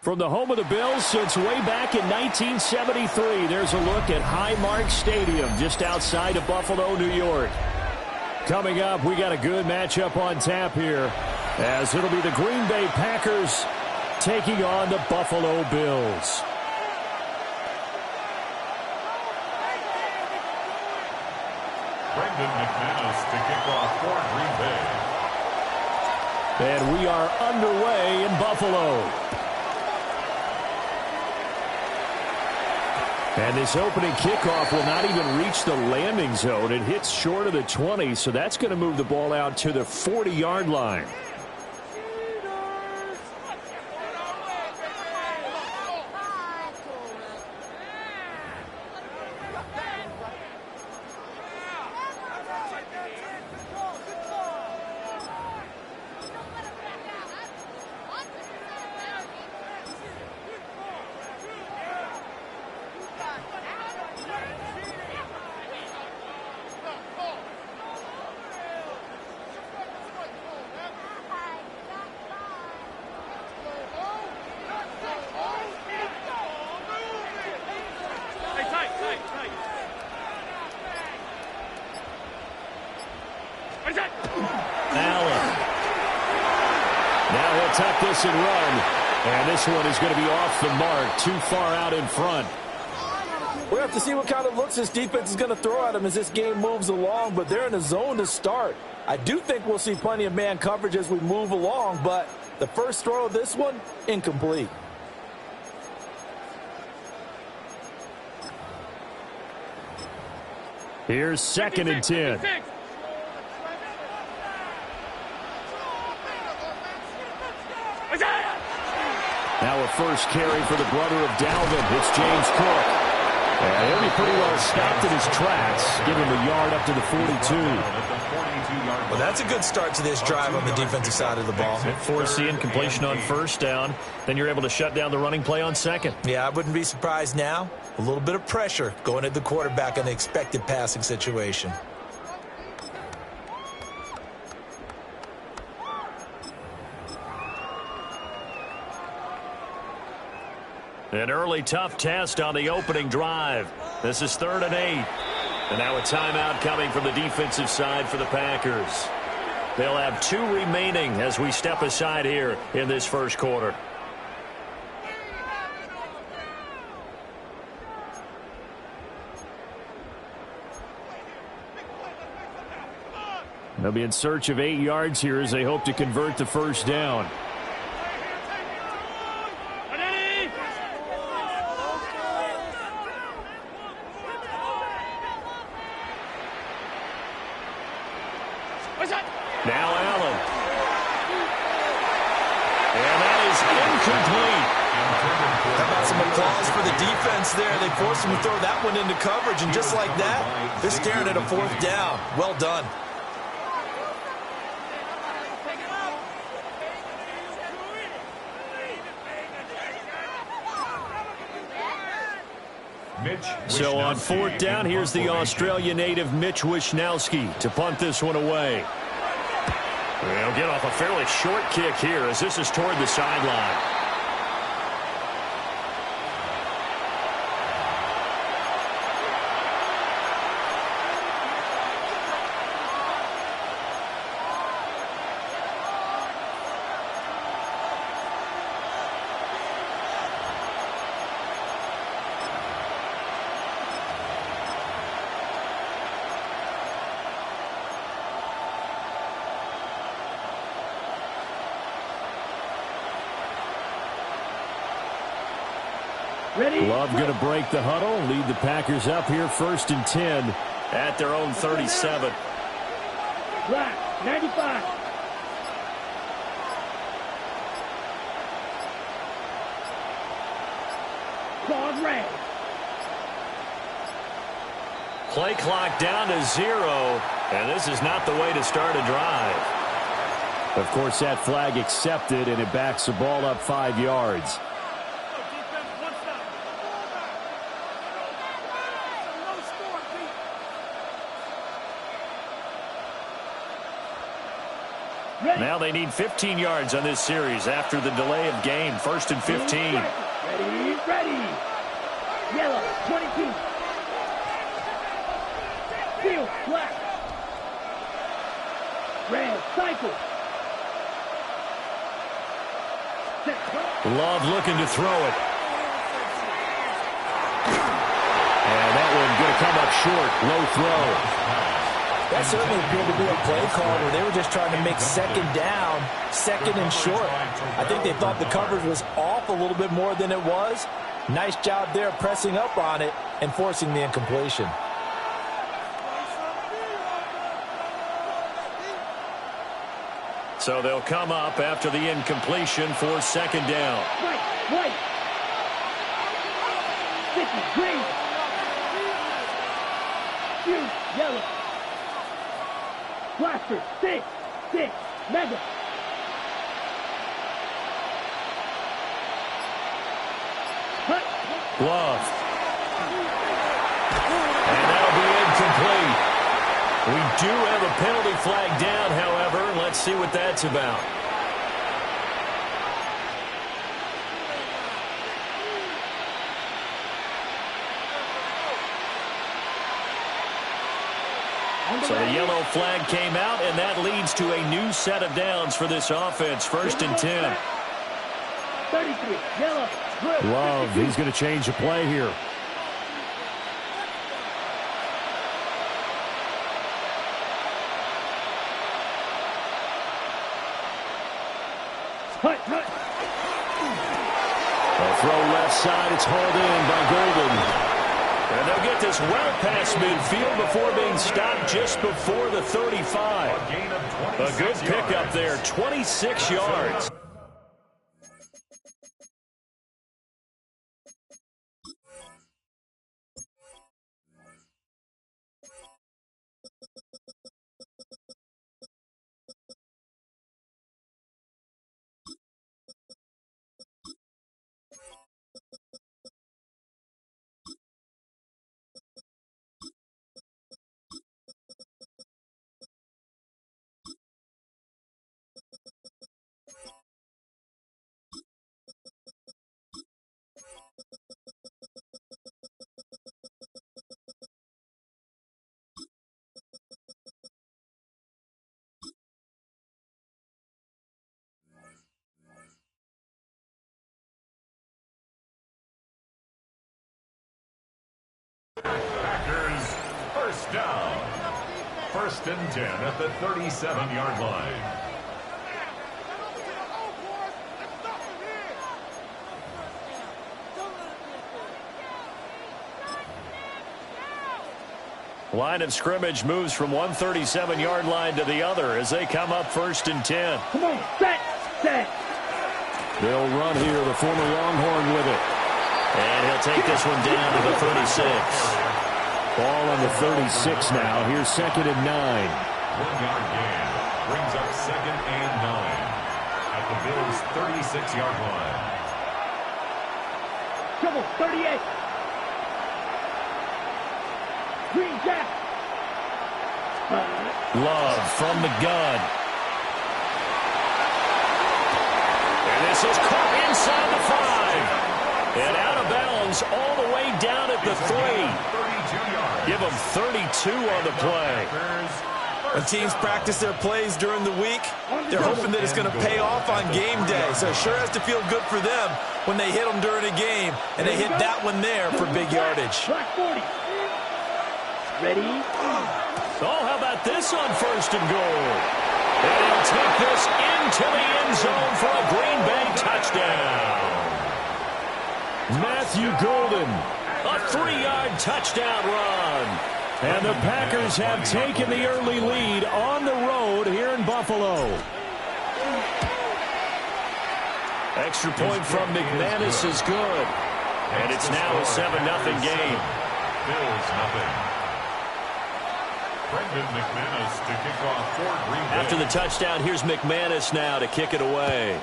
From the home of the Bills since way back in 1973, there's a look at Highmark Stadium just outside of Buffalo, New York. Coming up, we got a good matchup on tap here, as it'll be the Green Bay Packers taking on the Buffalo Bills. to kick off for Green Bay. And we are underway in Buffalo. And this opening kickoff will not even reach the landing zone. It hits short of the 20, so that's going to move the ball out to the 40-yard line. Tuck this and run. And this one is going to be off the mark, too far out in front. We'll have to see what kind of looks this defense is going to throw at them as this game moves along, but they're in a zone to start. I do think we'll see plenty of man coverage as we move along, but the first throw of this one, incomplete. Here's 2nd and 10. Now a first carry for the brother of Dalvin. It's James Cook. And he'll be pretty well stopped in his tracks. Give him a yard up to the 42. Well, that's a good start to this drive on the defensive side of the ball. Forcing completion on first down. Then you're able to shut down the running play on second. Yeah, I wouldn't be surprised now. A little bit of pressure going at the quarterback in an expected passing situation. An early tough test on the opening drive. This is 3rd and 8. And now a timeout coming from the defensive side for the Packers. They'll have 2 remaining as we step aside here in this first quarter. They'll be in search of 8 yards here as they hope to convert the first down. Now Allen. And that is incomplete. How about some applause for the defense there? They forced him to throw that one into coverage, and just like that, they're staring at a 4th down. Well done. So on 4th down, here's the Australia native Mitch Wishnowsky to punt this one away. They'll get off a fairly short kick here as this is toward the sideline. Love going to break the huddle, lead the Packers up here 1st and 10 at their own 37. Black, 95. Claws red. Play clock down to 0, and this is not the way to start a drive. Of course, that flag accepted, and it backs the ball up 5 yards. Now they need 15 yards on this series after the delay of game. 1st and 15. Ready. Yellow, 22. Field, black. Red, cycle. Love looking to throw it. And that one going to come up short. Low throw. That certainly appeared to be a play call where they were just trying to make second down, second and short. I think they thought the coverage was off a little bit more than it was. Nice job there pressing up on it and forcing the incompletion. So they'll come up after the incompletion for second down. White. Sticky, green. Huge, yellow. Blaster, six, mega. Cut. Glove. And that'll be incomplete. We do have a penalty flag down, however. Let's see what that's about. So the yellow flag came out, and that leads to a new set of downs for this offense. 1st and 10. 33, yellow. Love, he's going to change the play here. A throw left side, it's hauled in by Golden. And they'll get this well past midfield before being stopped just before the 35. A good pickup there, 26 yards. Packers, first down. 1st and 10 at the 37-yard line. Line of scrimmage moves from one 37-yard line to the other as they come up 1st and 10. Come on, set. They'll run here, the former Longhorn with it. And he'll take this one down to the 36. Ball on the 36 now. Here's 2nd and 9. 1-yard gain brings up 2nd and 9 at the Bills' 36-yard line. Trouble, 38. Green jack. Love from the gun. And this is caught inside the 5. And out of bounds all the way down at the 3. Give them 32 on the play. When teams practice their plays during the week, they're hoping that it's going to pay off on game day. So it sure has to feel good for them when they hit them during a game. And they hit that one there for big yardage. Black 40. Ready? Oh, how about this on 1st and goal? And he'll take this into the end zone for a Green Bay touchdown. Matthew Golden, a 3-yard touchdown run. And the Packers have taken the early lead on the road here in Buffalo. Extra point from McManus is good. And it's now a 7-0 game. Bills nothing. Brendan McManus to kick off for Green Bay. After the touchdown, here's McManus now to kick it away.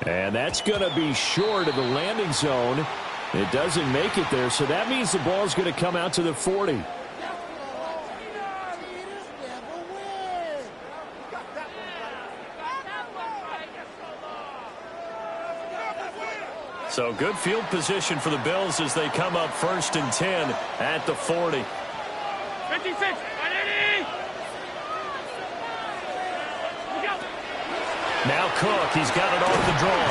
And that's going to be short of the landing zone. It doesn't make it there, so that means the ball's going to come out to the 40. So good field position for the Bills as they come up 1st and 10 at the 40. 56. Now Cook, he's got it off the draw.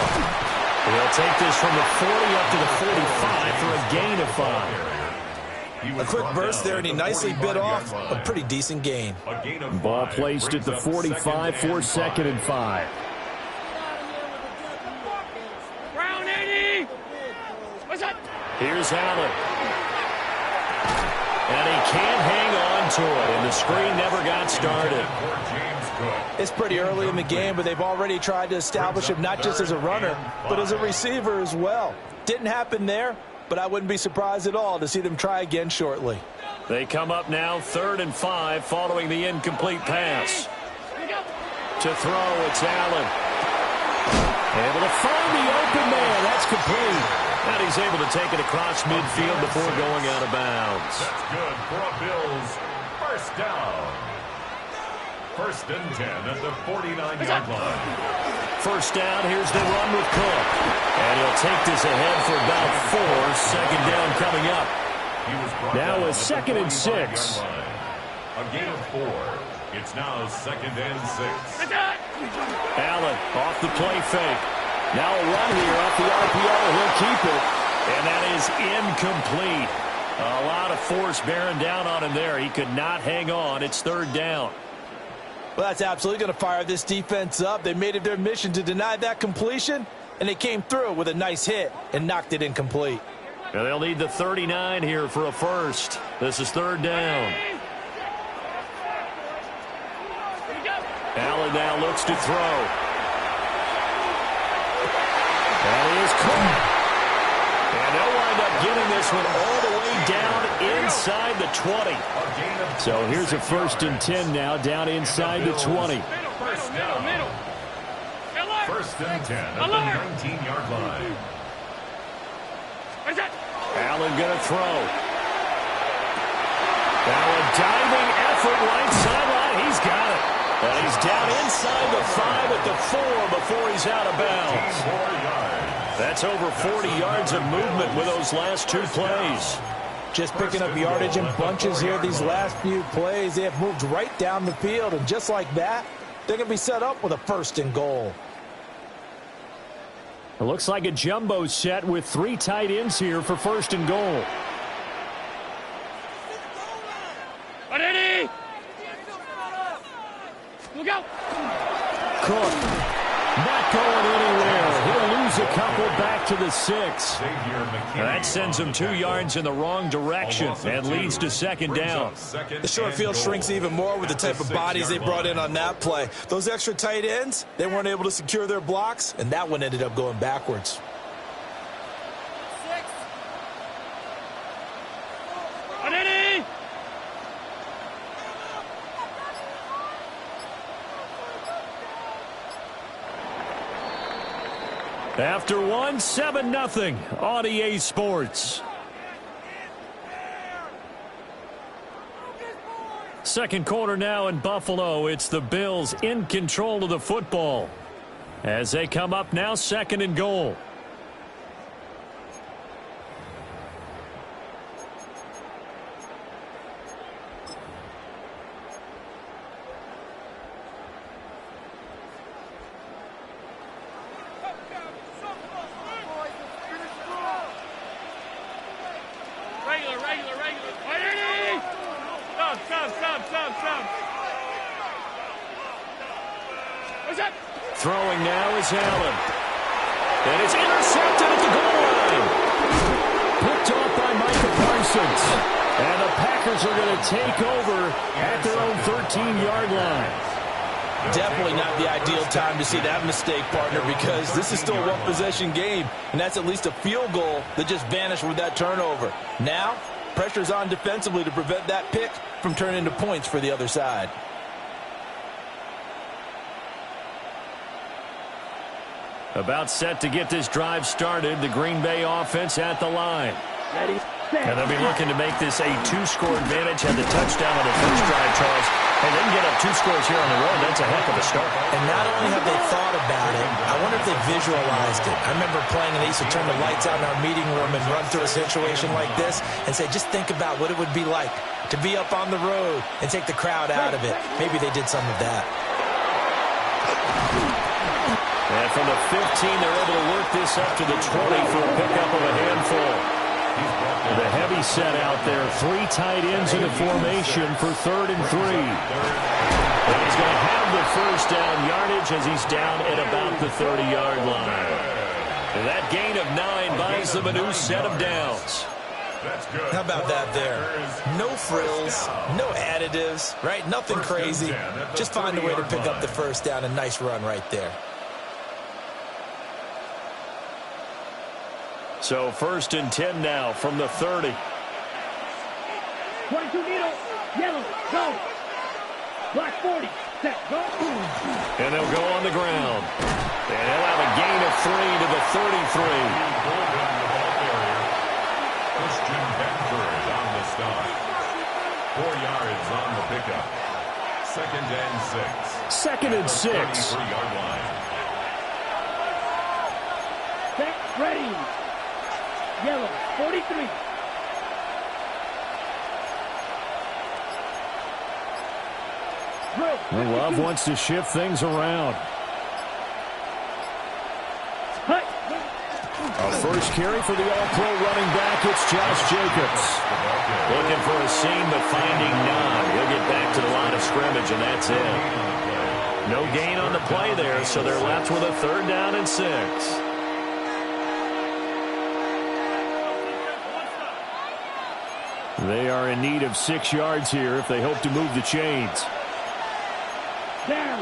He'll take this from the 40 up to the 45 for a gain of 5. A quick burst there, and he nicely bit off a pretty decent gain. Ball placed at the 45 for 2nd and 5. Round 80. What's that? Here's Allen. And he can't hang on to it, and the screen never got started. It's pretty early in the game, but they've already tried to establish him not just as a runner, but as a receiver as well. Didn't happen there, but I wouldn't be surprised at all to see them try again shortly. They come up now 3rd and 5 following the incomplete pass. To throw, it's Allen. Able to find the open man. That's complete. And he's able to take it across midfield before going out of bounds. That's good for a Bills first down. 1st and 10 at the 49-yard line. First down, here's the run with Cook. And he'll take this ahead for about 4. 2nd down coming up. Now a 2nd and 6. A gain of 4. It's now 2nd and 6. Allen off the play fake. Now a run here off the RPO. He'll keep it. And that is incomplete. A lot of force bearing down on him there. He could not hang on. It's 3rd down. Well, that's absolutely going to fire this defense up. They made it their mission to deny that completion, and they came through with a nice hit and knocked it incomplete. And they'll need the 39 here for a first. This is 3rd down. Allen now looks to throw. That is Cook. And they'll wind up getting this one all the way down inside the 20. So here's a 1st and 10 now, down inside the 20. First down. 1st and 10 at the 19-yard line. Allen going to throw. Now a diving effort right sideline. He's got it. And he's down inside the 5 at the 4 before he's out of bounds. That's over 40 yards of movement with those last 2 plays. Just picking up yardage in bunches here these last few plays. They have moved right down the field, and just like that, they're going to be set up with a 1st and goal. It looks like a jumbo set with 3 tight ends here for 1st and goal. Look out! Cook not going anywhere. He'll lose a couple back to the 6. That sends him 2 yards in the wrong direction and leads to 2nd down. The short field shrinks even more with the type of bodies they brought in on that play. Those extra tight ends, they weren't able to secure their blocks, and that one ended up going backwards. After 1, 7-0 on EA Sports. Second quarter now in Buffalo. It's the Bills in control of the football as they come up now 2nd and goal. Throwing now is Allen. And it's intercepted at the goal line. Picked off by Micah Parsons. And the Packers are going to take over at their own 13-yard line. Definitely not the ideal time to see that mistake, partner, because this is still a one-possession game, and that's at least a field goal that just vanished with that turnover. Now, pressure's on defensively to prevent that pick from turning into points for the other side. About set to get this drive started. The Green Bay offense at the line. Ready, set. And they'll be looking to make this a 2-score advantage. Had the touchdown on the first drive, Charles. Hey, they can get up 2 scores here on the road. That's a heck of a start. And not only have they thought about it, I wonder if they visualized it. I remember playing, and they used to turn the lights out in our meeting room and run through a situation like this and say, just think about what it would be like to be up on the road and take the crowd out of it. Maybe they did some of that. And from the 15, they're able to work this up to the 20 for a pickup of a handful. The heavy set out there. 3 tight ends in the formation for 3rd and 3. And he's going to have the first down yardage as he's down at about the 30-yard line. And that gain of 9 buys them a new set of downs. How about that there? No frills, no additives, right? Nothing crazy. Just find a way to pick up the first down. A nice run right there. So 1st and 10 now from the 30. 22 needle, yellow, go. Black 40, set, go. And they'll go on the ground. And he'll have a gain of 3 to the 33. Christian Benford on the stop. 4 yards on the pickup. 2nd and 6. 2nd and 6. 33-yard line. Set, ready. Yellow, 43. Well, Love wants to shift things around. A first carry for the All-Pro running back. It's Josh Jacobs. Looking for a seam, but finding none. He'll get back to the line of scrimmage, and that's it. No gain on the play there, so they're left with a 3rd down and 6. They are in need of 6 yards here if they hope to move the chains. Down.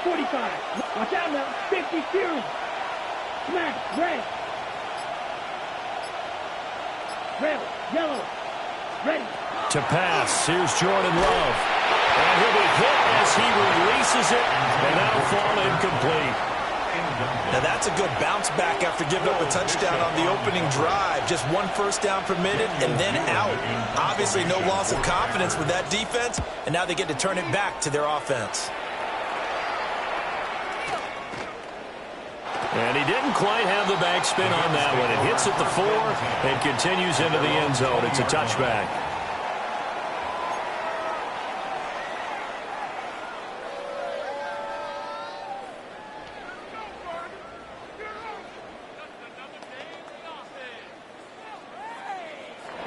45. Watch out now. 50 Fury. Smash. Red. Red. Yellow. Ready. To pass. Here's Jordan Love. And he'll be hit as he releases it. And that'll fall incomplete. Now that's a good bounce back after giving up a touchdown on the opening drive. Just 1 first down permitted and then out. Obviously no loss of confidence with that defense, and now they get to turn it back to their offense. And he didn't quite have the backspin on that one. It hits at the 4 and continues into the end zone. It's a touchback.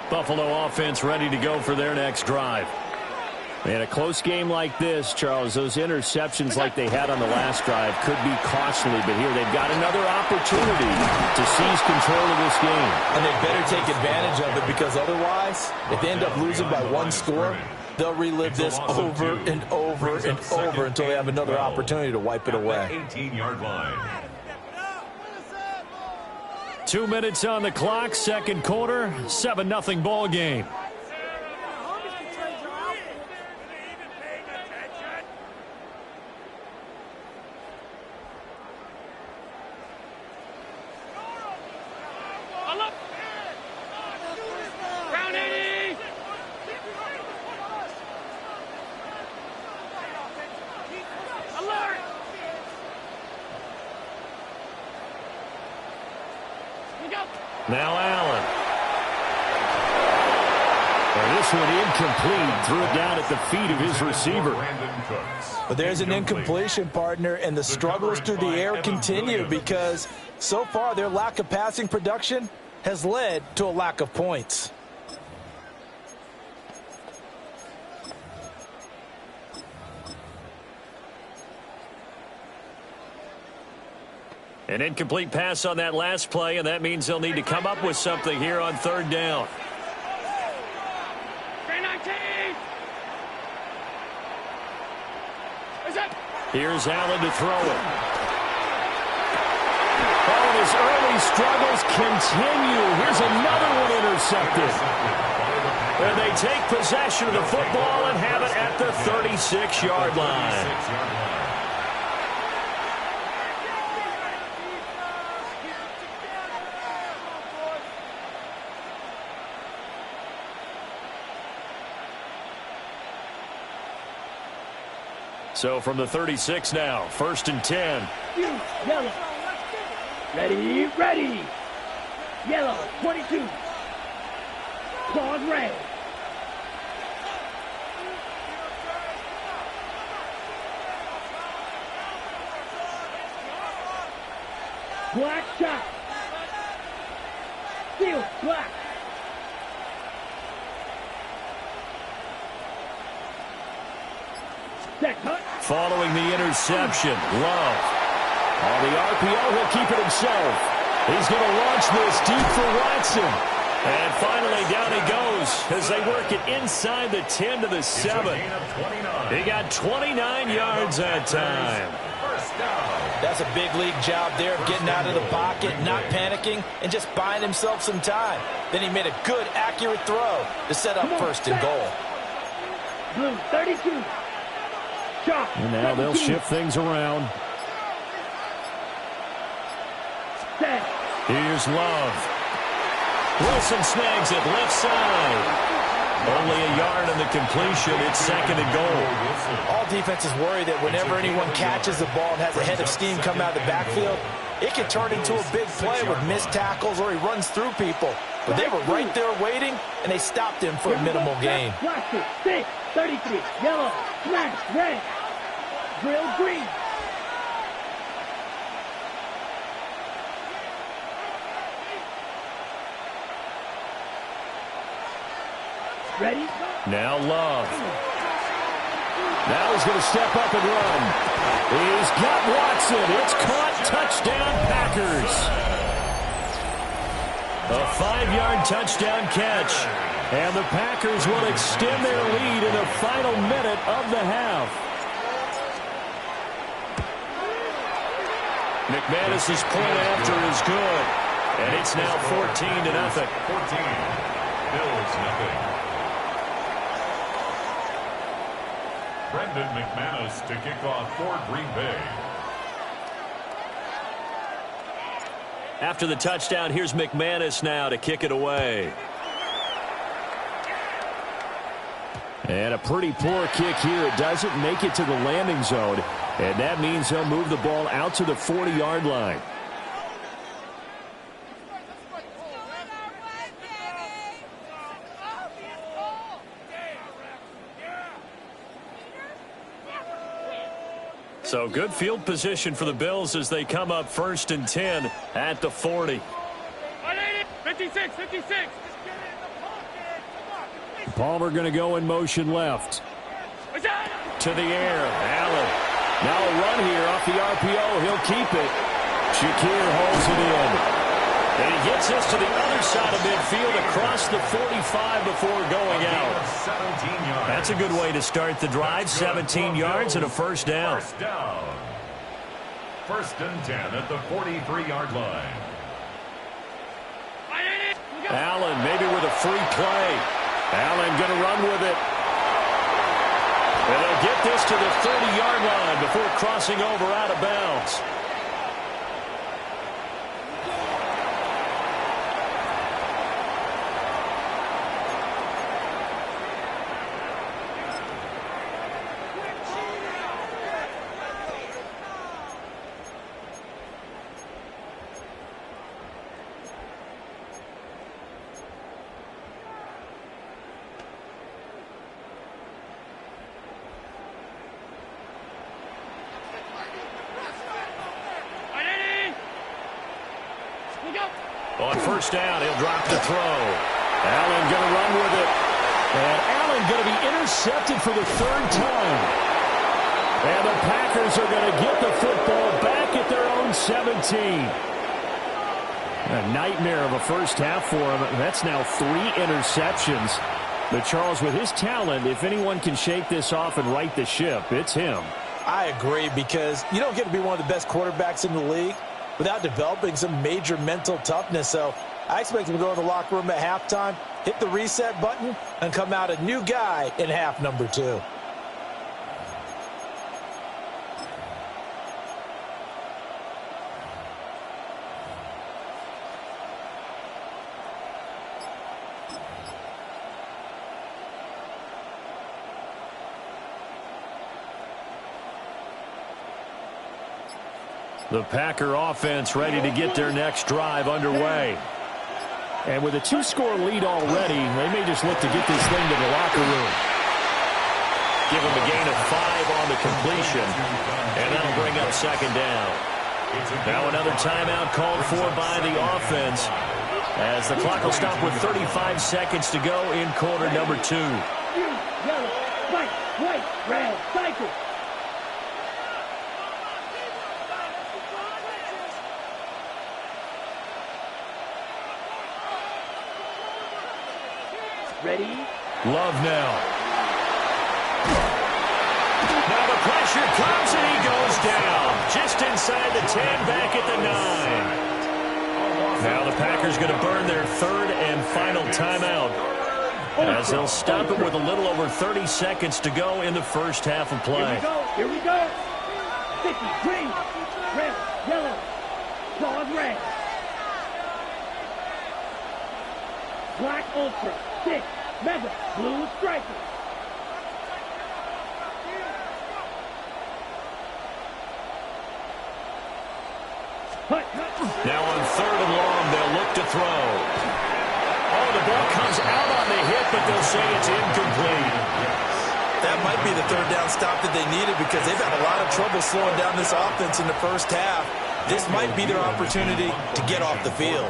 Buffalo offense ready to go for their next drive. In a close game like this, Charles, those interceptions like they had on the last drive could be costly, but here they've got another opportunity to seize control of this game. And they better take advantage of it, because otherwise, if they end up losing by 1 score, they'll relive this over and over and over until they have another opportunity to wipe it away. 18-yard line. 2 minutes on the clock, 2nd quarter, 7-0 ball game. Now Allen. And this one incomplete. Threw it down at the feet of his receiver. But there's an incompletion, partner, and the struggles through the air continue, because so far their lack of passing production has led to a lack of points. An incomplete pass on that last play, and that means they'll need to come up with something here on 3rd down. Here's Allen to throw it. Oh, and his early struggles continue. Here's another one intercepted. And they take possession of the football and have it at the 36-yard line. So from the 36 now, 1st and 10. Yellow. Ready, ready. Yellow, 22. Claws red. Black shot. Steal, black. Set, cut. Following the interception, Love. On the RPO, he'll keep it himself. He's going to launch this deep for Watson. And finally, down he goes as they work it inside the 10 to the 7. He got 29 yards that time. That's a big league job there of getting out of the pocket, not panicking, and just buying himself some time. Then he made a good, accurate throw to set up first and goal. Blue 32. Shot. And now they'll shift things around. Set. Here's Love. Wilson snags it left side. Only a yard on the completion. It's second and goal. All defenses worry that whenever anyone catches the ball and has a head of steam come out of the backfield, it can turn into a big play with missed tackles or he runs through people. But they were right there waiting, and they stopped him for a minimal gain. Plastic, 6, 33, yellow, smash, red, drill, green. Ready? Now Love. Now he's going to step up and run. He's got Watson. It's caught. Touchdown, Packers. A 5-yard touchdown catch. And the Packers will extend their lead in the final minute of the half. McManus's point after is good. And it's now 14-0. 14. Bills nothing. Brendan McManus to kick off for Green Bay. After the touchdown, here's McManus now to kick it away. And a pretty poor kick here. It doesn't make it to the landing zone. And that means he'll move the ball out to the 40-yard line. So good field position for the Bills as they come up 1st and 10 at the 40. 56, 56. Palmer going to go in motion left. To the air. Allen. Now a run here off the RPO. He'll keep it. Shakir holds it in. And he gets this to the other side of midfield across the 45 before going out. 17 yards. That's a good way to start the drive. 17 yards and a first down. First down. 1st and 10 at the 43-yard line. Allen maybe with a free play. Allen going to run with it. And they'll get this to the 30-yard line before crossing over out of bounds. On first down, he'll drop the throw. Allen going to run with it. And Allen going to be intercepted for the 3rd time. And the Packers are going to get the football back at their own 17. A nightmare of a first half for him. That's now 3 interceptions. But Charles, with his talent, if anyone can shake this off and right the ship, it's him. I agree, because you don't get to be one of the best quarterbacks in the league without developing some major mental toughness. So I expect him to go to the locker room at halftime, hit the reset button, and come out a new guy in half number 2. The Packer offense ready to get their next drive underway. And with a 2-score lead already, they may just look to get this thing to the locker room. Give them a gain of 5 on the completion, and that'll bring up 2nd down. Now another timeout called for by the offense. As the clock will stop with 35 seconds to go in quarter number 2. Green, yellow, white, red, cycle. Ready? Love now. Now the pressure comes and he goes down. Just inside the 10, back at the 9. Now the Packers going to burn their third and final timeout, as they'll stop it with a little over 30 seconds to go in the first half of play. Here we go. 50, green, red, yellow, claws red. Black ultra, 6, mega, blue striker. Now on third and long, they'll look to throw. Oh, the ball comes out on the hit, but they'll say it's incomplete. That might be the third down stop that they needed, because they've had a lot of trouble slowing down this offense in the first half. This might be their opportunity to get off the field.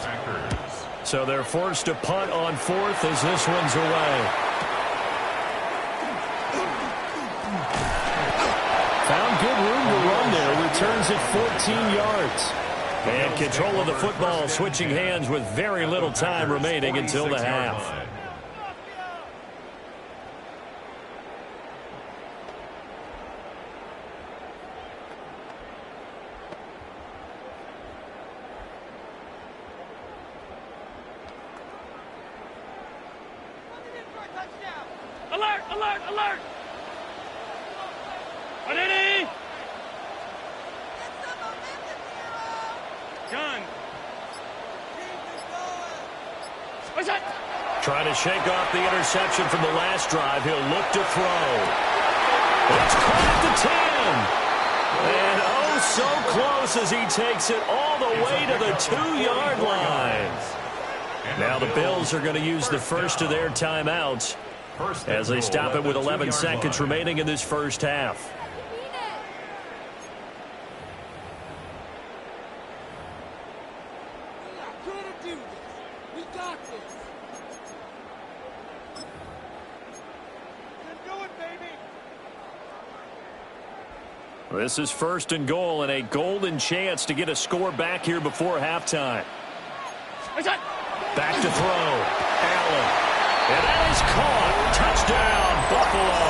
So they're forced to punt on fourth as this one's away. Found good room to run there. Returns at 14 yards. And control of the football switching hands with very little time remaining until the half. Alert, alert, alert! Ready? Gun. What's that? Trying to shake off the interception from the last drive. He'll look to throw. It's caught at the 10. And oh, so close as he takes it all the way to the 2-yard line. Now the Bills are going to use the first of their timeouts as they stop it with 11 seconds remaining in this first half. This is first and goal and a golden chance to get a score back here before halftime. Back to throw. Allen. And that is caught. Touchdown, Buffalo.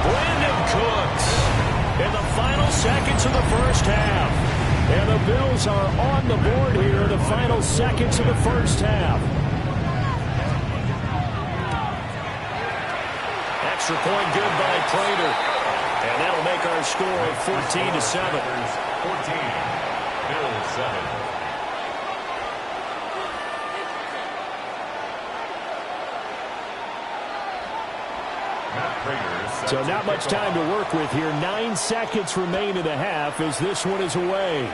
Brandon Cooks in the final seconds of the first half. And the Bills are on the board here in the final seconds of the first half. Extra point good by Prater. And that'll make our score 14-7. 14, Bills 7. So not much time to work with here. 9 seconds remain in the half as this one is away.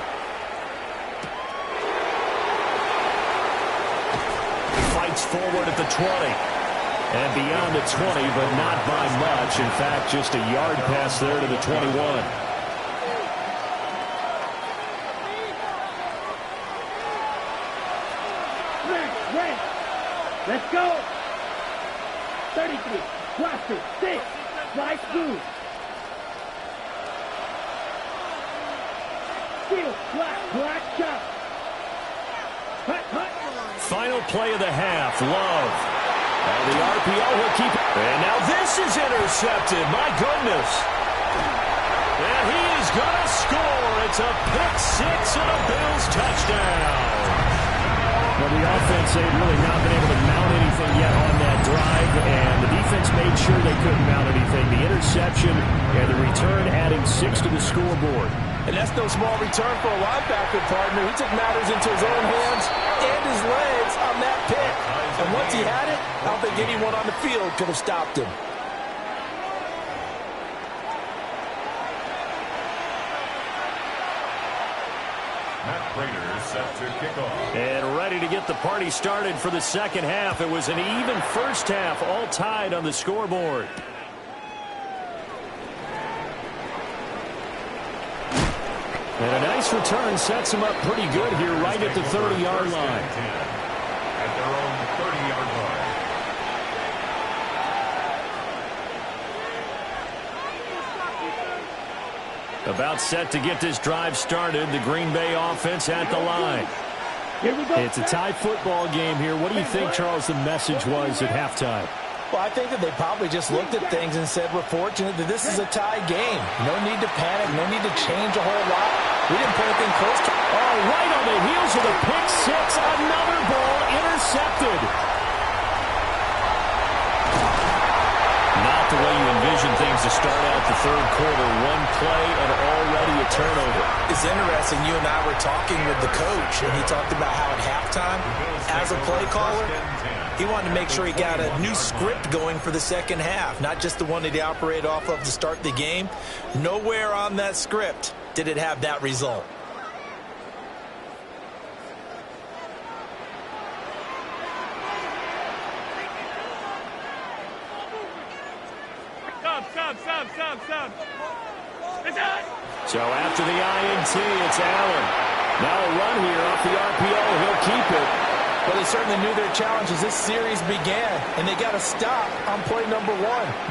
Fights forward at the 20. And beyond the 20, but not by much. In fact, just a yard pass there to the 21. Red. Let's go. 33. Cluster. 6. Slice blue. Steel. Black shot. Hut. Final play of the half. Love. And the RPO will keep it. And now this is intercepted. My goodness. And he is going to score. It's a pick six and a Bills touchdown. Well, the offense, they've really not been able to mount anything yet on that drive. And the defense made sure they couldn't mount anything. The interception and the return adding 6 to the scoreboard. And that's no small return for a linebacker, partner. He took matters into his own hands and his legs on that pick. And once he had it, I don't think anyone on the field could have stopped him. Matt Prater set to kick off. And ready to get the party started for the second half. It was an even first half, all tied on the scoreboard. And a nice This return sets him up pretty good here right at the 30-yard line. At their own 30-yard line. About set to get this drive started. The Green Bay offense at the line. Here we go. It's a tie football game here. What do you think, Charles, the message was at halftime? Well, I think that they probably just looked at things and said, we're fortunate that this is a tie game. No need to panic. No need to change a whole lot. We didn't put anything close to. Oh, right on the heels of the pick six. Another ball intercepted. Not the way you envision things to start out the third quarter. One play and already a turnover. It's interesting. You and I were talking with the coach, and he talked about how at halftime, as a play caller, he wanted to make sure he got a new script going for the second half, not just the one that he operated off of to start the game. Nowhere on that script did it have that result. Stop. So after the INT, it's Allen. Now a run here off the RPO. He'll keep it. Well, they certainly knew their challenge as this series began, and they got to stop on play number 1.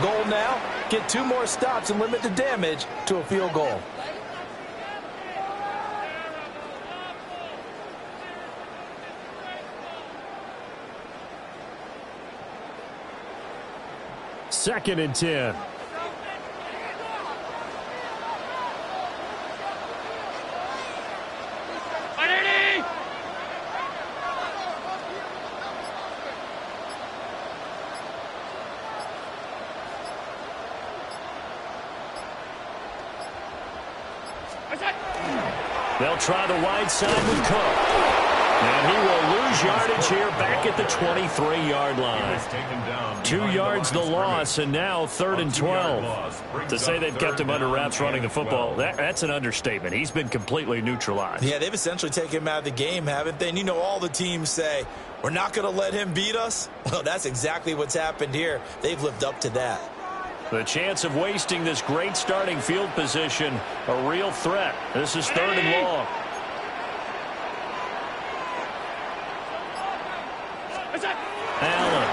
Goal now, get 2 more stops and limit the damage to a field goal. Second and 10. They'll try the wide side with Cook. And he will lose yardage here back at the 23-yard line. 2 yards the loss, and now 3rd and 12. To say they've kept him under wraps running the football, that's an understatement. He's been completely neutralized. Yeah, they've essentially taken him out of the game, haven't they? And you know, all the teams say, we're not going to let him beat us. Well, that's exactly what's happened here. They've lived up to that. The chance of wasting this great starting field position, a real threat. This is 3rd and long. Allen.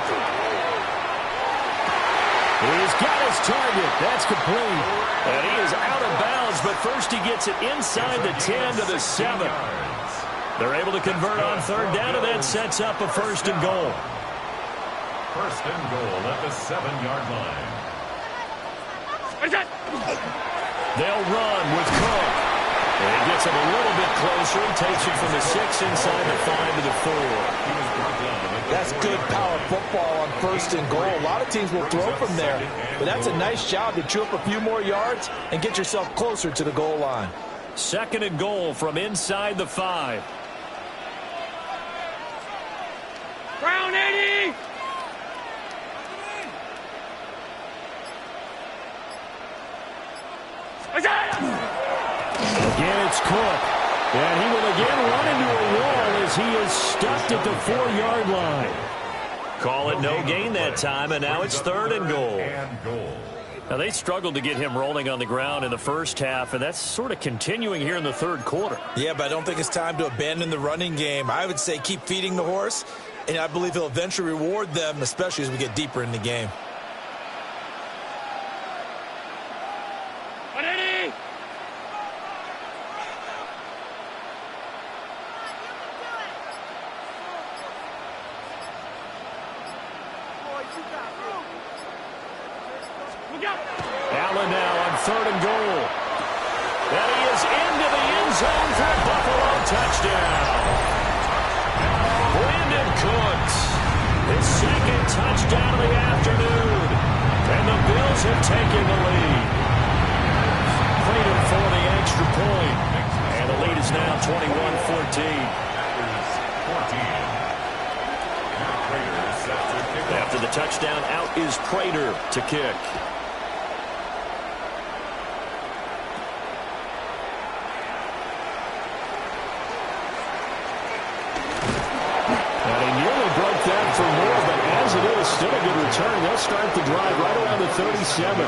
He's got his target. That's complete. And he is out of bounds, but first he gets it inside the 10 to the 7. They're able to convert on 3rd down, and that sets up a 1st and goal. 1st and goal at the 7-yard line. They'll run with Cook. And he gets him a little bit closer. He takes it from the 6 inside the 5 to the 4. That's good power football on 1st and goal. A lot of teams will throw from there, but that's a nice job to chew up a few more yards and get yourself closer to the goal line. 2nd and goal from inside the 5. Brown 80. Again, it's Cook. And he will again run into a wall as he is stuffed at the 4-yard line. Call it no gain that time, and now it's 3rd and goal. Now, they struggled to get him rolling on the ground in the first half, and that's sort of continuing here in the 3rd quarter. Yeah, but I don't think it's time to abandon the running game. I would say keep feeding the horse, and I believe he'll eventually reward them, especially as we get deeper in the game. Allen now on 3rd and goal. And he is into the end zone for a Buffalo touchdown. Brandon Cooks, his 2nd touchdown of the afternoon. And the Bills have taken the lead. Prater for the extra point. And the lead is now 21-14. After the touchdown, out is Prater to kick. For more, but as it is, still a good return. They'll start the drive right around the 37.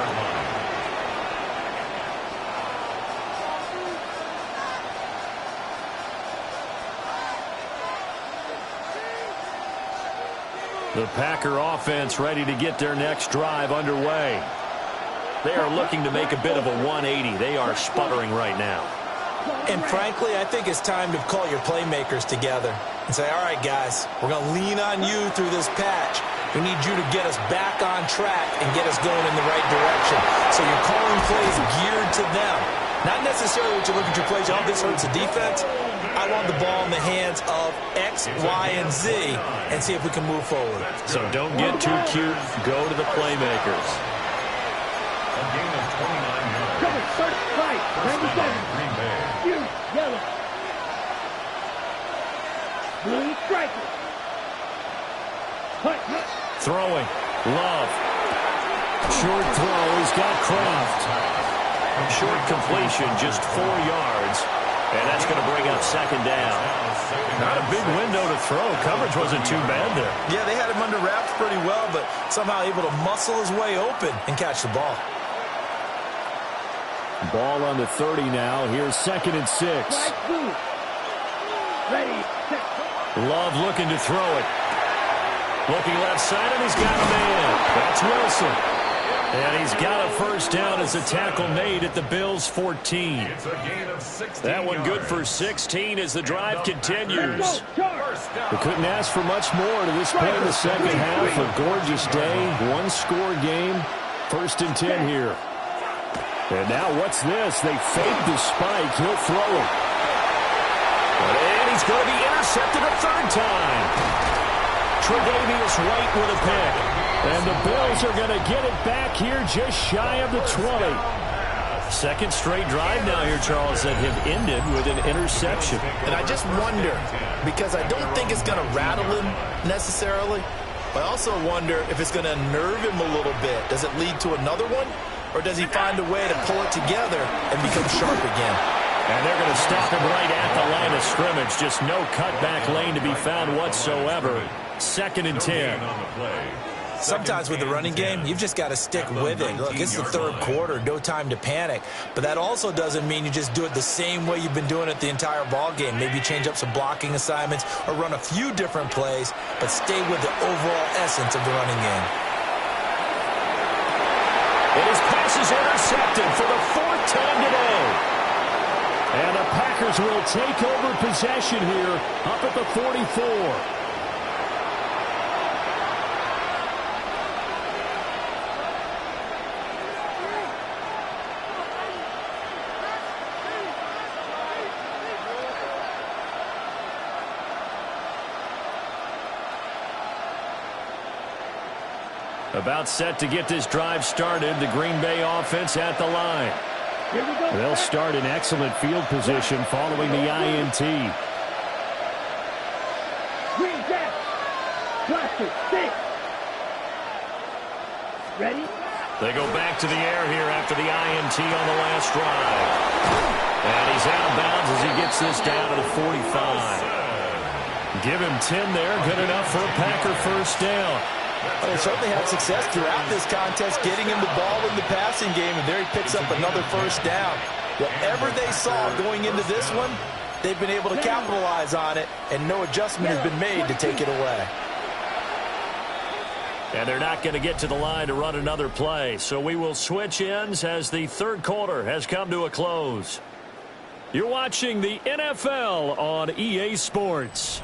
The Packer offense ready to get their next drive underway. They are looking to make a bit of a 180. They are sputtering right now. And frankly, I think it's time to call your playmakers together and say, all right, guys, we're going to lean on you through this patch. We need you to get us back on track and get us going in the right direction. So you're calling plays geared to them. Not necessarily what you look at your plays, oh, this hurts the defense. I want the ball in the hands of X, Y, and Z and see if we can move forward. So don't get too cute. Go to the playmakers. A gain of 29 yards. Cover, first strike, 97. Green Bay. Huge, yellow. Blue striker. Hut. Throwing. Love. Short throw. He's got Kraft. Short completion, just 4 yards. And that's going to bring up second down. Not a big window to throw. Coverage wasn't too bad there. Yeah, they had him under wraps pretty well, but somehow able to muscle his way open and catch the ball. Ball on the 30 now. Here's 2nd and 6. Ready, set. Love looking to throw it. Looking left side, and he's got a man. That's Wilson. And he's got a first down as a tackle made at the Bills' 14. It's a gain of 16 That one good for yards. 16 as the drive continues. First down. We couldn't ask for much more to this point in the second half. A gorgeous day, one-score game. 1st and 10 here. And now what's this? They fake the spike. He'll throw it. And he's going to be intercepted a 3rd time. Tre'Davious White with a pick. And the Bills are going to get it back here just shy of the 20. 2nd straight drive now here, Charles, that have ended with an interception. And I just wonder, because I don't think it's going to rattle him necessarily, but I also wonder if it's going to unnerve him a little bit. Does it lead to another one? Or does he find a way to pull it together and become sharp again? And they're going to stop him right at the line of scrimmage. Just no cutback lane to be found whatsoever. 2nd and 10. Sometimes with the running game, you've just got to stick with it. Look, it's the 3rd quarter, no time to panic. But that also doesn't mean you just do it the same way you've been doing it the entire ball game. Maybe change up some blocking assignments or run a few different plays, but stay with the overall essence of the running game. And his pass is intercepted for the 4th time today. And the Packers will take over possession here up at the 44. About set to get this drive started. The Green Bay offense at the line. Here we go. They'll start in excellent field position following the INT. Green back. Blaster, 6. Ready? They go back to the air here after the INT on the last drive. And he's out of bounds as he gets this down to the 45. Give him 10 there. Good enough for a Packer first down. Well, they certainly had success throughout this contest getting him the ball in the passing game, and there he picks up another first down. Whatever they saw going into this one, they've been able to capitalize on it, and no adjustment has been made to take it away. And they're not going to get to the line to run another play, so we will switch ends as the 3rd quarter has come to a close. You're watching the NFL on EA Sports.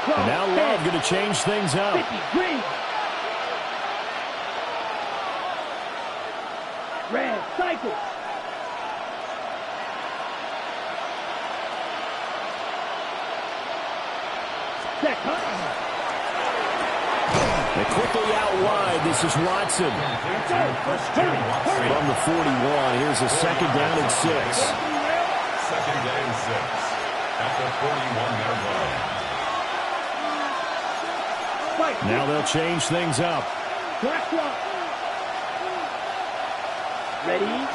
And now Love going to change things up. 50, green. Red, cycle. Set, And quickly out wide, this is Watson. From the 41, here's a 2nd down and 6. 2nd and 6 at the 41-yard line. Now they'll change things up. Black block. Ready?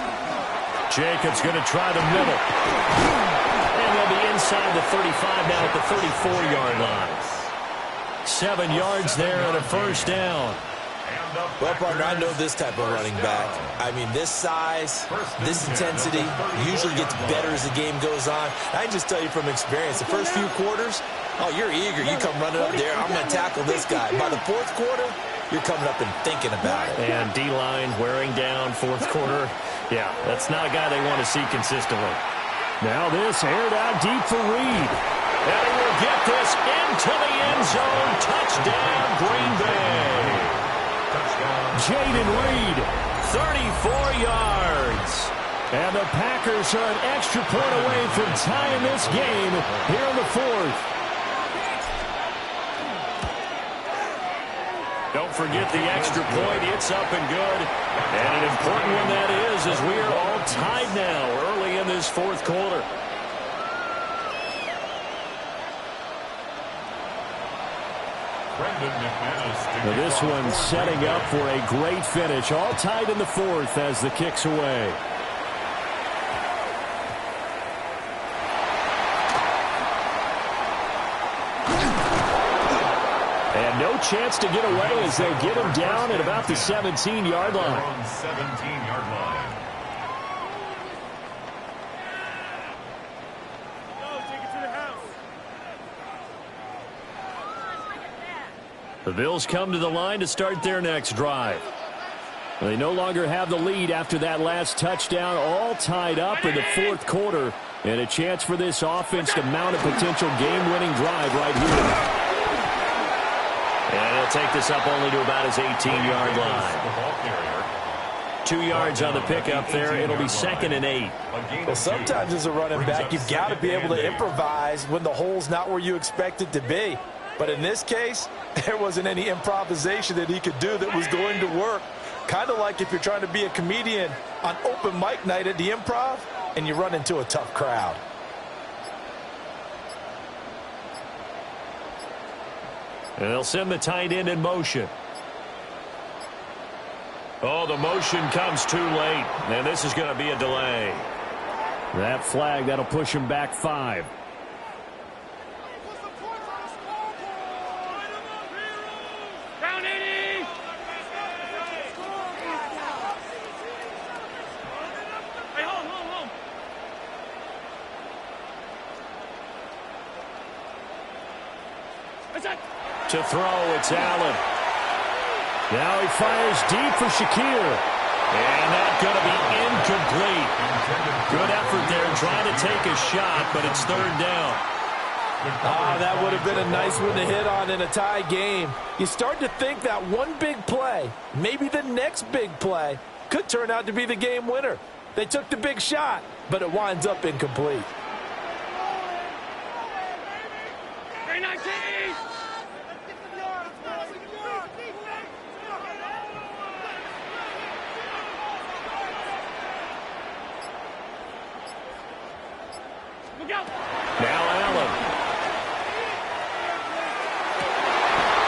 Jacobs going to try the middle. And they'll be inside the 35 now at the 34-yard line. 7 yards there and a first down. Well, partner, I know this type of running back. I mean, this size, this intensity usually gets better as the game goes on. I can just tell you from experience, the first few quarters, oh, you're eager. You come running up there, I'm going to tackle this guy. By the fourth quarter, you're coming up and thinking about it. And D-line wearing down fourth quarter. Yeah, that's not a guy they want to see consistently. Now this aired out deep for Reed. And he will get this into the end zone. Touchdown, Green Bay. Jaden Reed, 34 yards. And the Packers are an extra point away from tying this game here in the fourth. Don't forget the extra point. It's up and good. And an important one that is, as we are all tied now early in this fourth quarter. Now this one setting up for a great finish. All tied in the fourth as the kick's away. And no chance to get away as they get him down at about the 17-yard line. 17-yard line. The Bills come to the line to start their next drive. They no longer have the lead after that last touchdown, all tied up in the fourth quarter, and a chance for this offense to mount a potential game-winning drive right here. And he'll take this up only to about his 18-yard line. 2 yards on the pickup there. It'll be 2nd and 8. Well, sometimes as a running back, you've got to be able to improvise when the hole's not where you expect it to be. But in this case, there wasn't any improvisation that he could do that was going to work. Kind of like if you're trying to be a comedian on open mic night at the Improv and you run into a tough crowd. And they'll send the tight end in motion. Oh, the motion comes too late. And this is going to be a delay. That flag, that'll push him back 5. To throw, it's Allen. Now he fires deep for Shakir. And that's going to be incomplete. Good effort there trying to take a shot, but it's 3rd down. That would have been a nice one to hit on in a tie game. You start to think that one big play, maybe the next big play, could turn out to be the game winner. They took the big shot, but it winds up incomplete. Now Allen.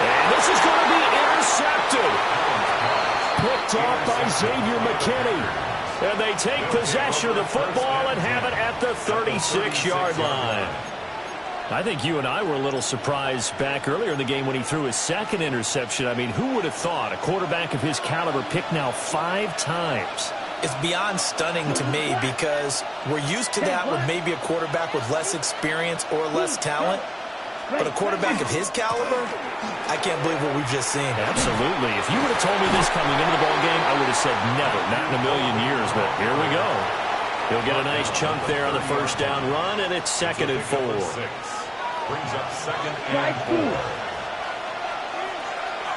And this is going to be intercepted. Picked off by Xavier McKinney. And they take possession of the football and have it at the 36-yard line. I think you and I were a little surprised back earlier in the game when he threw his 2nd interception. I mean, who would have thought a quarterback of his caliber picked now 5 times? It's beyond stunning to me because we're used to that with maybe a quarterback with less experience or less talent. But a quarterback of his caliber, I can't believe what we've just seen. Absolutely. If you would have told me this coming into the ballgame, I would have said never, not in a million years. But here we go. He'll get a nice chunk there on the first down run, and it's 2nd and 4. Brings up 2nd and 4.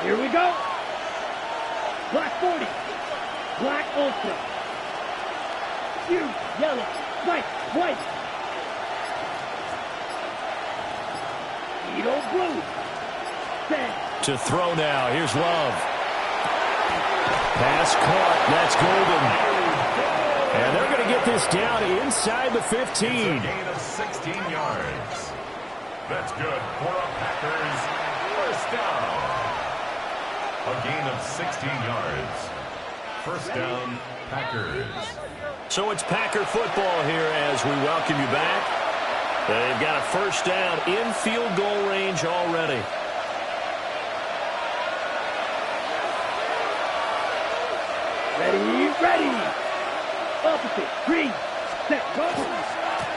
Here we go. Black 40. Black Ultra. Huge, yellow, white. Edo blue. Set. To throw now. Here's Love. Pass caught. That's Golden. And they're going to get this down inside the 15. It's a gain of 16 yards. That's good for a Packers first down. A gain of 16 yards. First down, Packers. So it's Packer football here as we welcome you back. They've got a first down in field goal range already. Ready. Opposite. Green. Set. Go.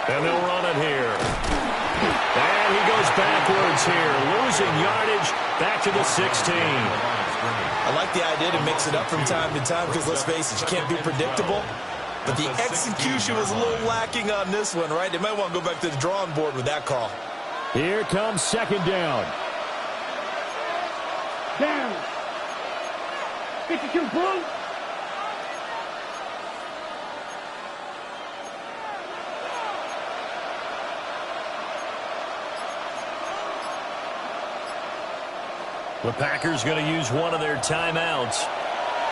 And they'll run it here. And he goes backwards here, losing yardage back to the 16. I like the idea to mix it up from time to time because, let's face it, you can't be predictable. But the execution was a little lacking on this one, right? They might want to go back to the drawing board with that call. Here comes second down. Down. 52 blue. The Packers going to use one of their timeouts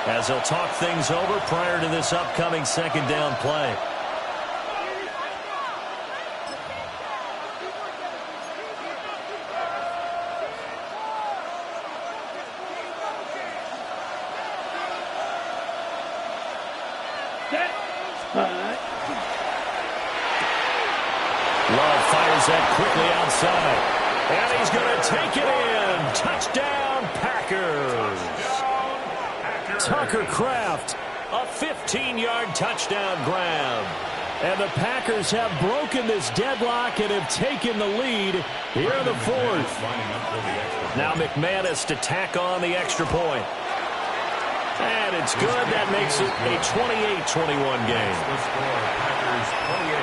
as they'll talk things over prior to this upcoming second down play. Love fires that quickly outside. And he's going to take it in. Touchdown, Packers. Tucker Kraft, a 15-yard touchdown grab. And the Packers have broken this deadlock and have taken the lead here in the fourth. Now McManus to tack on the extra point. And it's good. That makes it a 28-21 game. The score, Packers 28,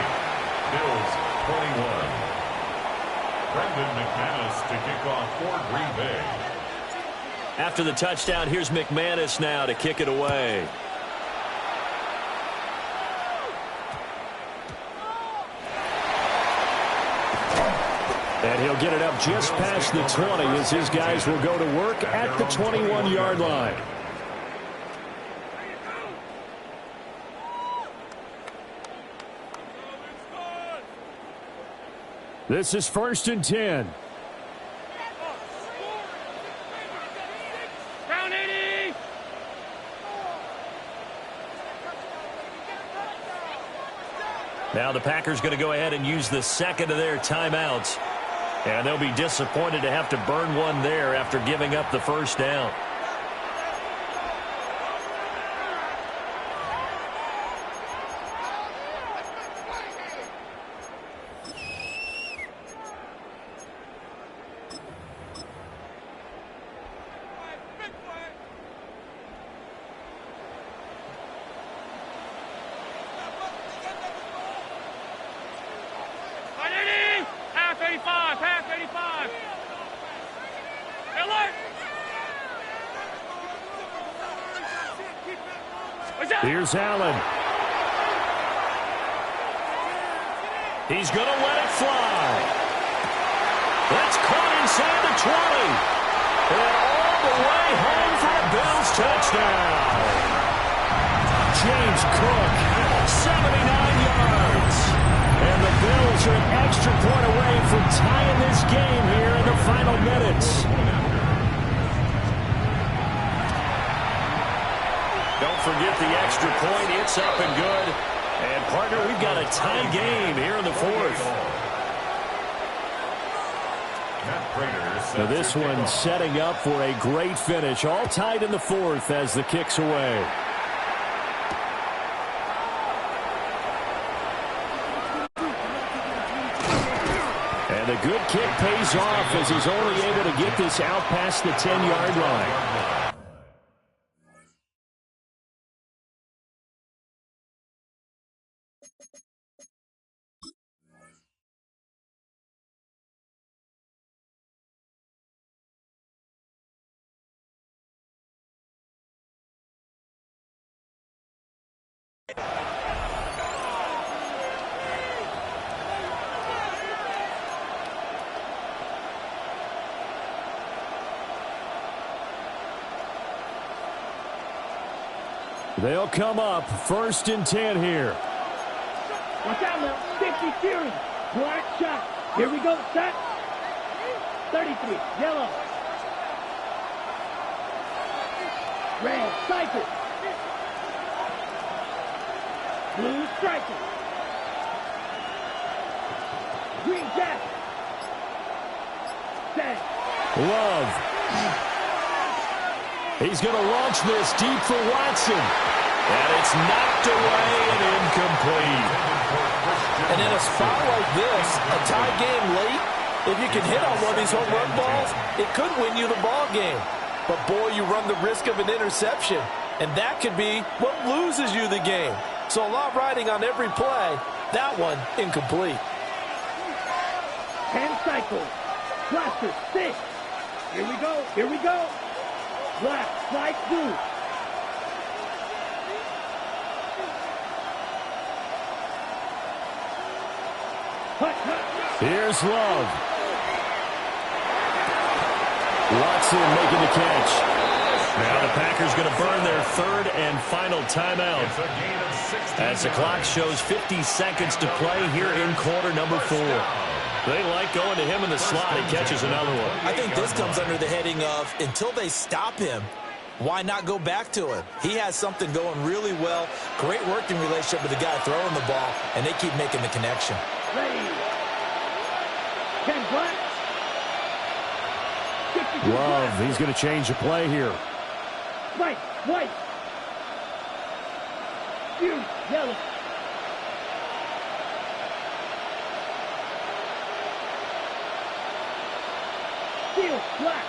Bills 21. Brendan McManus to kick off for Green Bay. After the touchdown, here's McManus now to kick it away. And he'll get it up just past the 20 as his guys will go to work at the 21-yard line. This is 1st and 10. Down 80. Now the Packers going to go ahead and use the second of their timeouts. And they'll be disappointed to have to burn one there after giving up the first down. Here's Allen. He's going to let it fly. That's caught inside the 20. And all the way home for a Bills touchdown. James Cook, 79 yards. And the Bills are an extra point away from tying this game here in the final minutes. Don't forget the extra point. It's up and good. And, partner, we've got a tie game here in the fourth. Now this one setting up for a great finish. All tied in the fourth as the kick's away. And the good kick pays off as he's only able to get this out past the 10-yard line. They'll come up 1st and 10 here. Watch out now. 50 series. Black shot. Here we go. Set. 33. Yellow. Red. Cycle. Blue striker. Green jacket. Set. Love. He's going to launch this deep for Watson. And it's knocked away and incomplete. And in a spot like this, a tie game late, if you can hit on one of these home run balls, it could win you the ball game. But, boy, you run the risk of an interception, and that could be what loses you the game. So a lot riding on every play. That one, incomplete. 10 cycles. Blaster, 6. Here we go. Here we go. Black, slide through. Hut, hut. Here's Love. Watson making the catch. Now the Packers going to burn their third and final timeout as the clock shows 50 seconds to play here in quarter number 4. They like going to him in the slot. He catches another one. I think this comes under the heading of until they stop him, why not go back to him? He has something going really well. Great working relationship with the guy throwing the ball, and they keep making the connection. Ready. 10 black. Love, he's going to change the play here. White, white. Huge, yellow. Steel, black.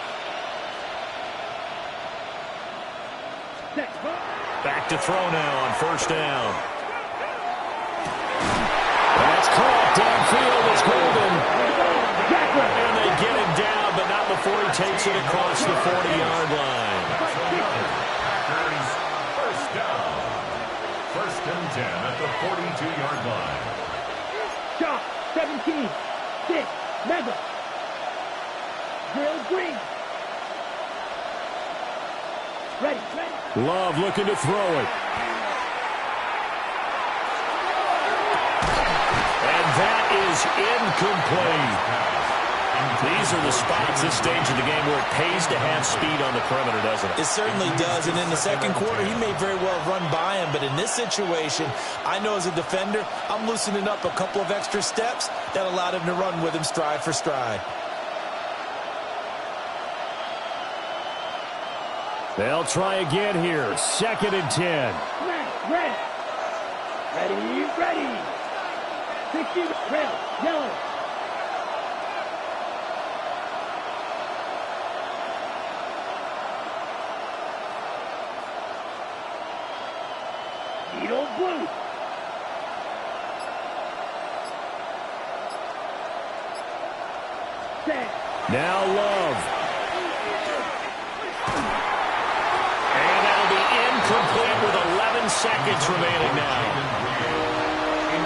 Set, Back to throw now on first down. That's caught downfield. It's Golden. And they get him down, but not before he takes it across the 40-yard line. First down. First and 10 at the 42-yard line. Shot, 17. 6, mega. Drill green. Ready, ready. Love looking to throw it. And that is incomplete. These are the spots, this stage of the game, where it pays to have speed on the perimeter, doesn't it? It certainly does, and in the second quarter, he may very well run by him, but in this situation, I know as a defender, I'm loosening up a couple of extra steps that allowed him to run with him stride for stride. They'll try again here. Second and 10. Red. Ready, ready. 60, red, yellow. Needle blue. Set. Now Love. And that'll be incomplete with 11 seconds remaining now.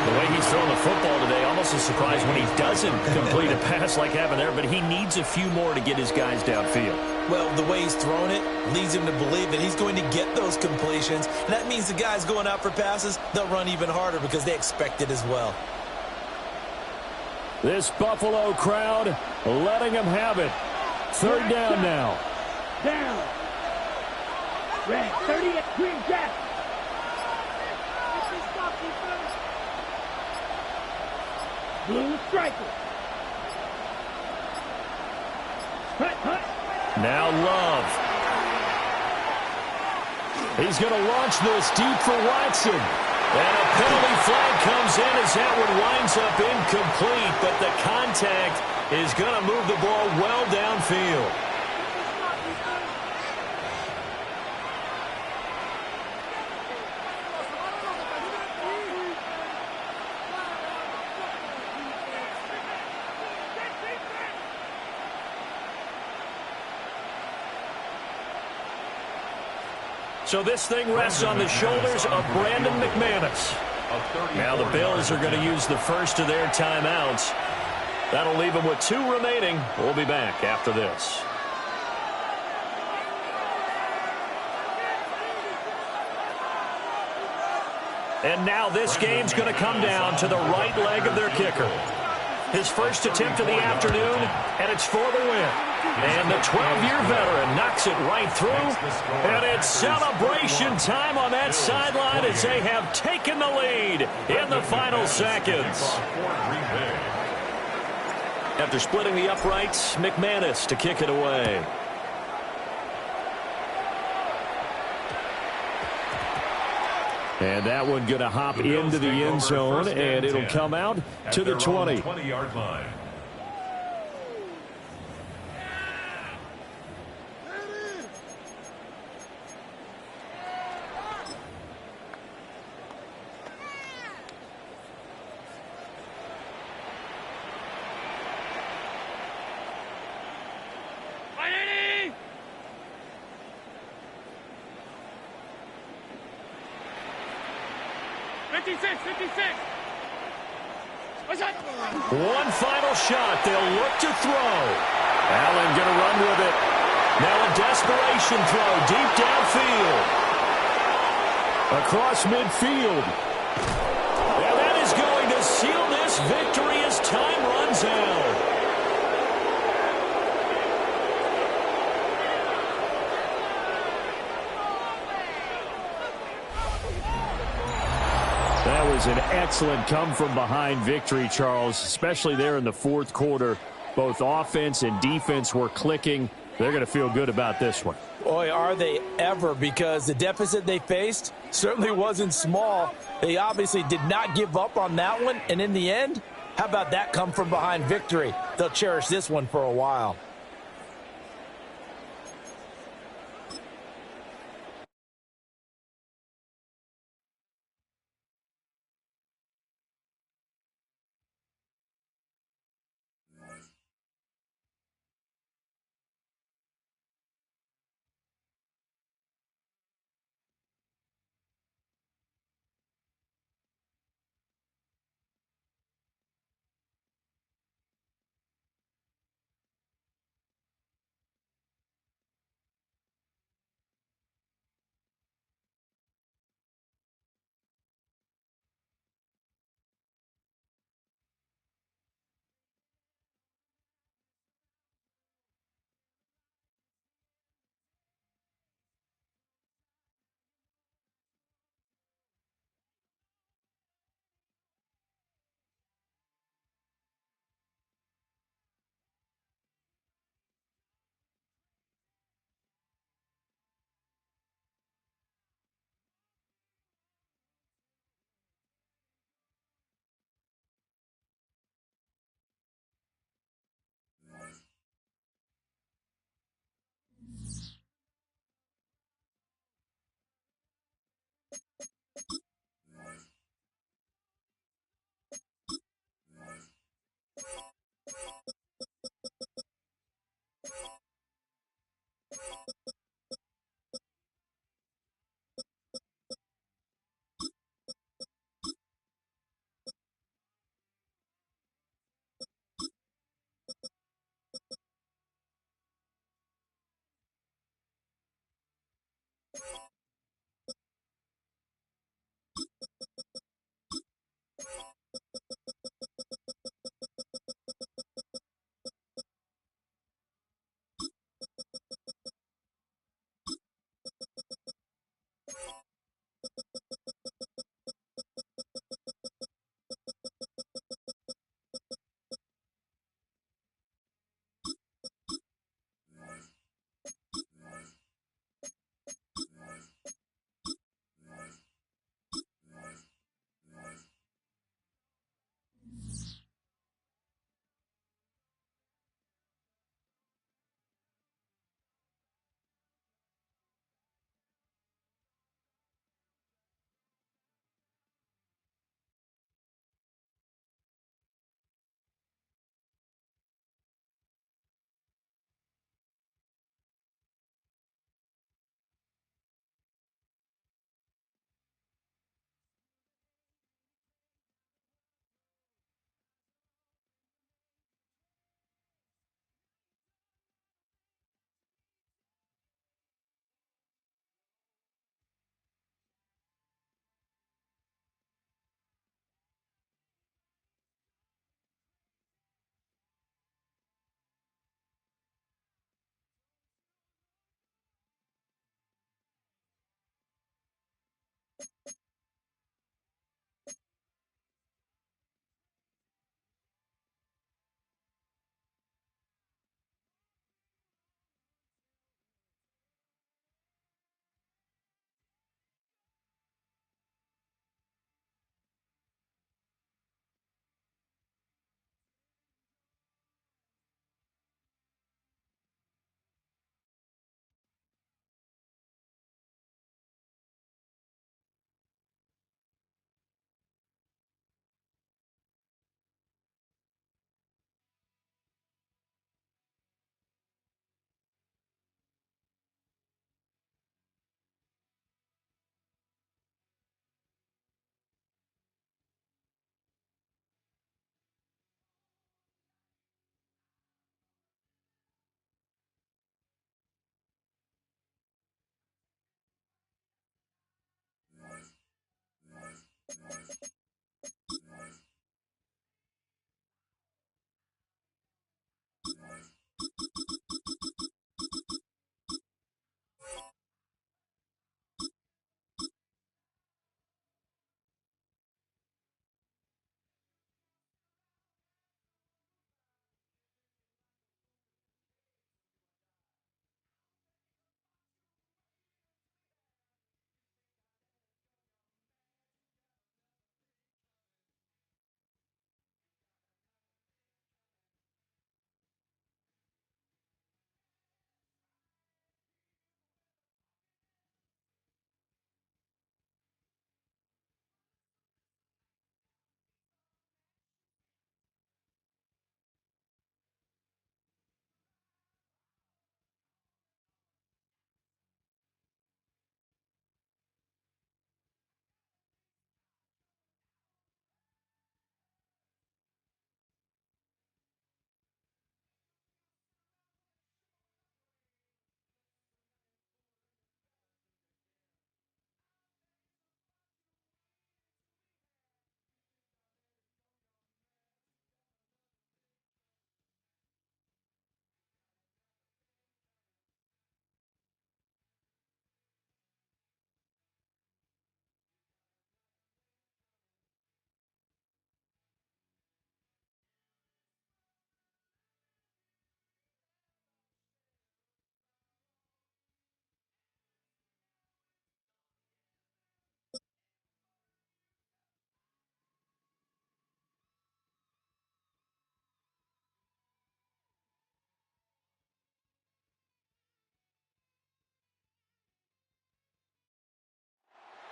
The way he's throwing the football today, almost a surprise when he doesn't complete a pass like happened there, but he needs a few more to get his guys downfield. Well, the way he's thrown it leads him to believe that he's going to get those completions, and that means the guys going out for passes, they'll run even harder because they expect it as well. This Buffalo crowd letting them have it. Third down now. Down. Red, 30, green jack. Blue striker. Hut, hut. Now Love. He's going to launch this deep for Watson. And a penalty flag comes in as that one winds up incomplete, but the contact is going to move the ball well downfield. So this thing rests on the shoulders of Brandon McManus. Now the Bills are going to use the first of their timeouts. That'll leave them with 2 remaining. We'll be back after this. And now this game's going to come down to the right leg of their kicker. His first attempt of the afternoon, and it's for the win. And the 12-year veteran knocks it right through, and it's celebration time on that sideline as they have taken the lead in the final seconds. After splitting the uprights, McManus to kick it away. And that one going to hop into the end zone, and it'll come out to the 20. 20-yard line. One final shot. They'll look to throw. Allen going to run with it. Now a desperation throw deep downfield. Across midfield. And that is going to seal this victory as time runs out. That was an excellent come-from-behind victory, Charles, especially there in the fourth quarter. Both offense and defense were clicking. They're going to feel good about this one. Boy, are they ever, because the deficit they faced certainly wasn't small. They obviously did not give up on that one, and in the end, how about that come-from-behind victory? They'll cherish this one for a while.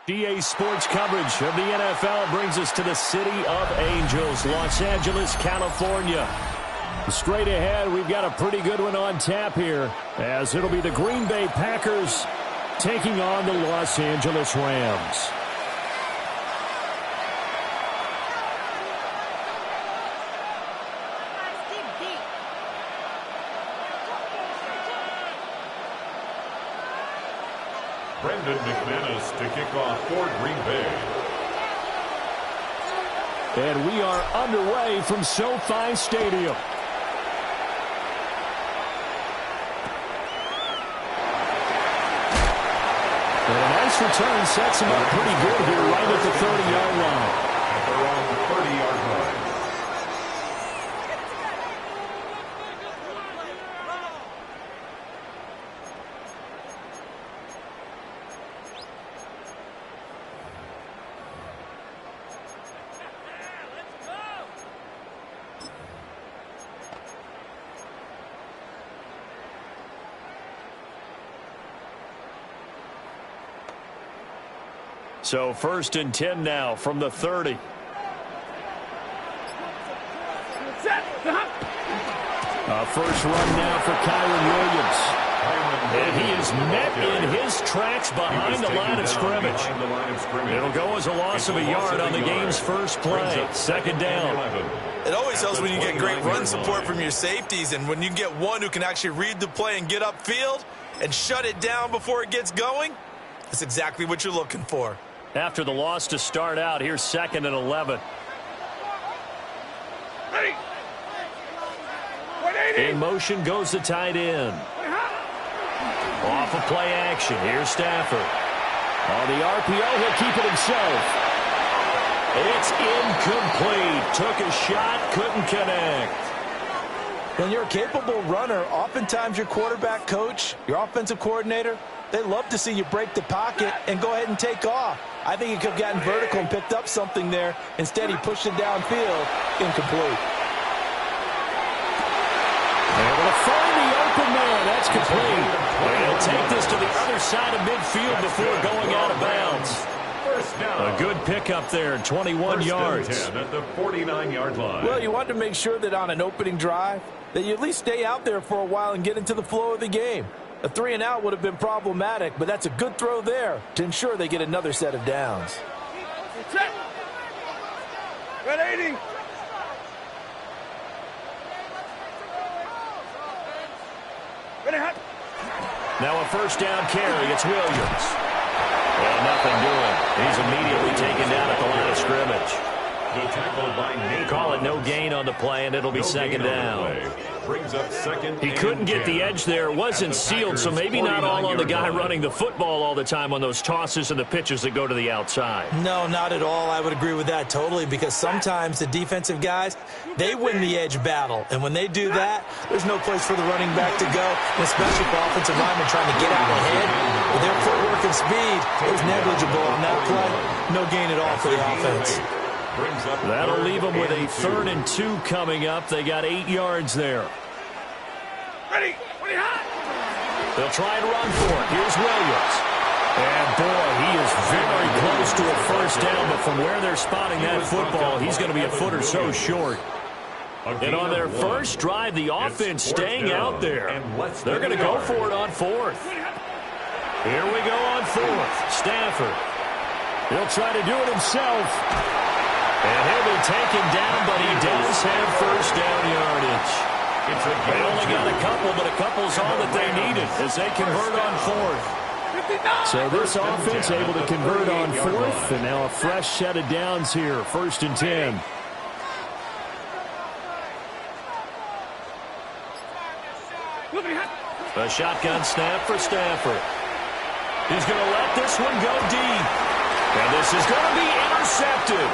GA Sports coverage of the NFL brings us to the City of Angels, Los Angeles, California. Straight ahead, we've got a pretty good one on tap here, as it'll be the Green Bay Packers taking on the Los Angeles Rams. Brendan McManus to kick off for Green Bay. And we are underway from SoFi Stadium. And a nice return sets him up pretty good here right at the 30-yard line. Around the 30-yard line. So 1st and 10 now from the 30. A first run now for Kyron Williams. And he is met in his tracks behind the line of scrimmage. It'll go as a loss of a yard on the game's first play. 2nd down. It always helps when you get great run support from your safeties, and when you get one who can actually read the play and get upfield and shut it down before it gets going. That's exactly what you're looking for. After the loss to start out, here's 2nd and 11. In motion goes the tight end. Off of play action. Here's Stafford. On the RPO, he'll keep it himself. It's incomplete. Took a shot, couldn't connect. When you're a capable runner, oftentimes your quarterback coach, your offensive coordinator, they love to see you break the pocket and go ahead and take off. I think he could have gotten vertical and picked up something there. Instead, he pushed it downfield. Incomplete. Able to find the open man. That's complete. They'll take this to the other side of midfield before going out of bounds. A good pickup there, 21 yards. At the 49-yard line. Well, you want to make sure that on an opening drive that you at least stay out there for a while and get into the flow of the game. A 3-and-out would have been problematic, but that's a good throw there to ensure they get another set of downs. Red 80. Now a first down carry. It's Williams. Well, nothing doing. He's immediately taken down at the line of scrimmage. The tackle by Nate. Call it no gain on the play, and it'll be second down. Brings up second. He couldn't get the edge there. It wasn't sealed, so maybe not all on the guy running the football all the time on those tosses and the pitches that go to the outside. No, not at all. I would agree with that totally, because sometimes the defensive guys, they win the edge battle. And when they do that, there's no place for the running back to go, and especially for offensive linemen trying to get out ahead. With their footwork and speed, it was negligible on that play. No gain at all for the offense. That'll leave them with a 3rd and 2 coming up. They got 8 yards there. Ready. They'll try and run for it. Here's Williams. And, boy, he is very close to a first down, but from where they're spotting that football, he's going to be a foot or so short. And on their first drive, the offense staying out there. They're going to go for it on 4th. Here we go on 4th. Stafford. He'll try to do it himself. And he'll be taken down, but he does have first down yardage. They only got a couple, but a couple's all that they needed as they convert on 4th. So this offense able to convert on 4th, and now a fresh set of downs here, 1st and 10. A shotgun snap for Stafford. He's going to let this one go deep. And this is going to be intercepted.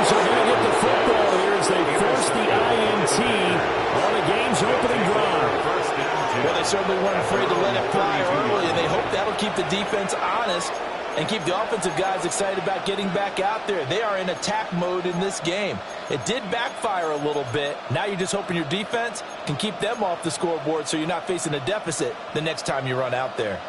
So going to get the football here as they force the INT on the game's opening drive. Well, they certainly weren't afraid to let it fly early, and they hope that'll keep the defense honest and keep the offensive guys excited about getting back out there. They are in attack mode in this game. It did backfire a little bit. Now you're just hoping your defense can keep them off the scoreboard so you're not facing a deficit the next time you run out there.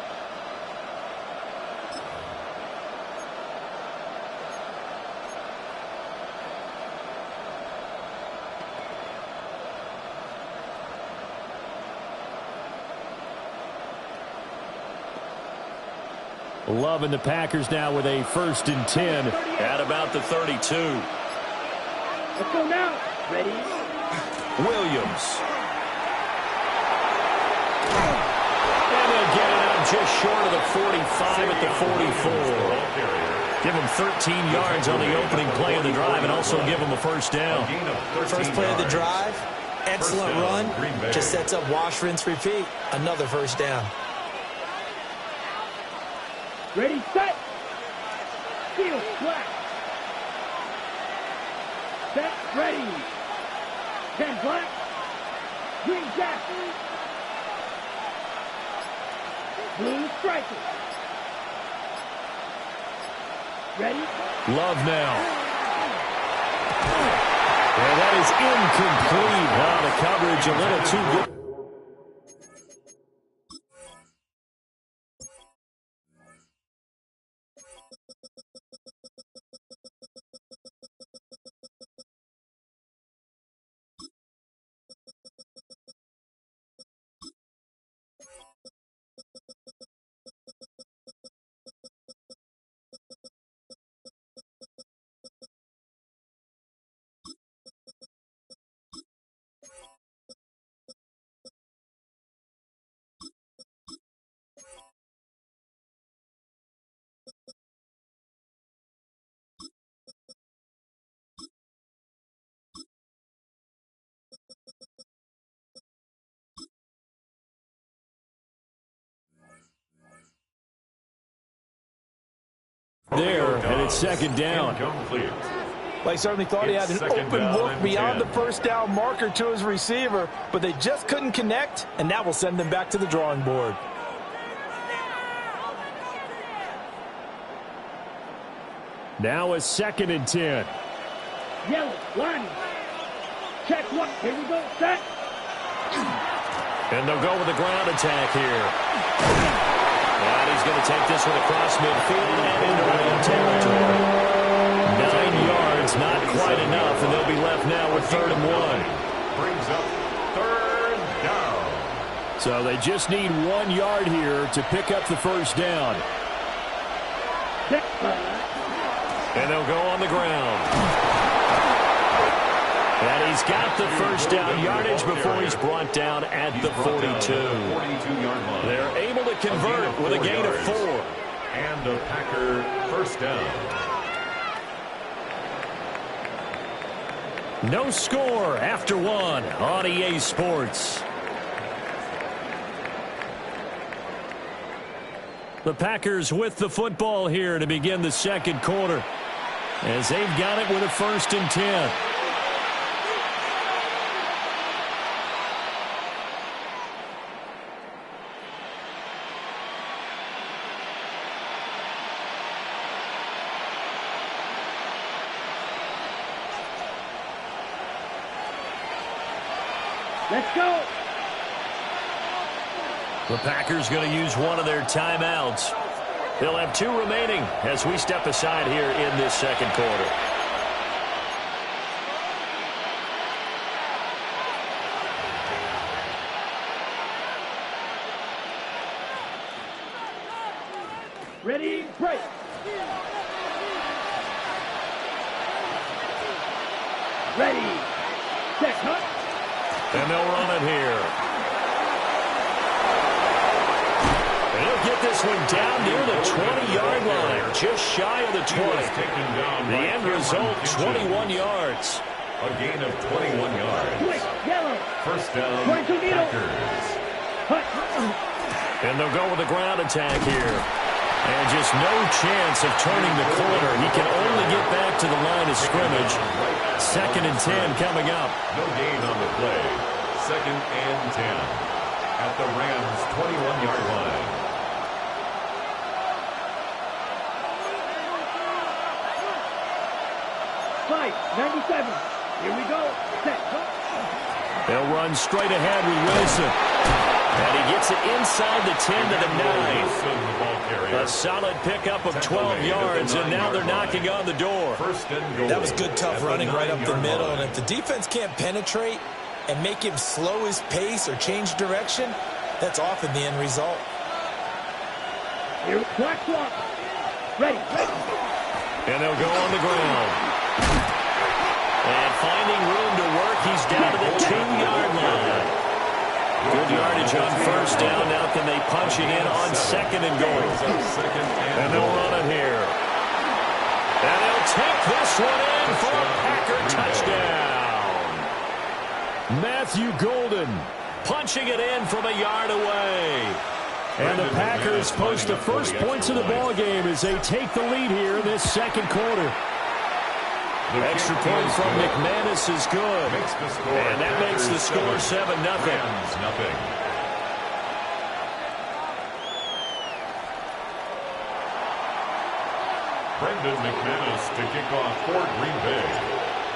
Loving the Packers now with a 1st and 10 at about the 32. Let's go now. Ready? Williams. And they'll get it out just short of the 45 at the 44. Give them 13 yards on the opening play of the drive and also give them a first down. First play of the drive, excellent run. Just sets up wash, rinse, repeat. Another first down. Ready, set. Field, black. Set, ready. 10 black. Green jack. Blue striker. Ready? Love now. And that is incomplete. Wow, the coverage a little too good. there, and it's second down. Incomplete. Well, he certainly thought he had an open look beyond the first down marker to his receiver, but they just couldn't connect, and that will send them back to the drawing board. Now a 2nd and 10. Yellow, line. Check one. Here we go. Set. And they'll go with a ground attack here. And he's going to take this one across midfield and into red territory. 9 yards, not quite enough, and they'll be left now with 3rd and 1. Brings up 3rd down. So they just need 1 yard here to pick up the first down. And they'll go on the ground. And he's got the first down yardage before he's brought down at the 42. They're able to convert with a gain of 4. And a Packer first down. No score after 1 on EA Sports. The Packers with the football here to begin the second quarter, as they've got it with a 1st and 10. Let's go. The Packers going to use one of their timeouts. They'll have 2 remaining as we step aside here in this second quarter. Ready, break. Ready, check, huh? And they'll run it here. And he'll get this one down near the 20-yard line, just shy of the 20. The end result, 21 yards. A gain of 21 yards. Quick, yellow. First down, 22 Packers. And they'll go with a ground attack here. And just no chance of turning the corner. He can only get back to the line of scrimmage. 2nd and 10 coming up. No gain on the play. 2nd and 10 at the Rams' 21-yard line. Five, 97. Here we go. Set. They'll run straight ahead with Wilson. And he gets it inside the 10 to the 9. A solid pickup of 12 yards, and now they're knocking on the door. That was good, tough running right up the middle, and if the defense can't penetrate and make him slow his pace or change direction, that's often the end result. Here, clock. Ready. And they'll go on the ground. And finding room to work, he's down to the 2-yard line. Good yardage on first down. Now can they punch it in on 2nd and goal? And they'll run it here. And they'll take this one in for a Packer touchdown. Matthew Golden punching it in from a yard away. And the Packers post the first points of the ball game as they take the lead here in this second quarter. Extra point from McManus is good. And that makes the score 7-0. Brendan McManus to kick off for Green Bay.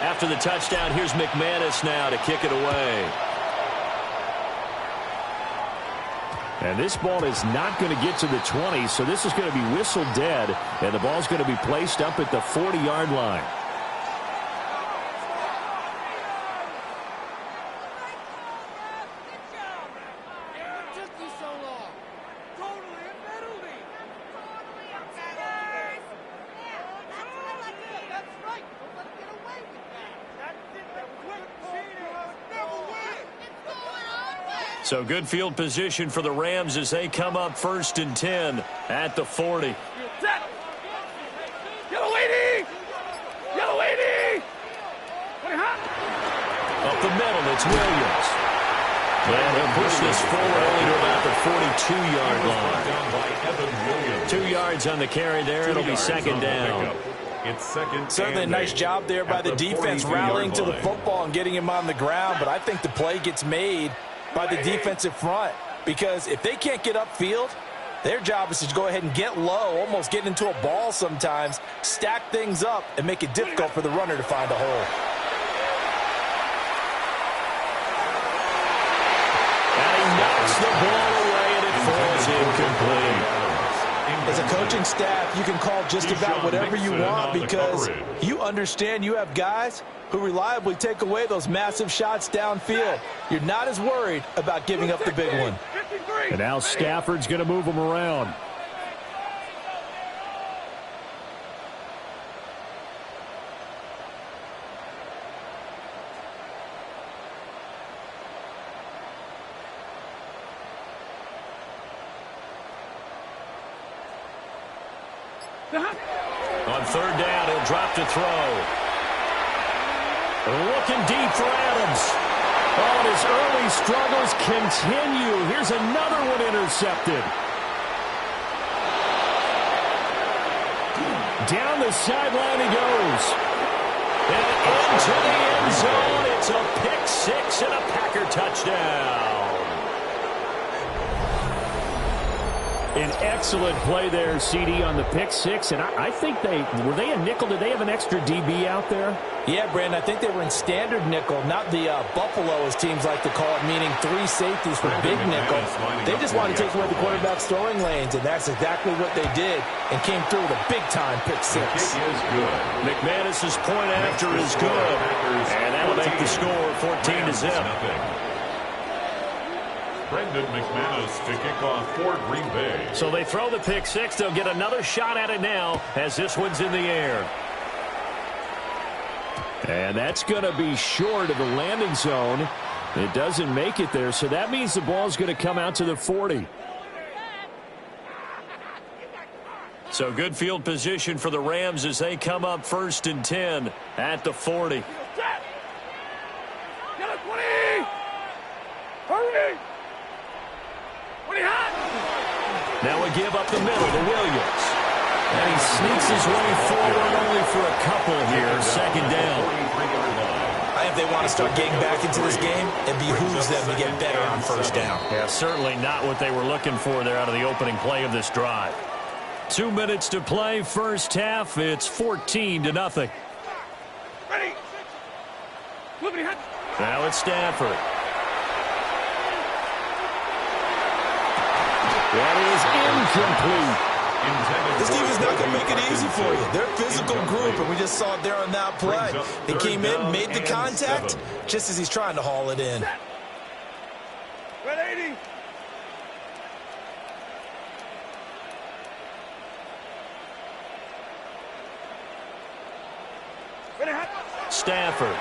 After the touchdown, here's McManus now to kick it away. And this ball is not going to get to the 20, so this is going to be whistled dead, and the ball's going to be placed up at the 40-yard line. So good field position for the Rams as they come up 1st and 10 at the 40. Yellow 80! Yellow 80! Up the middle, it's Williams. And he'll push this forward only to about the 42-yard line. 2 yards on the carry there. It'll be second down. It's second. Certainly a nice job there by the defense rallying to the football and getting him on the ground, but I think the play gets made by the defensive front because if they can't get upfield, their job is to go ahead and get low, almost get into a ball sometimes, stack things up, and make it difficult for the runner to find a hole. And he knocks the ball away, and it falls incomplete. As a coaching staff, you can call just about whatever you want because you understand you have guys who reliably take away those massive shots downfield. You're not as worried about giving up the big one. And now Stafford's going to move him around. On third down, he'll drop to throw. Looking deep for Adams. Oh, and his early struggles continue. Here's another one intercepted. Down the sideline he goes. And into the end zone. It's a pick six and a Packer touchdown. An excellent play there, CD, on the pick six. And I think were they a nickel? Did they have an extra DB out there? Yeah, Brandon, I think they were in standard nickel, not the Buffalo, as teams like to call it, meaning 3 safeties for big nickel. They just wanted to take away the quarterback's throwing lanes, and that's exactly what they did and came through with a big-time pick six. McManus's point after is good, and that'll make the score 14-0. Brendan McManus to kick off for Green Bay. So they throw the pick six. They'll get another shot at it now as this one's in the air. And that's going to be short of the landing zone. It doesn't make it there, so that means the ball's going to come out to the 40. So good field position for the Rams as they come up 1st and 10 at the 40. Hurry! Now we give up the middle to Williams. And he sneaks his way forward only for a couple here. Second down. I think they want to start getting back into this game, it behooves them to get better on first down. Yeah, certainly not what they were looking for there out of the opening play of this drive. 2 minutes to play, first half. It's 14-0. Ready. Now it's Stafford. That is incomplete. This team is not going to make it easy for you. They're a physical group, and we just saw it there on that play. He came in, made the contact, just as he's trying to haul it in. 180. Stafford.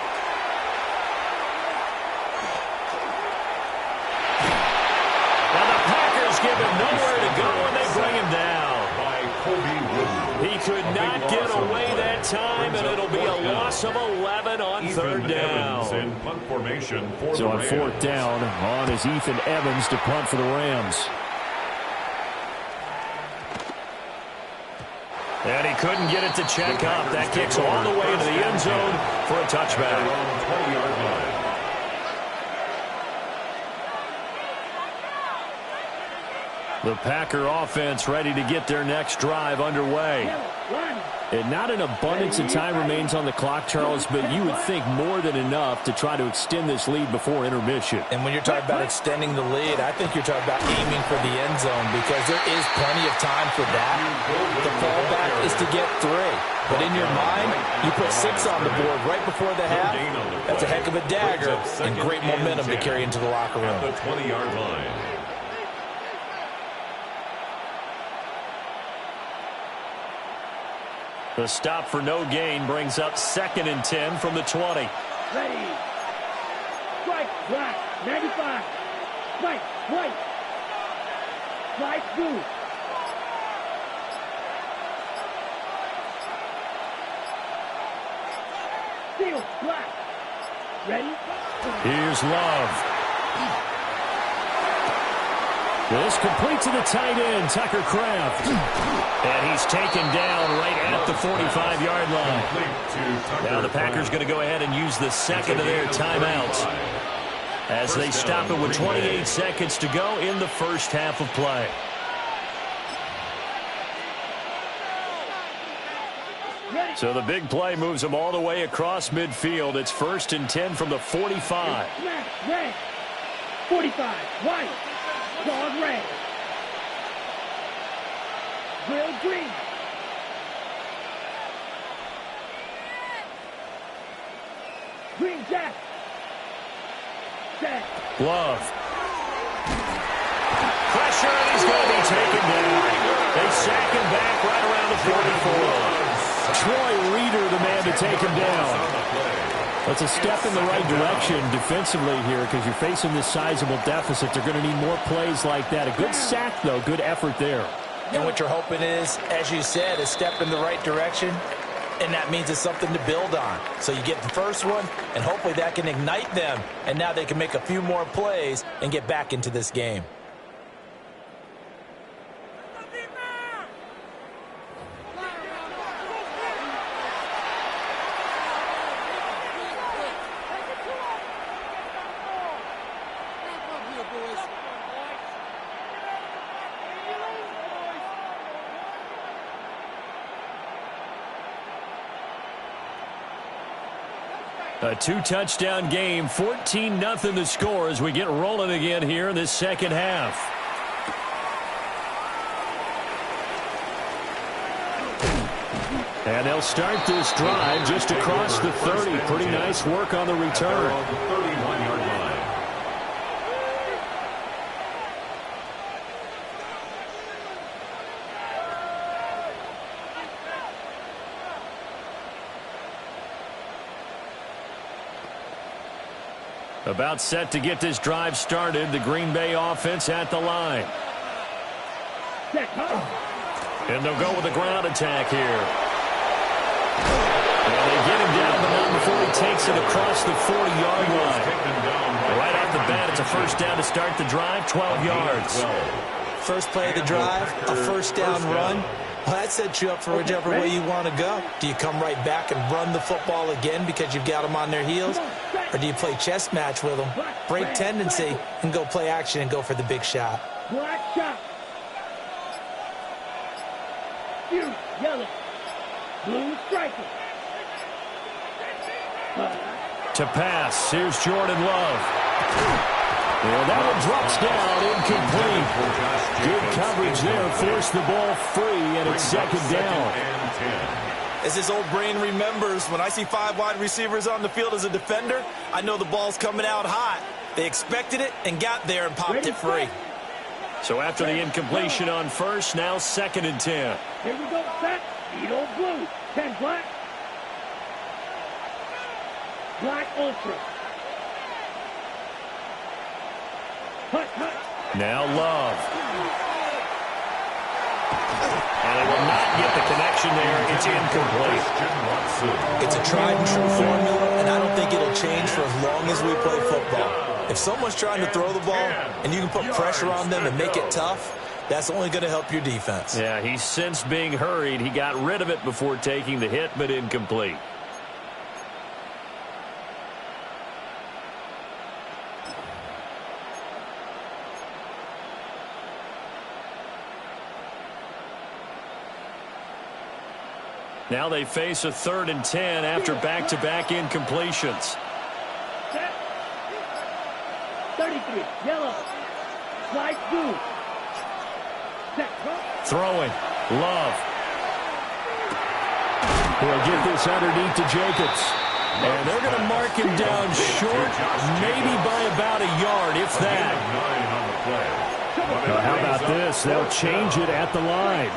Give him nowhere to go, and they bring him down. He could not get away that time, and it'll be a loss of 11 on third down. So on fourth down, on is Ethan Evans to punt for the Rams. And he couldn't get it to check up. That kicks all the way into the end zone for a touchback. 20-yard line. The Packer offense ready to get their next drive underway. And not an abundance of time remains on the clock, Charles, but you would think more than enough to try to extend this lead before intermission. And when you're talking about extending the lead, I think you're talking about aiming for the end zone because there is plenty of time for that. The fallback is to get 3. But in your mind, you put 6 on the board right before the half. That's a heck of a dagger and great momentum to carry into the locker room. The 20-yard line. The stop for no gain brings up 2nd and 10 from the 20. Ready. Strike, black, 95. Strike, white. Strike, blue. Steel, black. Ready? Here's Love. This complete to the tight end, Tucker Kraft. And he's taken down right at the 45-yard line. Now the Packers going to go ahead and use the second of their timeouts as they stop it with 28 seconds to go in the first half of play. So the big play moves them all the way across midfield. It's 1st and 10 from the 45. Red. 45. White. Dog red. Grill green. Green jack. Set. Love. Pressure, and he's going to be taken down. They sack him back right around the 44. Troy Reeder, the man to take him down. That's a step in the right direction defensively here because you're facing this sizable deficit. They're going to need more plays like that. A good sack, though. Good effort there. And what you're hoping is, as you said, a step in the right direction, and that means it's something to build on. So you get the first one, and hopefully that can ignite them, and now they can make a few more plays and get back into this game. A 2-touchdown game, 14-0 the score as we get rolling again here in this second half. And they'll start this drive just across the 30. Pretty nice work on the return. 31-yard line. About set to get this drive started. The Green Bay offense at the line. And they'll go with a ground attack here. And they get him down, but not before he takes it across the 40-yard line. Right off the bat, it's a first down to start the drive, 12 yards. First play of the drive, a first down run. Well, that sets you up for whichever way you want to go. Do you come right back and run the football again because you've got them on their heels? Or do you play chess match with them, break tendency, and go play action and go for the big shot? Black shot. You, yellow. Blue striker. To pass, here's Jordan Love. Well, that one drops down, incomplete. Good coverage there, forced the ball free, and it's second down. As this old brain remembers, when I see 5 wide receivers on the field as a defender, I know the ball's coming out hot. They expected it and got there and popped it free. So after the incompletion on first, now 2nd and 10. Here we go, set. Eat old blue. 10 black. Black ultra. Hut, hut. Now Love. And they will not get the connection there. It's incomplete. It's a tried and true formula, and I don't think it'll change for as long as we play football. If someone's trying to throw the ball and you can put pressure on them and make it tough, that's only going to help your defense. Yeah, he sensed being hurried. He got rid of it before taking the hit, but incomplete. Now they face a 3rd and 10 after back-to-back incompletions. 33, yellow. Slide blue. Throwing. Love. He'll get this underneath to Jacobs. And they're going to mark him down short, maybe by about a yard, if that. How about this? They'll change it at the line.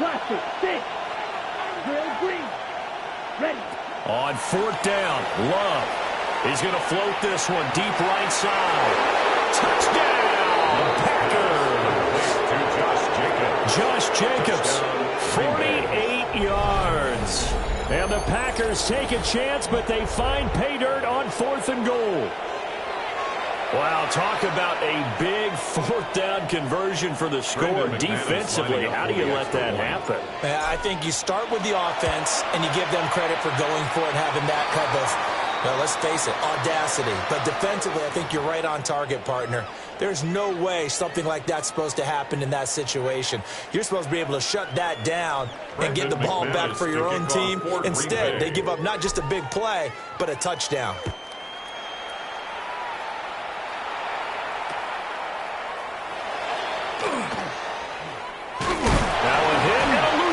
Plastic, 6. Grill green. Ready. On 4th down, Love. He's going to float this one deep right side. Touchdown, Packers. Josh Jacobs, 48 yards. And the Packers take a chance, but they find pay dirt on 4th and goal. Wow, talk about a big fourth down conversion for the score. Defensively, how do you let that happen? I think you start with the offense, and you give them credit for going for it, having that type of, well, let's face it, audacity. But defensively, I think you're right on target, partner. There's no way something like that's supposed to happen in that situation. You're supposed to be able to shut that down and get the ball back for your own team. Instead, they give up not just a big play, but a touchdown.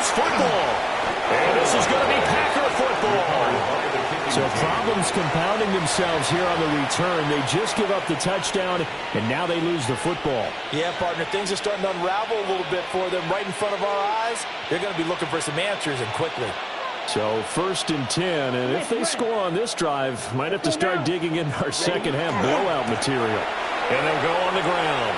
Football. And this is going to be Packer football. So problems compounding themselves here on the return. They just give up the touchdown, and now they lose the football. Yeah, partner, things are starting to unravel a little bit for them right in front of our eyes. They're going to be looking for some answers, and quickly. So 1st and 10, and if they score on this drive, might have to start digging in our second half blowout material. And they'll go on the ground.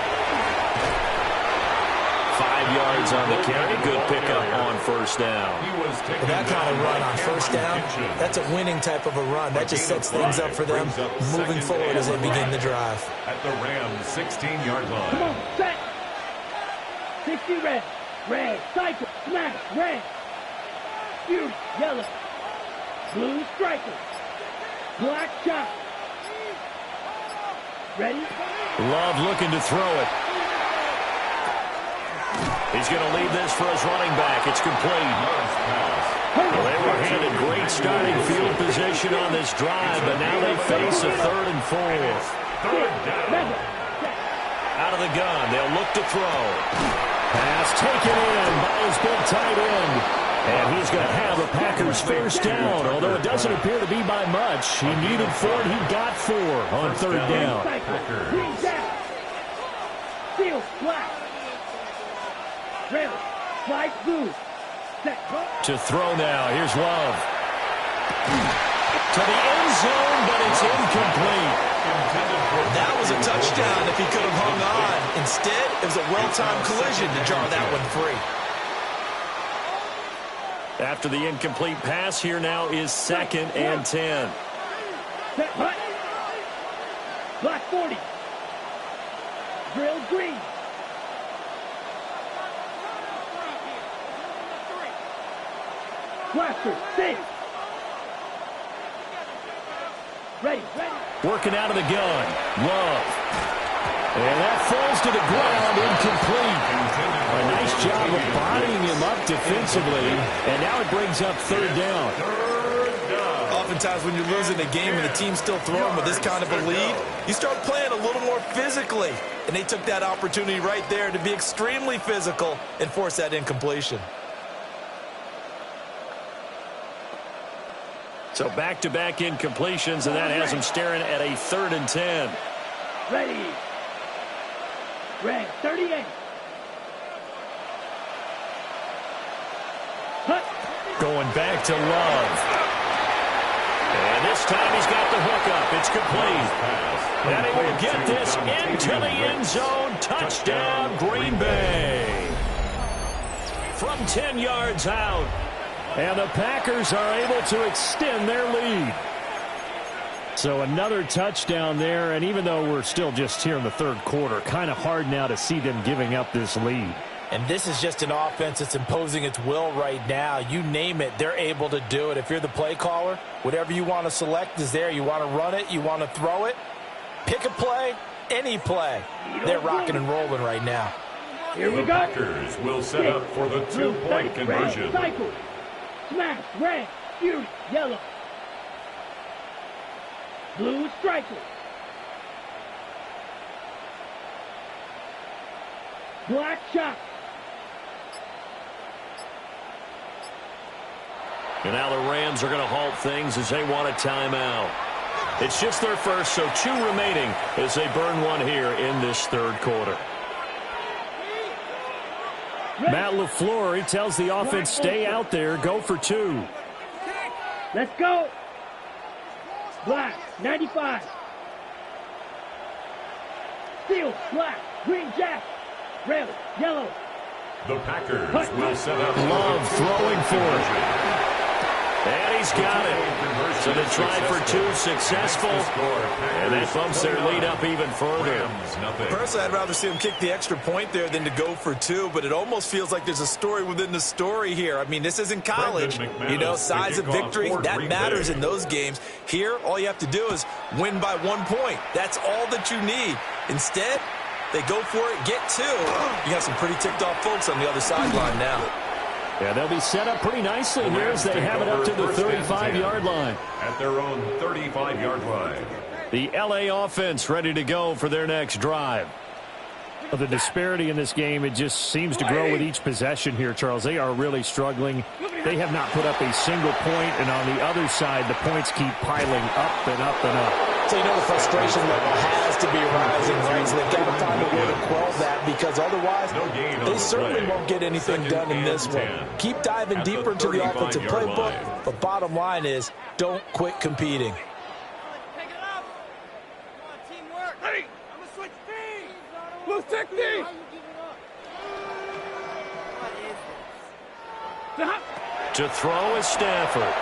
5 yards on the carry. Good pickup on first down. That kind of run on first down, that's a winning type of a run. That just sets things up for them moving forward as they begin the drive. At the Rams' 16-yard line. Come on, set. 60 red. Red, cycle, smash, red. Fury, yellow. Blue, striker. Black, chop. Ready? Love looking to throw it. He's going to leave this for his running back. It's complete. Well, they were handed great starting field position on this drive, but now they face a 3rd and 4. Out of the gun, they'll look to throw. Pass taken in by his big tight end. And he's going to have a Packers first down, although it doesn't appear to be by much. He needed 4, and he got 4 on 3rd down. Seal, black. Red, slide blue. Set. To throw now. Here's Love. To the end zone, but it's incomplete. That was a touchdown if he could have hung on. Instead, it was a well-timed collision to jar that one free. After the incomplete pass, here now is 2nd and 10. Set, hut. Black 40. Drill green. Blaster, 6. Ready. Working out of the gun. Love. And that falls to the ground, incomplete. A nice job of bodying him up defensively. And now it brings up 3rd down. Oftentimes when you're losing a game and the team's still throwing with this kind of a lead, you start playing a little more physically. And they took that opportunity right there to be extremely physical and force that incompletion. So back-to-back incompletions, and that has him staring at a 3rd and 10. Ready. Red, 38. Hut. Going back to Love. And this time he's got the hook up. It's complete. And he will get this into the end zone. Touchdown, Green Bay. From 10 yards out. And the Packers are able to extend their lead. So another touchdown there, and even though we're still just here in the 3rd quarter, kind of hard now to see them giving up this lead. And this is just an offense that's imposing its will right now. You name it, they're able to do it. If you're the play caller, whatever you want to select is there. You want to run it, you want to throw it. Pick a play, any play. They're rocking and rolling right now. Here we go. The Packers will set up for the 2-point conversion. Cycle. Smash, red, fury, yellow. Blue, striker. Black, shot. And now the Rams are going to halt things as they want a timeout. It's just their first, so 2 remaining as they burn one here in this 3rd quarter. Matt LaFleur, he tells the offense, stay out there, go for 2. Let's go. Black, 95. Steel, black, green jack, red, yellow. The Packers will set up. Love throwing for it. And he's got it. So the try for two successful, and that bumps their lead up even further. Personally, I'd rather see him kick the extra point there than to go for two, but it almost feels like there's a story within the story here. I mean, this isn't college. You know, size of victory, that matters in those games. Here, all you have to do is win by 1 point. That's all that you need. Instead, they go for it, get two. You got some pretty ticked off folks on the other sideline now. Yeah, they'll be set up pretty nicely here as they have it up to the 35-yard line. At their own 35-yard line. The LA offense ready to go for their next drive. The disparity in this game, it just seems to grow with each possession here, Charles. They are really struggling. They have not put up a single point, and on the other side, the points keep piling up and up and up. So you know the frustration level has to be rising, right? So they've got to find a way to quell that, because otherwise they certainly won't get anything done in this one. Keep diving deeper into the offensive playbook, but bottom line is don't quit competing. Take it up. Come on, teamwork. Ready. I'm going to switch teams. Blue technique. What is this? To throw is Stafford.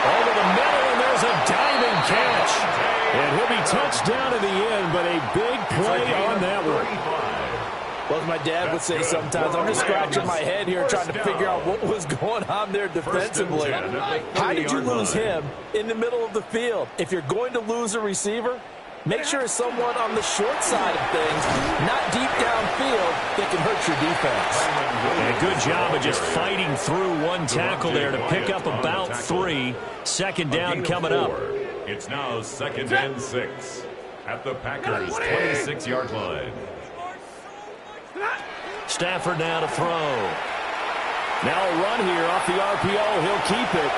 Over the middle, and there's a diving catch. And he'll be touched down in the end, but a big play on that one. Well, as my dad would say sometimes, I'm just scratching my head here trying to figure out what was going on there defensively. How did you lose him in the middle of the field? If you're going to lose a receiver, make sure it's someone on the short side of things, not deep downfield, that can hurt your defense. And a good job of just fighting through one tackle there to pick up about 3. Second down coming up. It's now 2nd and 6 at the Packers' 26-yard line. Stafford now to throw. Now a run here off the RPO. He'll keep it.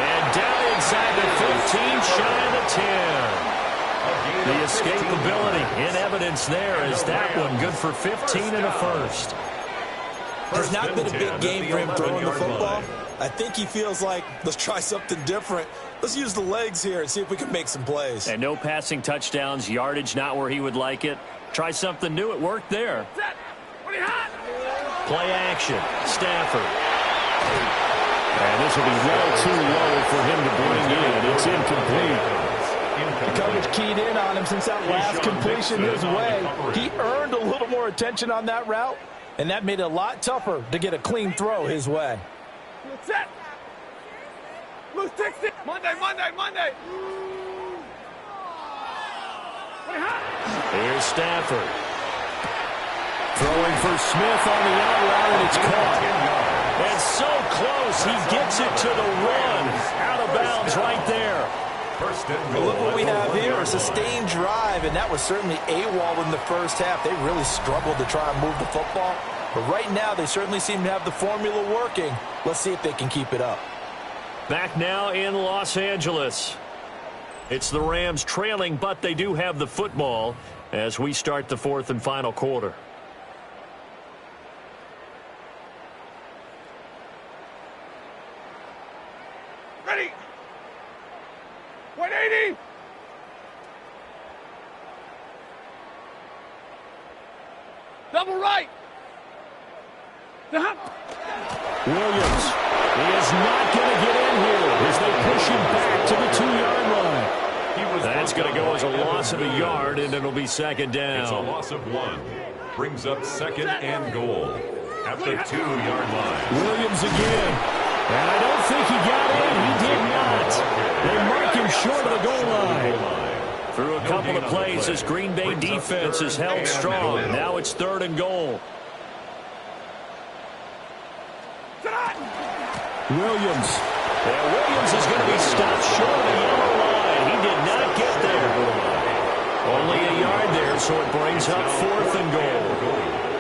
And down inside the 15, shy of the 10. The escapability in evidence there as that one good for 15 and a first. Has not been a big game for him throwing the football. I think he feels like, let's try something different. Let's use the legs here and see if we can make some plays. And no passing touchdowns, yardage not where he would like it. Try something new. It worked there. Play action. Stafford. And this will be well too low for him to bring in. It's incomplete. The coverage keyed in on him since that last completion his way. He earned a little more attention on that route, and that made it a lot tougher to get a clean throw his way. Set. Blue Texas. Monday. Here's Stafford. Throwing for Smith on the out route, and it's caught. And so close, he gets it to the run. Out of bounds right there. Well, look what we have here, a sustained drive, and that was certainly AWOL in the first half. They really struggled to try and move the football. But right now, they certainly seem to have the formula working. Let's see if they can keep it up. Back now in Los Angeles. It's the Rams trailing, but they do have the football as we start the 4th and final quarter. Ready. 180. Double right. Williams. He is not going to get in here as they push him back to the 2-yard line. That's going to go as a loss of a yard, and it'll be 2nd down. It's a loss of 1. Brings up 2nd and goal at the 2-yard line. Williams again. And I don't think he got in. He did not. They mark him short of the goal line. Through a couple of plays, this Green Bay defense is held strong. Now it's 3rd and goal. Williams. Yeah, Williams is going to be stopped short of the yellow line. He did not get there. Only a yard there, so it brings up 4th and goal.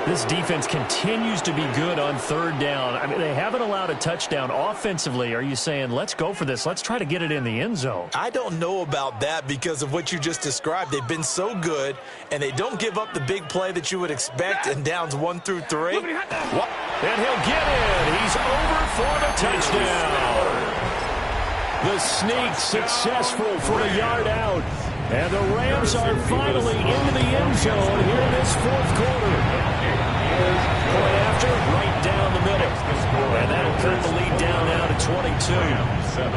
This defense continues to be good on 3rd down. I mean, they haven't allowed a touchdown offensively. Are you saying, let's go for this? Let's try to get it in the end zone. I don't know about that because of what you just described. They've been so good, and they don't give up the big play that you would expect in downs 1 through 3. And he'll get in. He's over for the touchdown. The sneak successful for a yard out. And the Rams are finally into the end zone here in this 4th quarter. Point after Blaster right down the middle. And that'll cut the lead down now to 22. 7.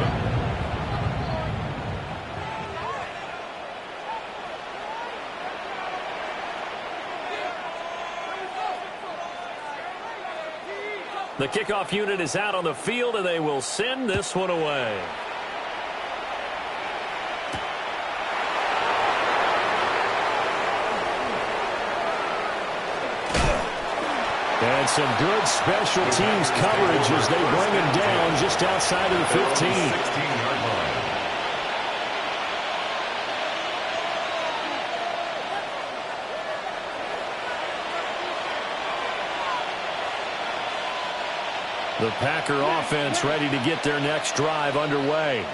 The kickoff unit is out on the field, and they will send this one away. And some good special teams coverage as they bring him down just outside of the 15. 16-yard line. The Packer offense ready to get their next drive underway.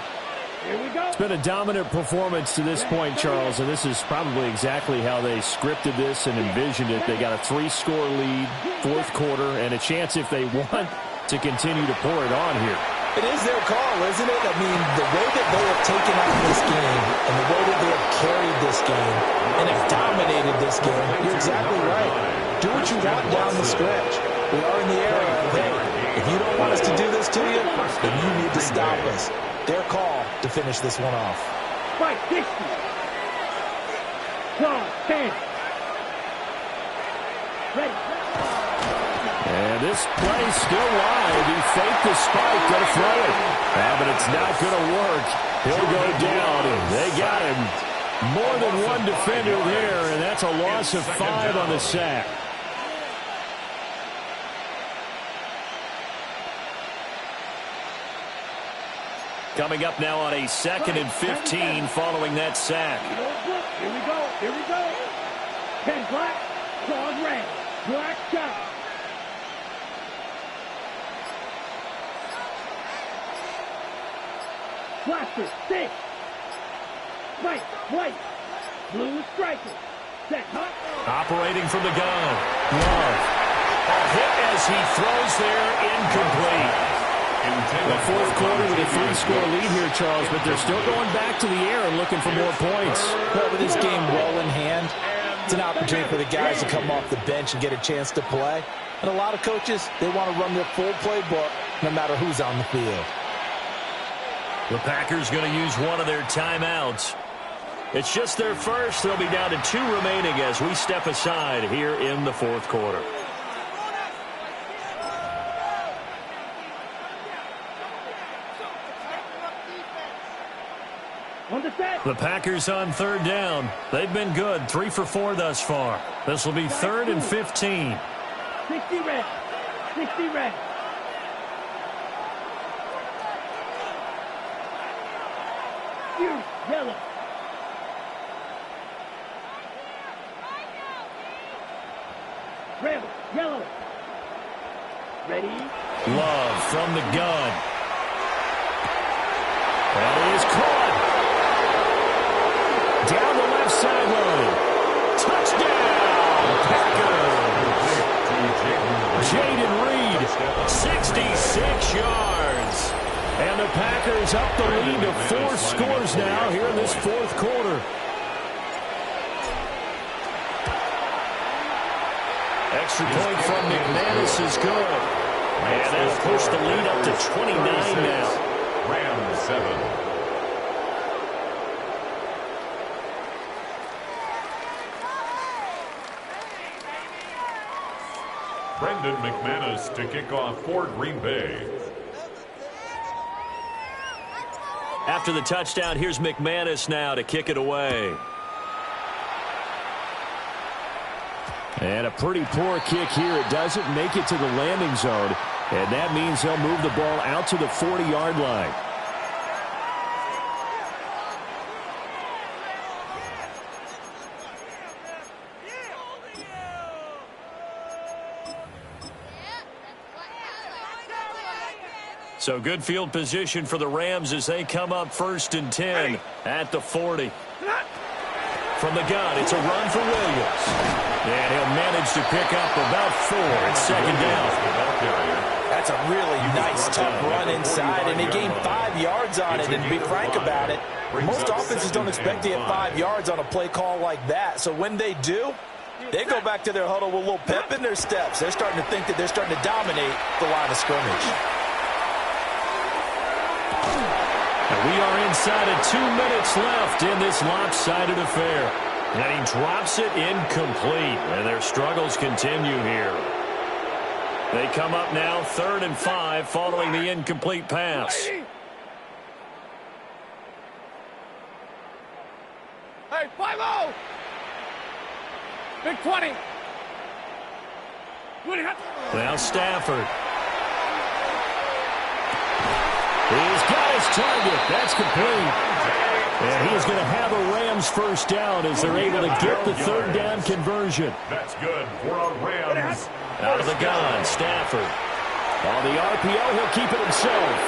Here we go. It's been a dominant performance to this point, Charles, and this is probably exactly how they scripted this and envisioned it. They got a 3-score lead, fourth quarter, and a chance if they want to continue to pour it on here. It is their call, isn't it? I mean, the way that they have taken on this game and the way that they have carried this game and have dominated this game, you're exactly right. Do what you want down the stretch. We are in the era of, hey, if you don't want us to do this to you, then you need to stop us. Their call to finish this one off. Fight 60. Claw 10. Ready. And this play still live. He faked the spike, going to throw it. But it's not going to work. He'll go down. They got him. More than one defender there, and that's a loss of 5 on the sack. Coming up now on a 2nd and 15 following that sack. Here we go. Here we go. 10 black, claws red. Black shot. Blaster 6. Spike white. Blue striker. Set hot. Operating from the gun. Love. A hit as he throws there, incomplete. The fourth quarter with a 3-score lead here, Charles, but they're still going back to the air and looking for more points. Well, with this game well in hand, it's an opportunity for the guys to come off the bench and get a chance to play. And a lot of coaches, they want to run their full playbook no matter who's on the field. The Packers going to use one of their timeouts. It's just their first. They'll be down to 2 remaining as we step aside here in the fourth quarter. The Packers on 3rd down. They've been good, 3 for 4 thus far. This will be 3rd and 15. 60 red. 60 red. Yellow. Red. Yellow. Ready. Love from the gun. That is caught. Down the left sideline. Touchdown, Packers. Jaden Reed, 66 yards. And the Packers up the lead to 4 scores now here in this fourth quarter. Extra point from McManus is good. And that'll push the lead up to 29 now. Rams 7. Brendan McManus to kick off for Green Bay. After the touchdown, here's McManus now to kick it away. And a pretty poor kick here. It doesn't make it to the landing zone. And that means he'll move the ball out to the 40-yard line. So good field position for the Rams as they come up 1st and 10 at the 40. From the gun, it's a run for Williams. And he'll manage to pick up about 4 at 2nd down. That's a really nice, tough run inside, and they gained 5 yards on it. And to be frank about it, most offenses don't expect to get 5 yards on a play call like that. So when they do, They go back to their huddle with a little pep in their steps. They're starting to think that they're starting to dominate the line of scrimmage. And we are inside of 2 minutes left in this lopsided affair. And he drops it incomplete. And their struggles continue here. They come up now 3rd and 5 following the incomplete pass. Hey, 5-0! Big 20. Now Stafford. He's got his target. That's complete. And he's going to have a Rams first down as they're able to get the 3rd down conversion. That's good for a Rams. Out of the gun, Stafford. On the RPO, he'll keep it himself.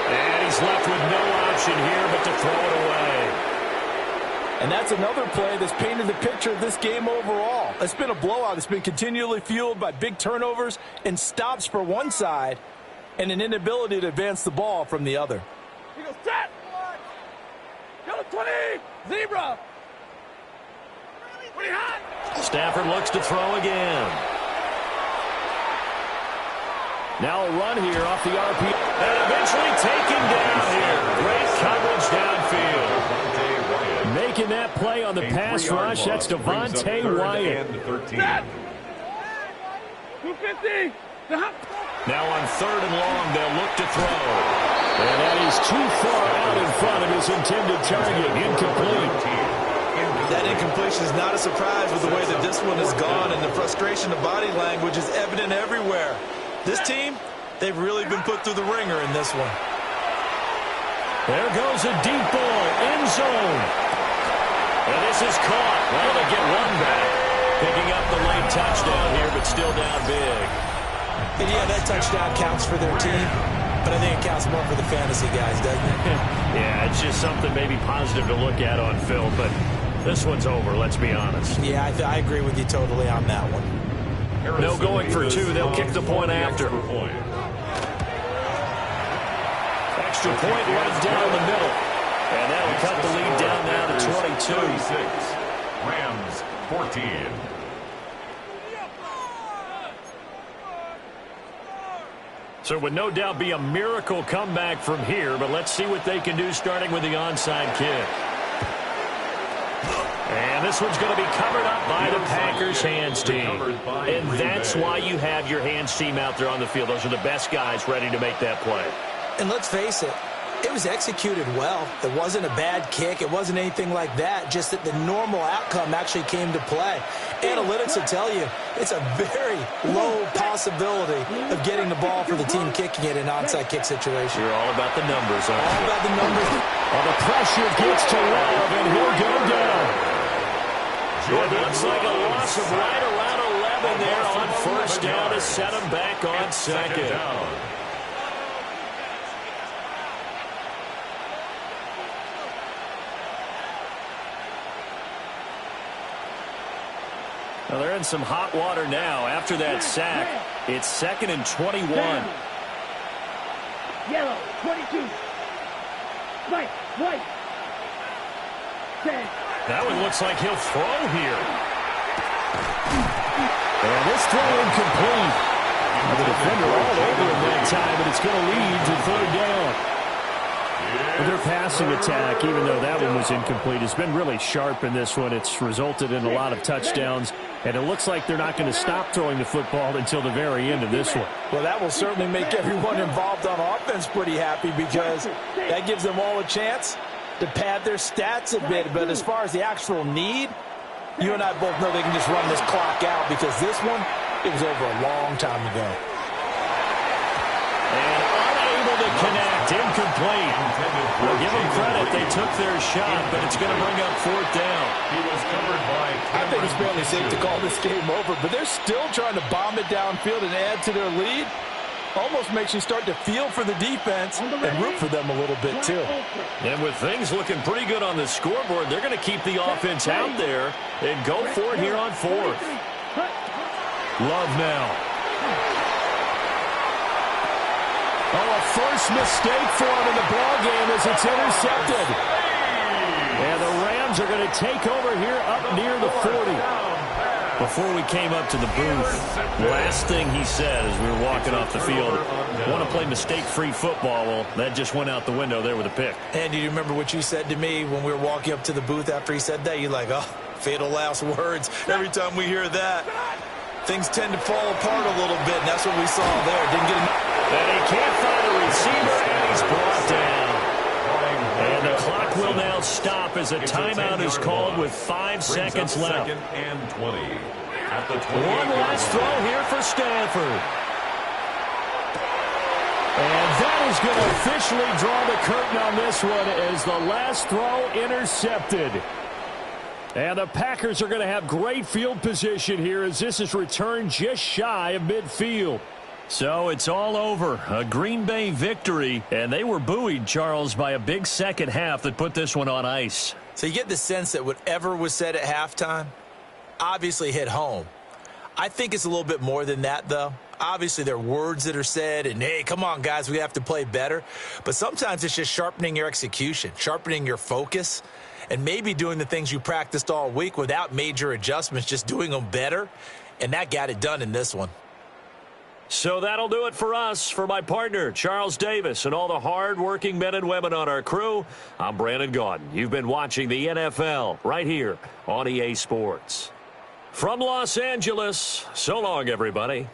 And he's left with no option here but to throw it away. And that's another play that's painted the picture of this game overall. It's been a blowout. It's been continually fueled by big turnovers and stops for one side and an inability to advance the ball from the other. He goes, set! Yellow 20! Zebra! Pretty hot! Stafford looks to throw again. Now a run here off the RPO. And eventually taken down here. Great coverage downfield. Making that play on the pass rush, that's Devontae Wyatt. 250! Now on 3rd and long, they'll look to throw. And that is too far out in front of his intended target. Incomplete. That incompletion is not a surprise with the way that this one has gone, and the frustration of body language is evident everywhere. This team, they've really been put through the ringer in this one. There goes a deep ball, end zone. And this is caught. Well, they get one back. Picking up the late touchdown here, but still down big. And yeah, that touchdown counts for their team, but I think it counts more for the fantasy guys, doesn't it? Yeah, it's just something maybe positive to look at on film, but this one's over, let's be honest. Yeah, I agree with you totally on that one. No going for 2. They'll kick the point after. Extra point right down the middle. And that'll cut the lead down now to 22. 36. Rams 14. So it would no doubt be a miracle comeback from here, but let's see what they can do starting with the onside kick. And this one's going to be covered up by the Packers hands team. And that's why you have your hands team out there on the field. Those are the best guys ready to make that play. And let's face it, it was executed well. It wasn't a bad kick. It wasn't anything like that. Just that the normal outcome actually came to play. Analytics will tell you it's a very low possibility of getting the ball for the team kicking it in an onside kick situation. You're all about the numbers, aren't you? All about the numbers. Well, the pressure gets to Love, and he'll go down. It looks like a loss of right around 11 there on first down to set him back on second. Well, they're in some hot water now. After that sack, it's 2nd and 21. Yellow, 22. White. That one looks like he'll throw here. And this throw incomplete. The defender all over him that time, but it's going to lead to 3rd down. But their passing attack, even though that one was incomplete, has been really sharp in this one. It's resulted in a lot of touchdowns, and it looks like they're not going to stop throwing the football until the very end of this one. Well, that will certainly make everyone involved on offense pretty happy because that gives them all a chance to pad their stats a bit. But as far as the actual need, you and I both know they can just run this clock out because this one, it was over a long time ago. And unable to connect, incomplete. Well, give them credit. They took their shot, but it's going to bring up 4th down. He was covered by I think it's fairly safe to call this game over, but they're still trying to bomb it downfield and add to their lead. Almost makes you start to feel for the defense and root for them a little bit, too. And with things looking pretty good on the scoreboard, they're going to keep the offense out there and go for it here on 4th. Love now. Oh, a first mistake for him in the ballgame as it's intercepted. And the Rams are going to take over here up near the 40. Before we came up to the booth, last thing he said as we were walking off the field, want to play mistake-free football. Well, that just went out the window there with a pick. And do you remember what you said to me when we were walking up to the booth after he said that? You're like, oh, fatal last words. Every time we hear that, things tend to fall apart a little bit, and that's what we saw there. Didn't get enough. And he can't find a receiver, and he's brought down. And the clock will now stop as a timeout is called with 5 seconds left. Second and 20 at the 28. One last throw here for Stanford. And that is going to officially draw the curtain on this one as the last throw intercepted. And the Packers are going to have great field position here as this is returned just shy of midfield. So it's all over. A Green Bay victory, and they were buoyed, Charles, by a big second half that put this one on ice. So you get the sense that whatever was said at halftime obviously hit home. I think it's a little bit more than that, though. Obviously, there are words that are said, and, hey, come on, guys, we have to play better. But sometimes it's just sharpening your execution, sharpening your focus, and maybe doing the things you practiced all week without major adjustments, just doing them better. And that got it done in this one. So that'll do it for us. For my partner, Charles Davis, and all the hard-working men and women on our crew, I'm Brandon Gaudin. You've been watching the NFL right here on EA Sports. From Los Angeles, so long, everybody.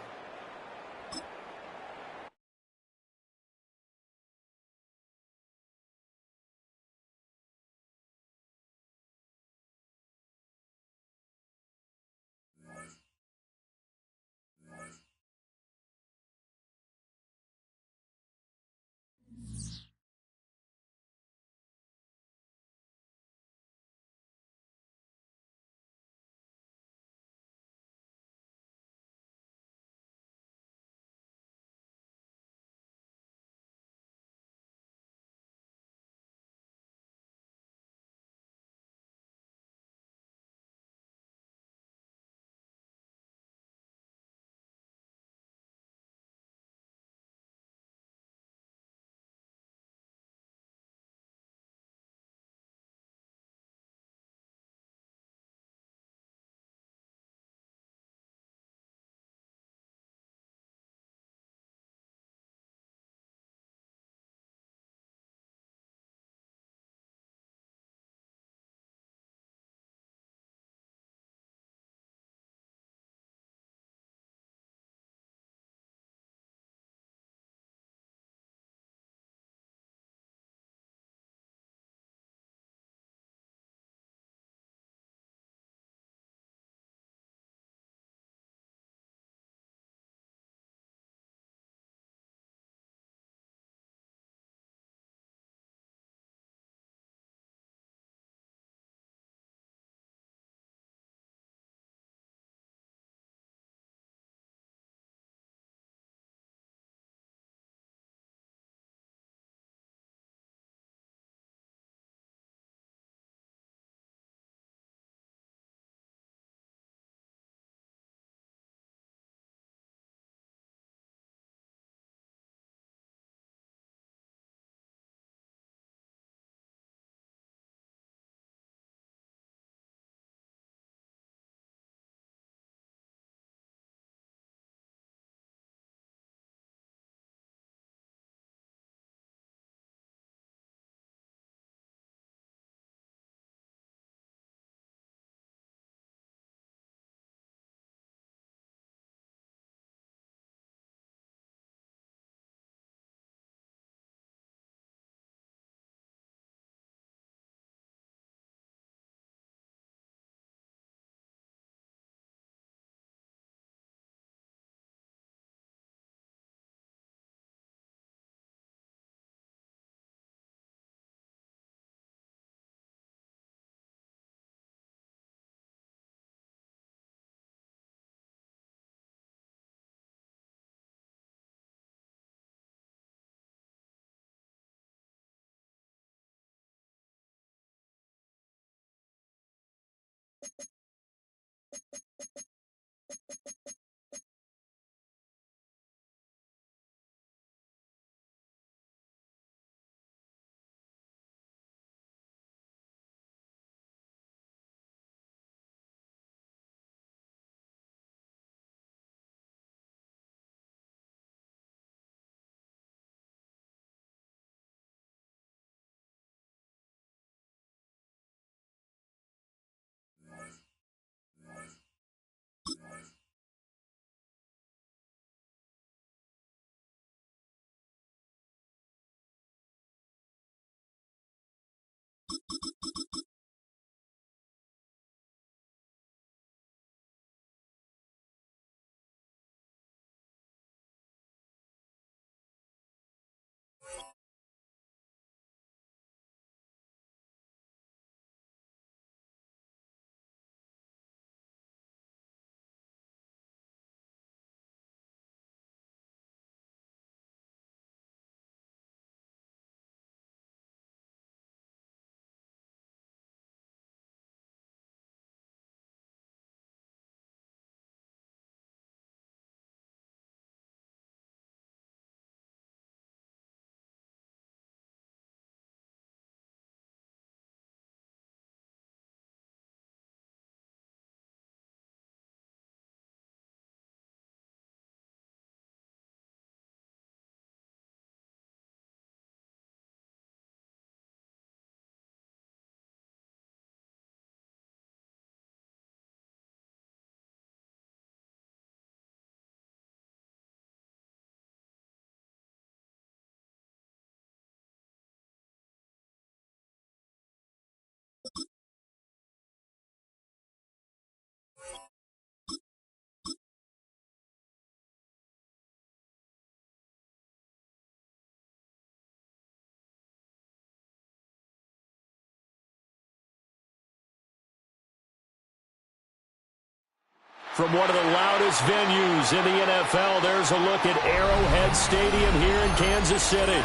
from one of the loudest venues in the NFL. There's a look at Arrowhead Stadium here in Kansas City.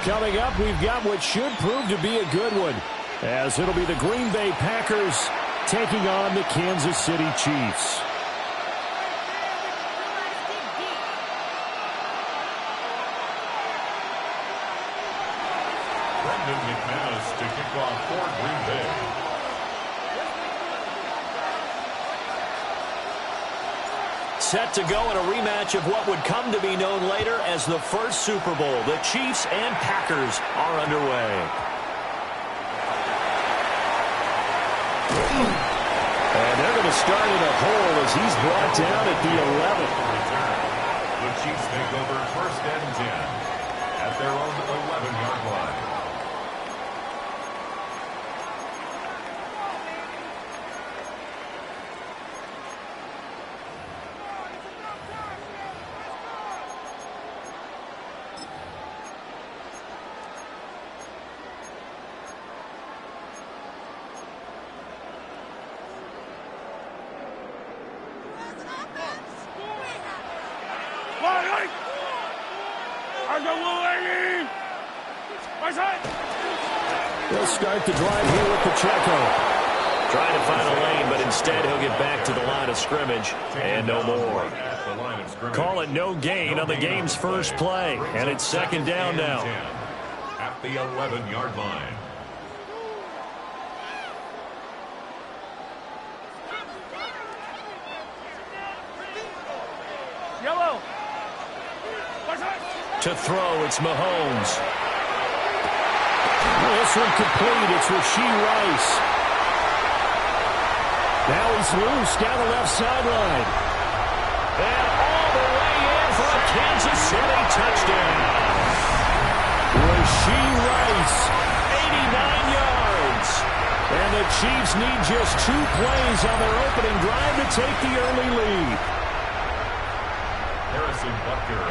Coming up, we've got what should prove to be a good one, as it'll be the Green Bay Packers taking on the Kansas City Chiefs. To kick off for Green Bay. Set to go in a rematch of what would come to be known later as the first Super Bowl. The Chiefs and Packers are underway. And they're going to start in a hole as he's brought down at the 11th. The Chiefs take over 1st and 10 at their own 11-yard line. They'll start the drive here with Pacheco. Trying to find a lane, but instead he'll get back to the line of scrimmage and no more. Call it no gain on the game's first play, and it's 2nd down now. At the 11-yard line. Yellow. To throw, it's Mahomes. This one complete. It's Rashee Rice. Now he's loose down the left sideline. And all the way in for a Kansas City touchdown. Rashee Rice, 89 yards. And the Chiefs need just 2 plays on their opening drive to take the early lead.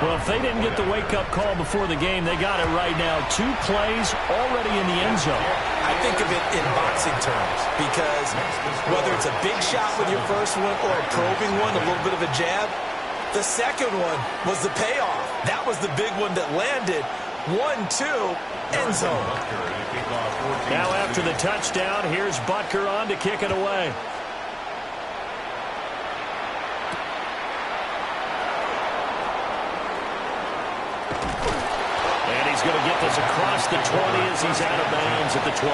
Well, if they didn't get the wake-up call before the game, they got it right now. 2 plays already in the end zone. I think of it in boxing terms because whether it's a big shot with your first one or a probing one, a little bit of a jab, the second one was the payoff. That was the big one that landed. 1-2, end zone. Now after the touchdown, here's Butker on to kick it away. He's going to get this across the 20 as he's out of bounds at the 23.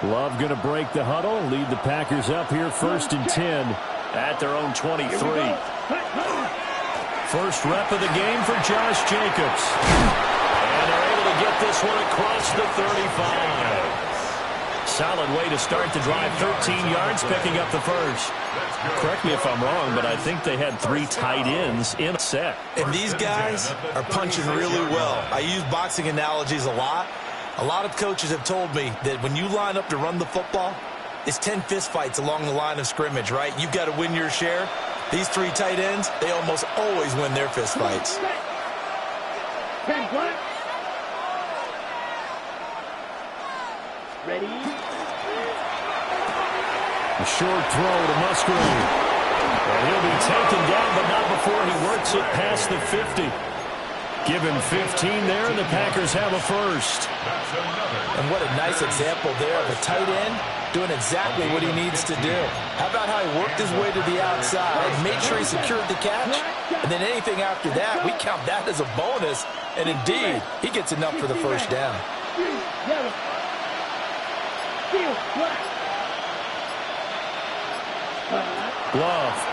Love going to break the huddle, lead the Packers up here 1st and 10 at their own 23. First rep of the game for Josh Jacobs. And they're able to get this one across the 35. Solid way to start the drive. 13 yards, picking up the first. Correct me if I'm wrong, but I think they had 3 tight ends in a set. And these guys are punching really well. I use boxing analogies a lot. A lot of coaches have told me that when you line up to run the football, it's 10 fist fights along the line of scrimmage, right? You've got to win your share. These 3 tight ends, they almost always win their fist fights. 10 black. Ready. A short throw to Musgrave. And he'll be taken down, but not before he works it past the 50. Give him 15 there, and the Packers have a first. And what a nice example there of a tight end doing exactly what he needs to do. How about how he worked his way to the outside, made sure he secured the catch, and then anything after that, we count that as a bonus. And indeed, he gets enough for the first down. Glove.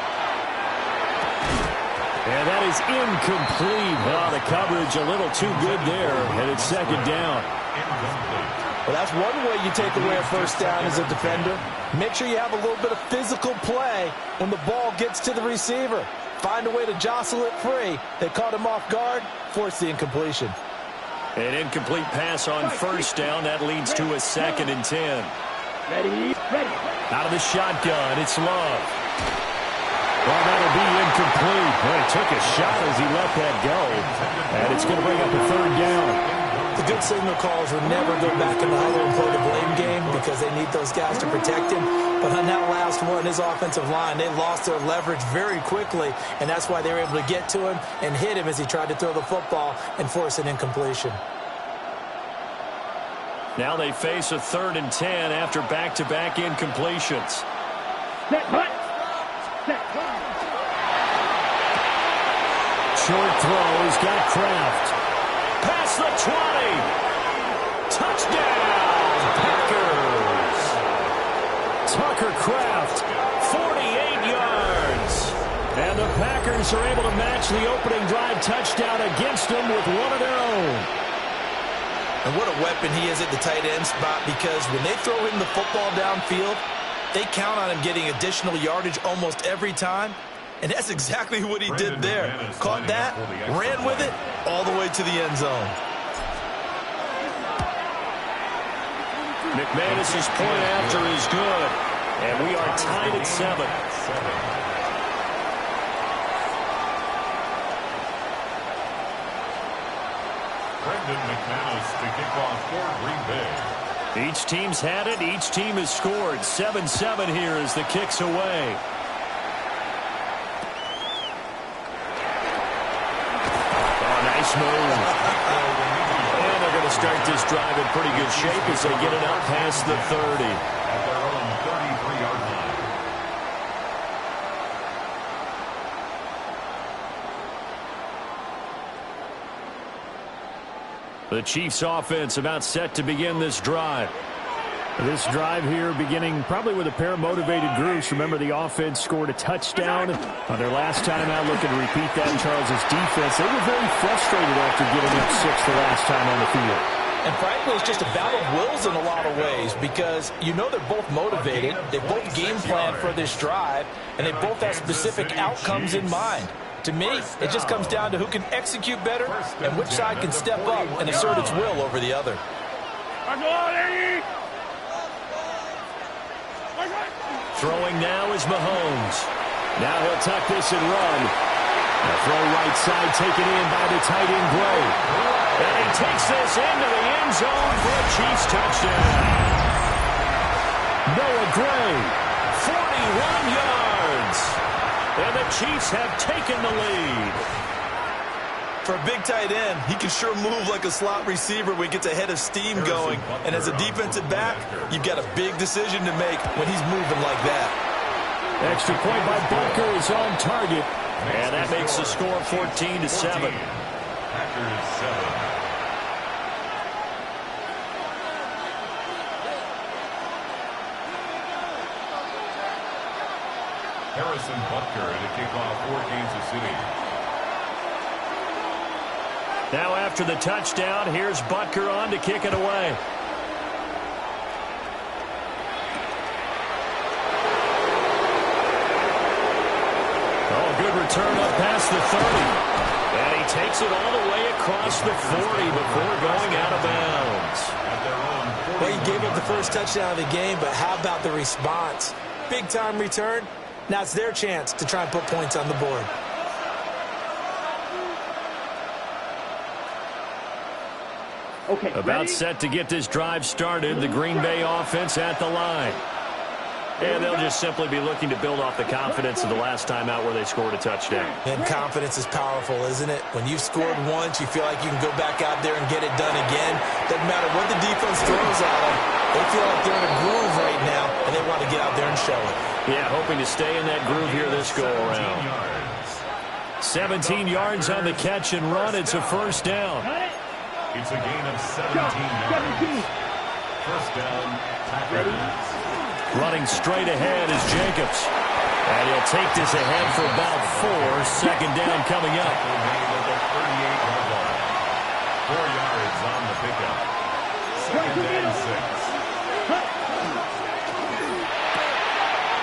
And that is incomplete. Well, the coverage a little too good there, and it's 2nd down. Well, that's one way you take away a first down as a defender. Make sure you have a little bit of physical play when the ball gets to the receiver. Find a way to jostle it free. They caught him off guard, forced the incompletion. An incomplete pass on first down. That leads to a 2nd and 10. Ready, ready. Out of the shotgun, it's Love. Well, that'll be incomplete. Well, he took a shot as he let that go. And it's going to bring up a third down. The good signal calls will never go back in the huddle and play the blame game because they need those guys to protect him. But on that last one, his offensive line, they lost their leverage very quickly, and that's why they were able to get to him and hit him as he tried to throw the football and force an incompletion. Now they face a 3rd and 10 after back-to-back incompletions. Set, hut. Set, hut. Short throw, he's got Kraft. Past the 20. Touchdown, Packers. Tucker Kraft, 48 yards. And the Packers are able to match the opening drive touchdown against them with one of their own. And what a weapon he is at the tight end spot, because when they throw him the football downfield, they count on him getting additional yardage almost every time. And that's exactly what he did there. Caught that, ran with it, all the way to the end zone. McManus's point after is good. And we are tied at 7. Brendan McManus to kick off for Green Bay. Each team's had it. Each team has scored. 7-7 here as the kick's away. Nice move. And they're going to start this drive in pretty good shape as they get it up past the 30. At their own 33-yard line. The Chiefs offense about set to begin this drive. This drive here beginning probably with a pair of motivated groups. Remember, the offense scored a touchdown on their last time out. Looking to repeat that in Charles's defense. They were very frustrated after giving up 6 the last time on the field. And frankly, it's just a battle of wills in a lot of ways, because you know they're both motivated. They both game plan for this drive, and they both have specific outcomes in mind. To me, it just comes down to who can execute better and which side can step up and assert its will over the other. Throwing now is Mahomes. Now he'll tuck this and run. A throw right side taken in by the tight end Gray. And he takes this into the end zone for a Chiefs touchdown. Noah Gray, 41 yards. And the Chiefs have taken the lead. For a big tight end, he can sure move like a slot receiver when he gets a head of steam going. And as a defensive back, you've got a big decision to make when he's moving like that. Extra point by Butker is on target. And that makes the score 14-7. Packers 7. Harrison Butker to kick off for Kansas City. Now after the touchdown, here's Butker on to kick it away. Oh, good return up past the 30. And he takes it all the way across the 40 before going out of bounds. Well, he gave up the first touchdown of the game, but how about the response? Big-time return. Now it's their chance to try and put points on the board. Okay, About ready? set to get this drive started, the Green Bay offense at the line. And they'll just simply be looking to build off the confidence of the last time out where they scored a touchdown. And confidence is powerful, isn't it? When you've scored once, you feel like you can go back out there and get it done again. Doesn't matter what the defense throws at them. They feel like they're in a groove right now, and they want to get out there and show it. Yeah, hoping to stay in that groove here this go-around. 17 yards on the catch and run. It's a first down. It's a gain of 17 yards. First down, Packers. Running straight ahead is Jacobs. And he'll take this ahead for about 4. Second down coming up. 38-yard line. 4 yards on the pickup. Second and 6.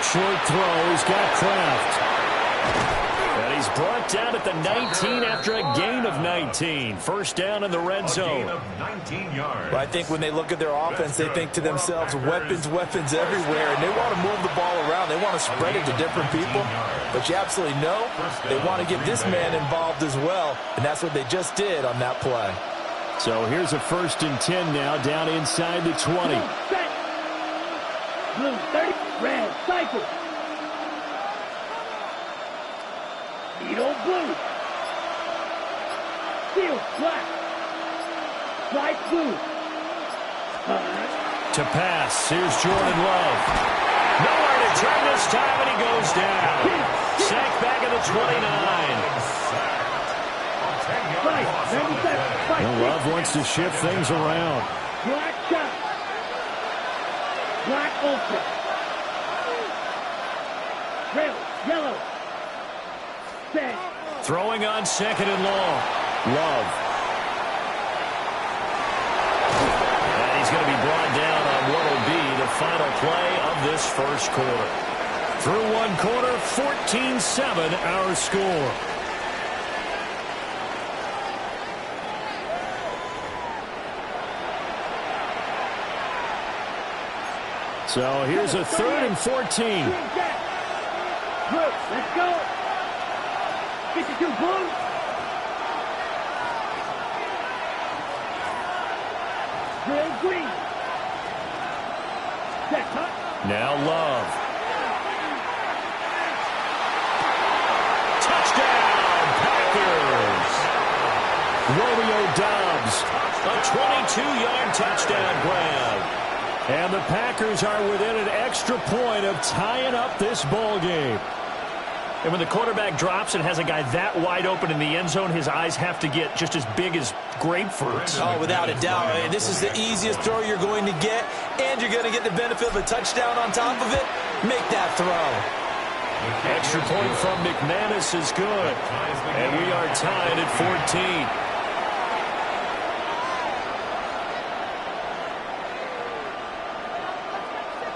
Short throw. He's got Kraft. And he's He's brought down at the 19 after a gain of 19. First down in the red zone. Of 19 yards. Well, I think when they look at their offense, they think to themselves, weapons, weapons everywhere, and they want to move the ball around. They want to spread it to different people. But you absolutely know they want to get this man involved as well, and that's what they just did on that play. So here's a 1st and 10 now, down inside the 20. Blue 30, red, cycle. Needle blue. Steel, black. Bright blue. To pass, here's Jordan Love. Nowhere to turn this time, and he goes down. Sacked back at the 29. Right, 97. Well, Love wants to shift things around. Black shot. Black ultra. Red, yellow. Set. Throwing on 2nd and long. Love. And he's going to be brought down on what will be the final play of this first quarter. Through one quarter, 14-7 our score. So here's a 3rd and 14. Let's go. 52 blue. Red, green. Set, cut. Now Love. Touchdown, Packers. Romeo Doubs, a 22-yard touchdown grab. And the Packers are within an extra point of tying up this ball game. And when the quarterback drops and has a guy that wide open in the end zone, his eyes have to get just as big as grapefruits. Oh, without a doubt. I mean, this is the easiest throw you're going to get, and you're going to get the benefit of a touchdown on top of it. Make that throw. Extra point from McManus is good. And we are tied at 14.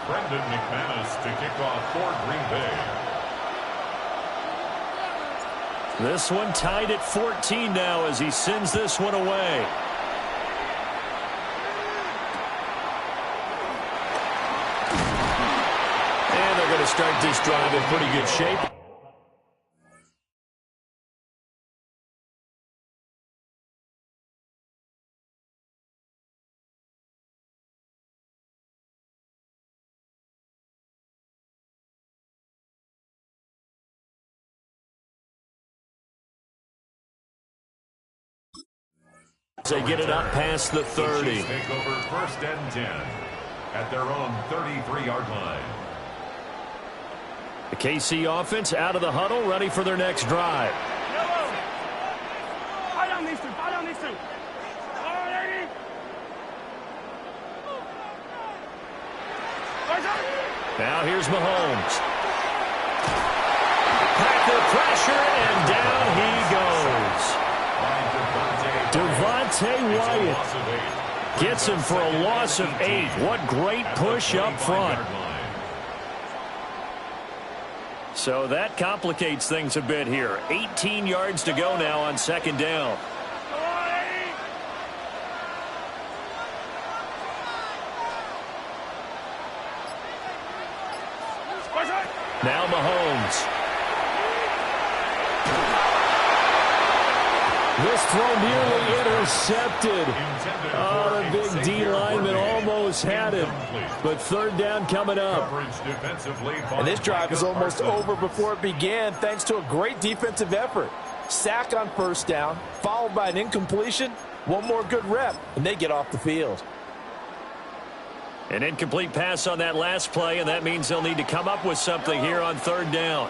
Brendan McManus to kick off for Green Bay. This one tied at 14 now as he sends this one away. And they're going to start this drive in pretty good shape. They get it up past the 30. Take over 1st and 10 at their own 33-yard line. The KC offense out of the huddle, ready for their next drive. Fight on these two. Fight on these two. Now here's Mahomes. Packer pressure, and down he goes. Devontae Wyatt gets him for a loss of 8. What great push up front. So that complicates things a bit here. 18 yards to go now on 2nd down. Now Mahomes. This throw nearly intercepted. Oh, the big D lineman almost had it. But 3rd down coming up. And this drive is almost over before it began thanks to a great defensive effort. Sack on 1st down, followed by an incompletion. One more good rep, and they get off the field. An incomplete pass on that last play, and that means they'll need to come up with something here on 3rd down.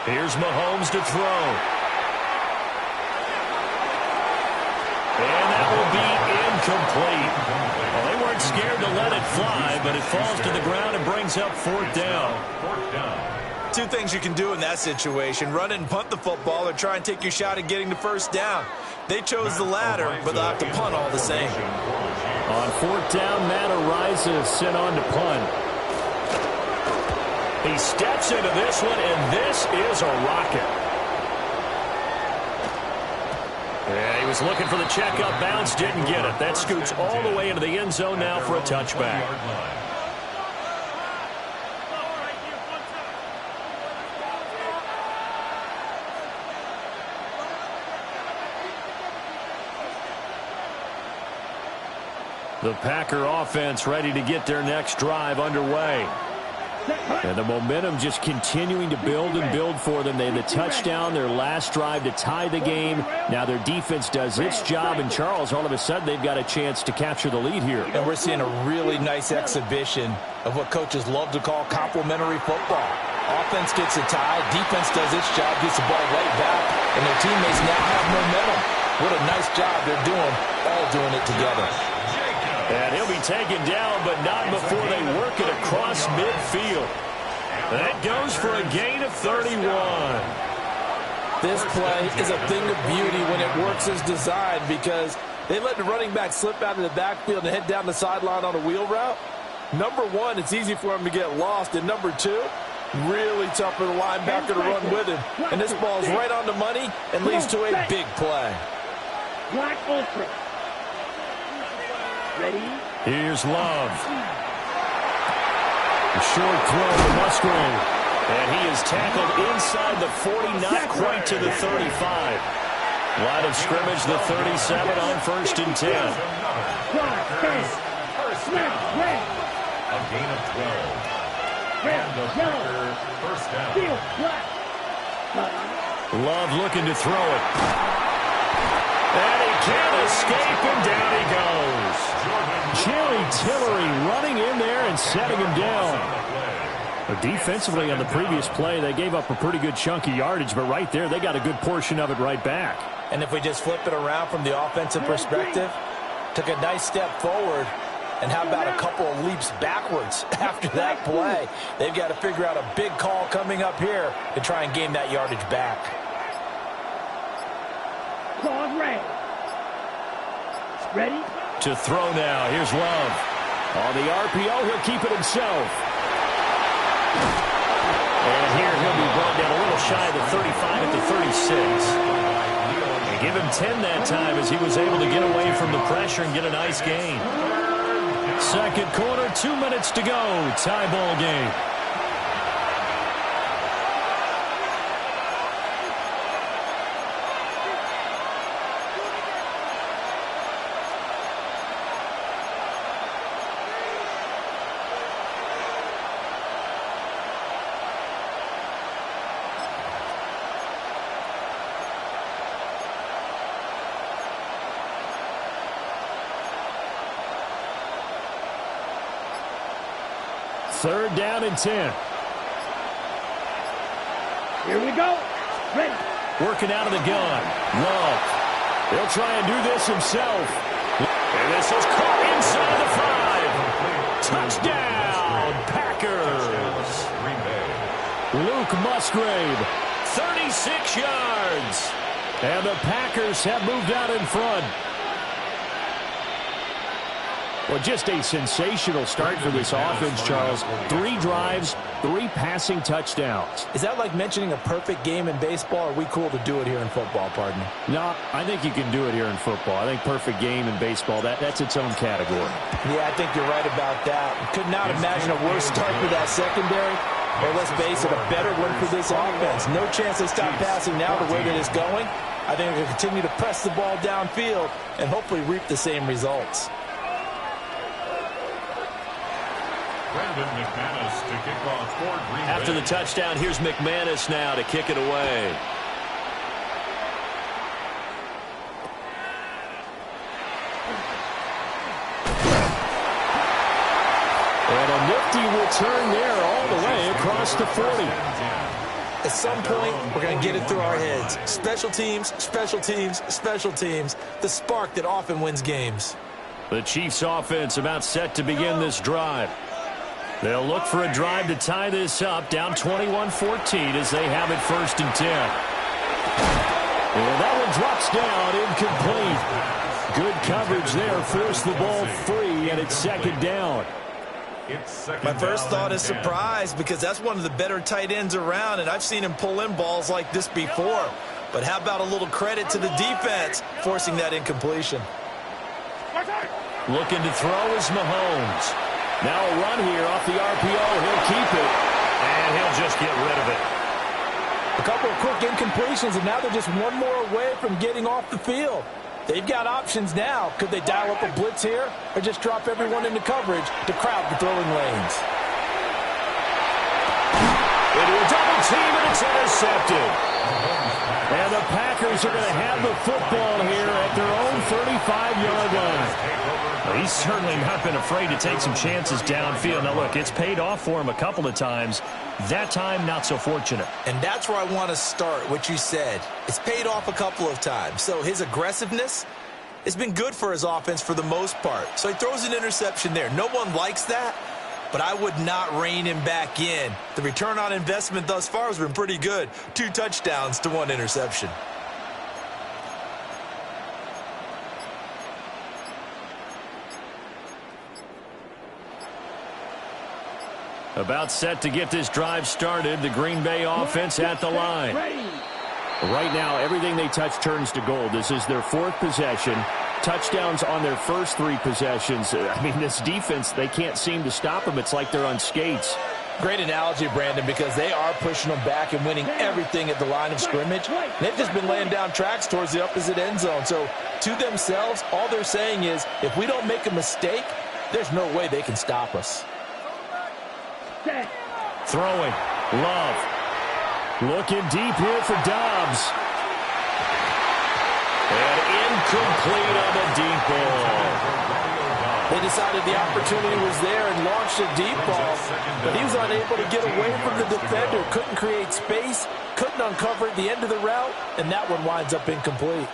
Here's Mahomes to throw. And that will be incomplete. Well, they weren't scared to let it fly, but it falls to the ground and brings up 4th down. 4th down. 2 things you can do in that situation: run and punt the football, or try and take your shot at getting to 1st down. They chose the latter, but they'll have to punt all the same. On fourth down, Matt arises, sent on to punt. He steps into this one, and this is a rocket. Yeah, he was looking for the checkup bounce, didn't get it. That scoots all the way into the end zone now for a touchback. The Packer offense ready to get their next drive underway. And the momentum just continuing to build and build for them. They had the touchdown, their last drive to tie the game. Now their defense does its job, and Charles, all of a sudden, they've got a chance to capture the lead here. And we're seeing a really nice exhibition of what coaches love to call complementary football. Offense gets a tie, defense does its job, gets the ball right back, and their teammates now have momentum. What a nice job they're doing, all doing it together. And he'll be taken down, but not before they work it across midfield. That goes for a gain of 31. This play is a thing of beauty when it works as designed, because they let the running back slip out of the backfield and head down the sideline on a wheel route. Number one, it's easy for him to get lost. And number two, really tough for the linebacker to run with him. And this ball is right on the money and leads to a big play. Black ultra. Ready? Here's Love. A short throw to Musgrave. And he is tackled inside the 40, not quite to the 35. Line of scrimmage, the 37 on 1st and 10. A gain of 12. And the Packers first down. Love looking to throw it. And he can't escape, and down he goes. Jerry Tillery running in there and setting him down. Defensively on the previous play, they gave up a pretty good chunk of yardage, but right there, they got a good portion of it right back. And if we just flip it around from the offensive perspective, took a nice step forward, and how about a couple of leaps backwards after that play? They've got to figure out a big call coming up here to try and gain that yardage back. Claws ready. Ready? To throw now. Here's Love. On the RPO, he'll keep it himself. And here he'll be brought down a little shy of the 35 at the 36. And give him 10 that time as he was able to get away from the pressure and get a nice gain. Second quarter, 2 minutes to go. Tie ball game. Third down and 10. Here we go. Ready. Working out of the gun. Love. He'll try and do this himself. And this is caught inside the 5. Touchdown, Packers. Luke Musgrave, 36 yards. And the Packers have moved out in front. Well, just a sensational start for this offense, Charles. 3 drives, 3 passing touchdowns. Is that like mentioning a perfect game in baseball, or are we cool to do it here in football, pardon me? No, I think you can do it here in football. I think perfect game in baseball, that's its own category. Yeah, I think you're right about that. Could not imagine a worse start for that secondary, or let's face it, a better one for this offense. No chance to stop passing now the way that it's going. I think they'll continue to press the ball downfield and hopefully reap the same results. McManus to kick off for Green Bay. After the touchdown, here's McManus now to kick it away. And a nifty return there all the way across the 40. At some point, we're going to get it through our heads. Special teams, special teams, special teams. The spark that often wins games. The Chiefs offense about set to begin this drive. They'll look for a drive to tie this up, down 21-14 as they have it 1st and 10. And that one drops down, incomplete. Good coverage. coverage there, forced the ball free, and it's second down. My first thought is surprise, because that's one of the better tight ends around, and I've seen him pull in balls like this before. But how about a little credit to the defense forcing that incompletion? Looking to throw is Mahomes. Now a run here off the RPO. He'll keep it, and he'll just get rid of it. A couple of quick incompletions, and now they're just one more away from getting off the field. They've got options now. Could they dial up a blitz here or just drop everyone into coverage to crowd the throwing lanes? Into a double team, and it's intercepted. And the Packers are going to have the football here at their own 35-yard line. Well, he's certainly not been afraid to take some chances downfield. Now, look, it's paid off for him a couple of times. That time, not so fortunate. And that's where I want to start, what you said. It's paid off a couple of times. So his aggressiveness has been good for his offense for the most part. So he throws an interception there. No one likes that, but I would not rein him back in. The return on investment thus far has been pretty good. 2 touchdowns to 1 interception. About set to get this drive started. The Green Bay offense at the line. Right now, everything they touch turns to gold. This is their 4th possession. Touchdowns on their first 3 possessions. I mean, this defense, they can't seem to stop them. It's like they're on skates. Great analogy, Brandon, because they are pushing them back and winning everything at the line of scrimmage. They've just been laying down tracks towards the opposite end zone. So to themselves, all they're saying is, if we don't make a mistake, there's no way they can stop us. Throwing. Love. Looking deep here for Dobbs. And incomplete on the deep ball. They decided the opportunity was there and launched a deep ball, but he was unable to get away from the defender. Couldn't create space, couldn't uncover at the end of the route, and that one winds up incomplete.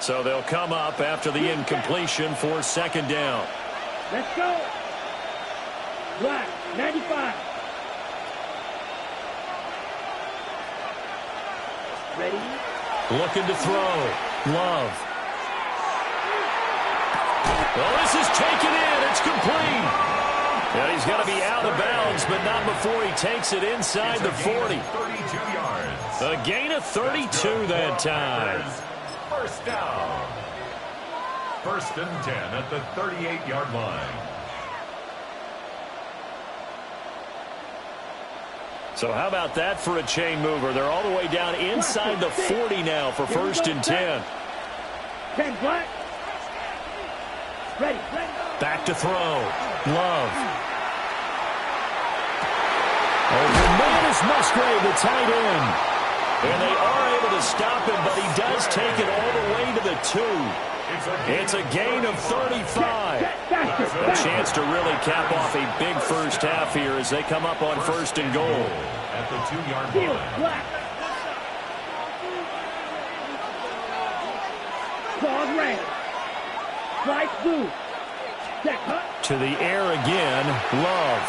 So they'll come up after the incompletion for second down. Let's go. Black, 95. Ready? Looking to throw. Love. Well, this is taken in. It's complete. And he's going to be out of bounds, but not before he takes it inside the 40. 32 yards. A gain of 32 that time. First down. 1st and 10 at the 38-yard line. So how about that for a chain mover? They're all the way down inside the 40 now for 1st and 10. 10 black. Ready. Back to throw. Love. Over man is Musgrave, the tight end. And they are able to stop him, but he does take it all the way to the 2. It's a gain of 35. A chance to really cap off a big first half here as they come up on 1st and goal. At the 2-yard line. Black. Claws red. Strike blue. To the air again. Love.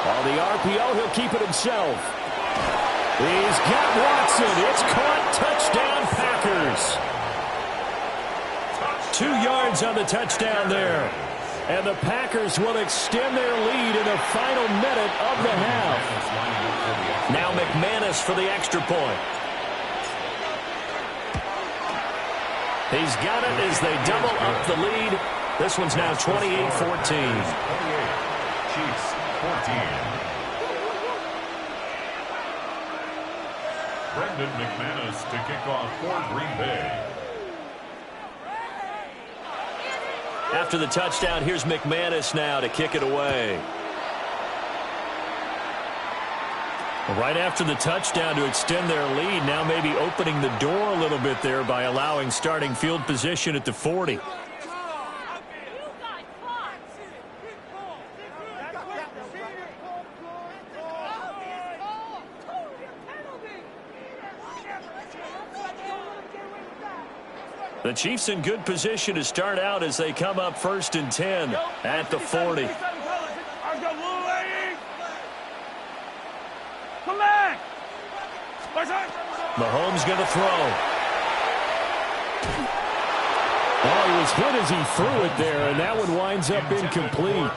On the RPO, he'll keep it himself. He's got Watson. It's caught. Touchdown, Packers. 2 yards on the touchdown there. And the Packers will extend their lead in the final minute of the half. Now McManus for the extra point. He's got it as they double up the lead. This one's now 28-14. 28. Chiefs 14. Brendan McManus to kick off for Green Bay. After the touchdown, here's McManus now to kick it away. Right after the touchdown to extend their lead, now maybe opening the door a little bit there by allowing starting field position at the 40. The Chiefs in good position to start out as they come up 1st and 10 at the 40. Mahomes going to throw. Oh, he was hit as he threw it there, and that one winds up incomplete.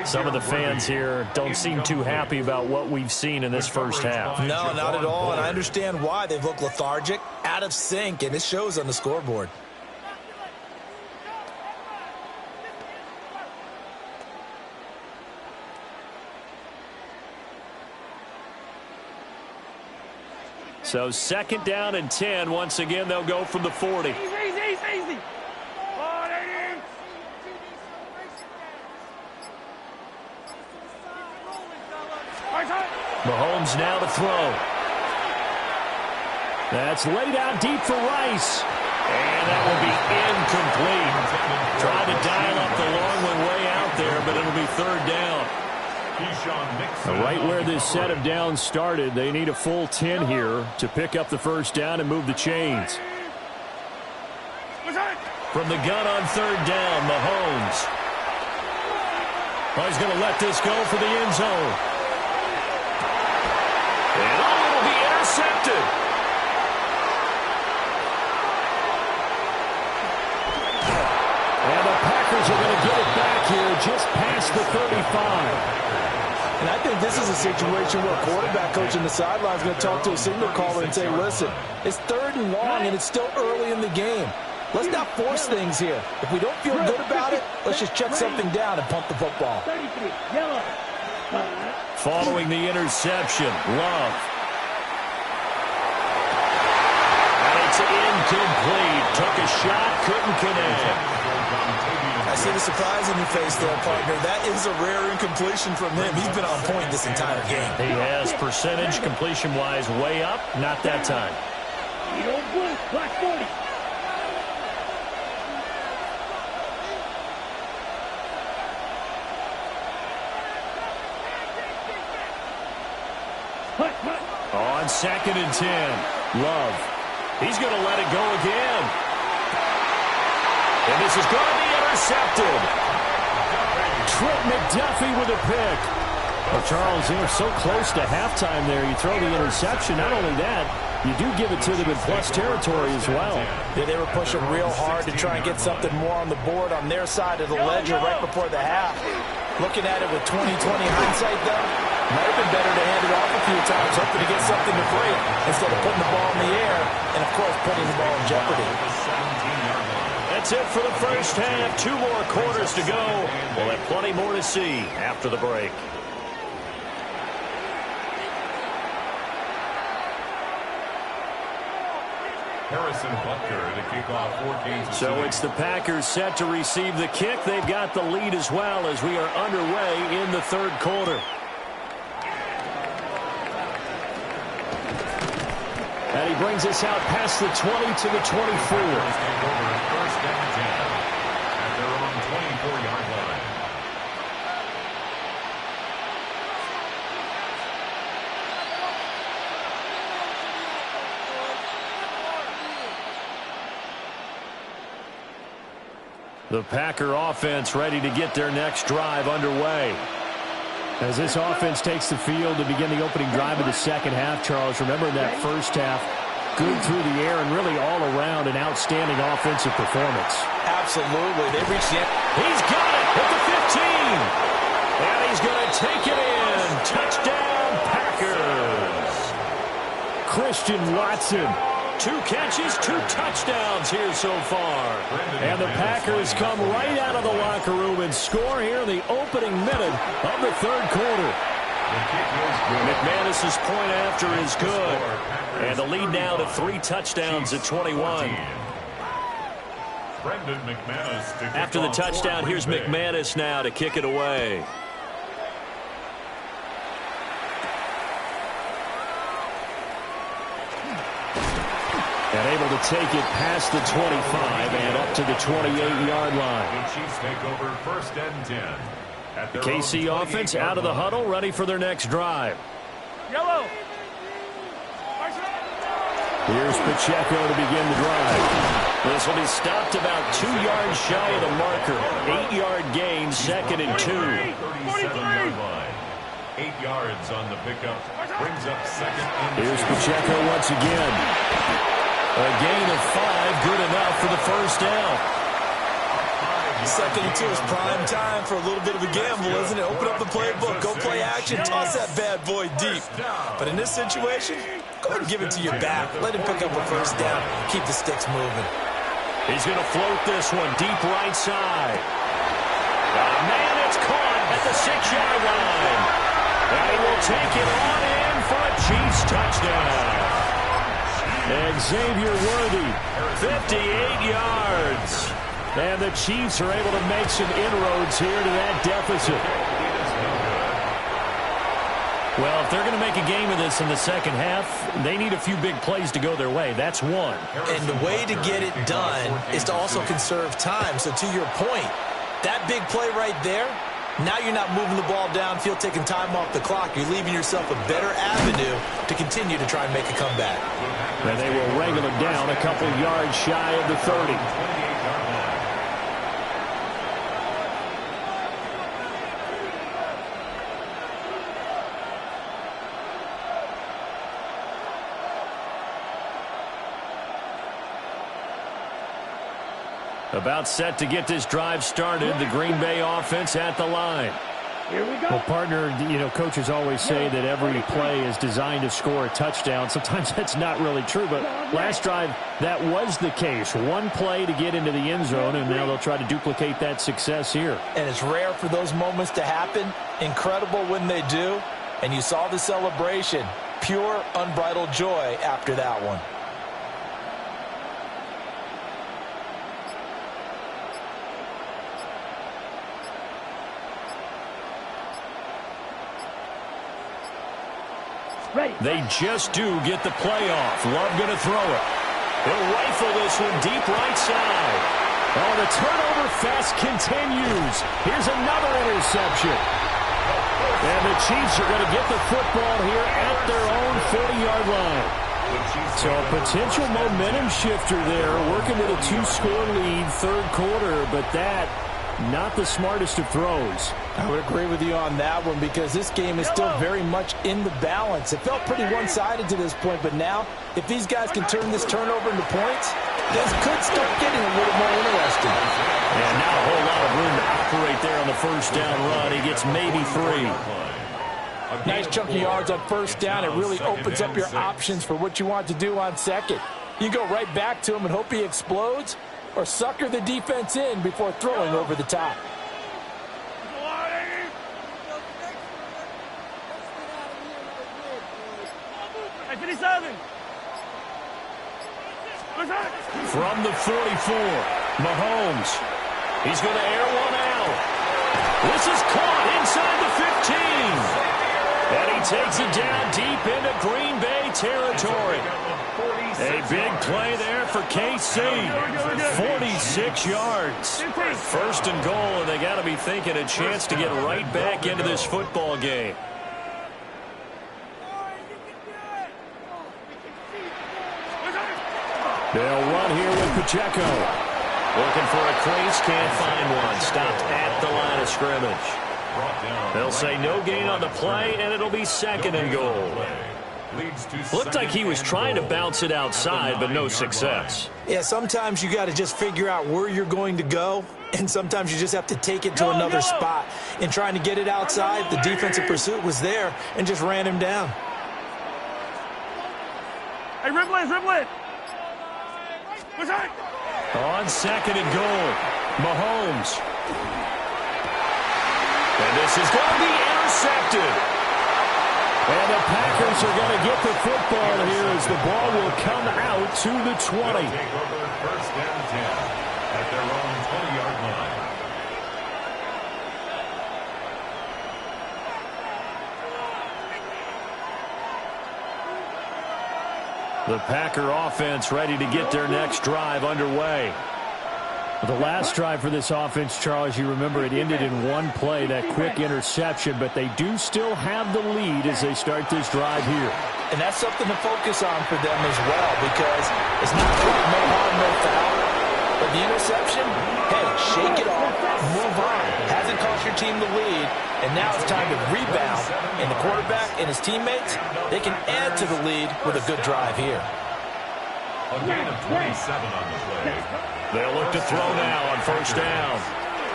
Some of the fans here don't seem too happy about what we've seen in this first half. No, not at all, and I understand why. They've looked lethargic, out of sync, and it shows on the scoreboard. So 2nd down and 10. Once again, they'll go from the 40. Easy. Mahomes now to throw. That's laid out deep for Rice. And that will be incomplete. Trying to dial up the long one way out there, but it'll be 3rd down. Right where this set of downs started, they need a full 10 here to pick up the 1st down and move the chains. From the gun on 3rd down, Mahomes. He's going to let this go for the end zone. And it'll be intercepted. And the Packers are going to get it back here just past the 35. And I think this is a situation where a quarterback coach in the sideline is going to talk to a signal caller and say, listen, it's 3rd and long and it's still early in the game. Let's not force things here. If we don't feel good about it, let's just check something down and pump the football. 33, yellow. Following the interception, Love. And it's incomplete. Took a shot, couldn't connect. I see the surprise in your face there, partner. That is a rare incompletion from him. He's been on point this entire game. He has percentage completion-wise way up. Not that time. You don't blitz, black 40. On 2nd and 10, Love. He's going to let it go again. And this is going to be intercepted. Trent McDuffie with a pick. Well, Charles, they were so close to halftime there. You throw the interception. Not only that, you do give it to them in plus territory as well. Yeah, they were pushing real hard to try and get something more on the board on their side of the ledger right before the half. Looking at it with 20/20 hindsight, though, might have been better to hand it off a few times, hoping to get something to break instead of putting the ball in the air and, of course, putting the ball in jeopardy. That's it for the first half. 2 more quarters to go. We'll have plenty more to see after the break. Harrison Butker to kick off for Kansas City. So it's the Packers set to receive the kick. They've got the lead as well as we are underway in the 3rd quarter. And he brings us out past the 20 to the 24. First and 10 at their own 24-yard line. The Packer offense ready to get their next drive underway. As this offense takes the field to begin the opening drive of the 2nd half, Charles, remember in that first half, good through the air and really all around an outstanding offensive performance. Absolutely. They reached the end. He's got it at the 15. And he's going to take it in. Touchdown, Packers. Christian Watson. 2 catches, 2 touchdowns here so far. And the Packers come right out of the locker room and score here in the opening minute of the 3rd quarter. McManus's point after is good. And the lead now to 3 touchdowns at 21. After the touchdown, here's McManus now to kick it away. And able to take it past the 25 and up to the 28-yard line. The Chiefs take over 1st and 10. The KC offense out of the huddle, ready for their next drive. Yellow. Here's Pacheco to begin the drive. This will be stopped about 2 yards shy of the marker. 8-yard gain, 2nd and 2. 37-yard line. 8 yards on the pickup. Brings up 2nd and 2. Here's Pacheco once again. A gain of 5, good enough for the first down. Second and 2 is prime time for a little bit of a gamble, isn't it? Open up the playbook, go play action, toss that bad boy deep. But in this situation, go ahead and give it to your back. Let him pick up a first down. Keep the sticks moving. He's going to float this one deep right side. Man, it's caught at the 6-yard line. And he will take it on in for a Chiefs touchdown. Xavier Worthy, 58 yards. And the Chiefs are able to make some inroads here to that deficit. Well, if they're going to make a game of this in the second half, they need a few big plays to go their way. That's one. And the way to get it done is to also conserve time. So to your point, that big play right there, now you're not moving the ball downfield, taking time off the clock. You're leaving yourself a better avenue to continue to try and make a comeback. And they will wrangle it down a couple yards shy of the 30. About set to get this drive started. The Green Bay offense at the line. Here we go. Well, partner, you know, coaches always say that every play is designed to score a touchdown. Sometimes that's not really true, but last drive, that was the case. One play to get into the end zone, and now they'll try to duplicate that success here. And it's rare for those moments to happen. Incredible when they do. And you saw the celebration. Pure, unbridled joy after that one. Ready. They just do get the play off. Love going to throw it. He'll rifle this one deep right side. Oh, the turnover fest continues. Here's another interception. And the Chiefs are going to get the football here at their own 40-yard line. So a potential momentum shifter there, working with a 2-score lead, third quarter, but that not the smartest of throws. I would agree with you on that one because this game is still very much in the balance. It felt pretty one-sided to this point, but now if these guys can turn this turnover into points, this could start getting a little more interesting. And not a whole lot of room to operate there on the first down run. He gets maybe 3. Nice chunky yards on first down. It really opens up your options for what you want to do on second. You go right back to him and hope he explodes, or sucker the defense in before throwing over the top. From the 44, Mahomes. He's going to air one out. This is caught inside the 15. And he takes it down deep into Green Bay territory. A big play there for KC. 46 yards. First and goal, and they got to be thinking a chance to get right back into this football game. They'll run here with Pacheco. Looking for a crease, can't find one. Stopped at the line of scrimmage. They'll say no gain on the play, and it'll be second and goal. Looked like he was trying to bounce it outside, but no success. Yeah, sometimes you got to just figure out where you're going to go, and sometimes you just have to take it to another spot. In trying to get it outside, the defensive pursuit was there and just ran him down. Hey, ribble it. On second and goal, Mahomes. And this is going to be intercepted. And the Packers are going to get the football here as the ball will come out to the 20. Take over first and 10 at their own 20-yard line. The Packer offense ready to get their next drive underway. The last drive for this offense, Charles, you remember it ended in one play, that quick interception, but they do still have the lead as they start this drive here. And that's something to focus on for them as well, because it's not quite no harm, no foul. But the interception, hey, shake it off, move on. Hasn't cost your team the lead, and now it's time to rebound. And the quarterback and his teammates, they can add to the lead with a good drive here. A gain of 27 on the play. They'll look to throw now on first down.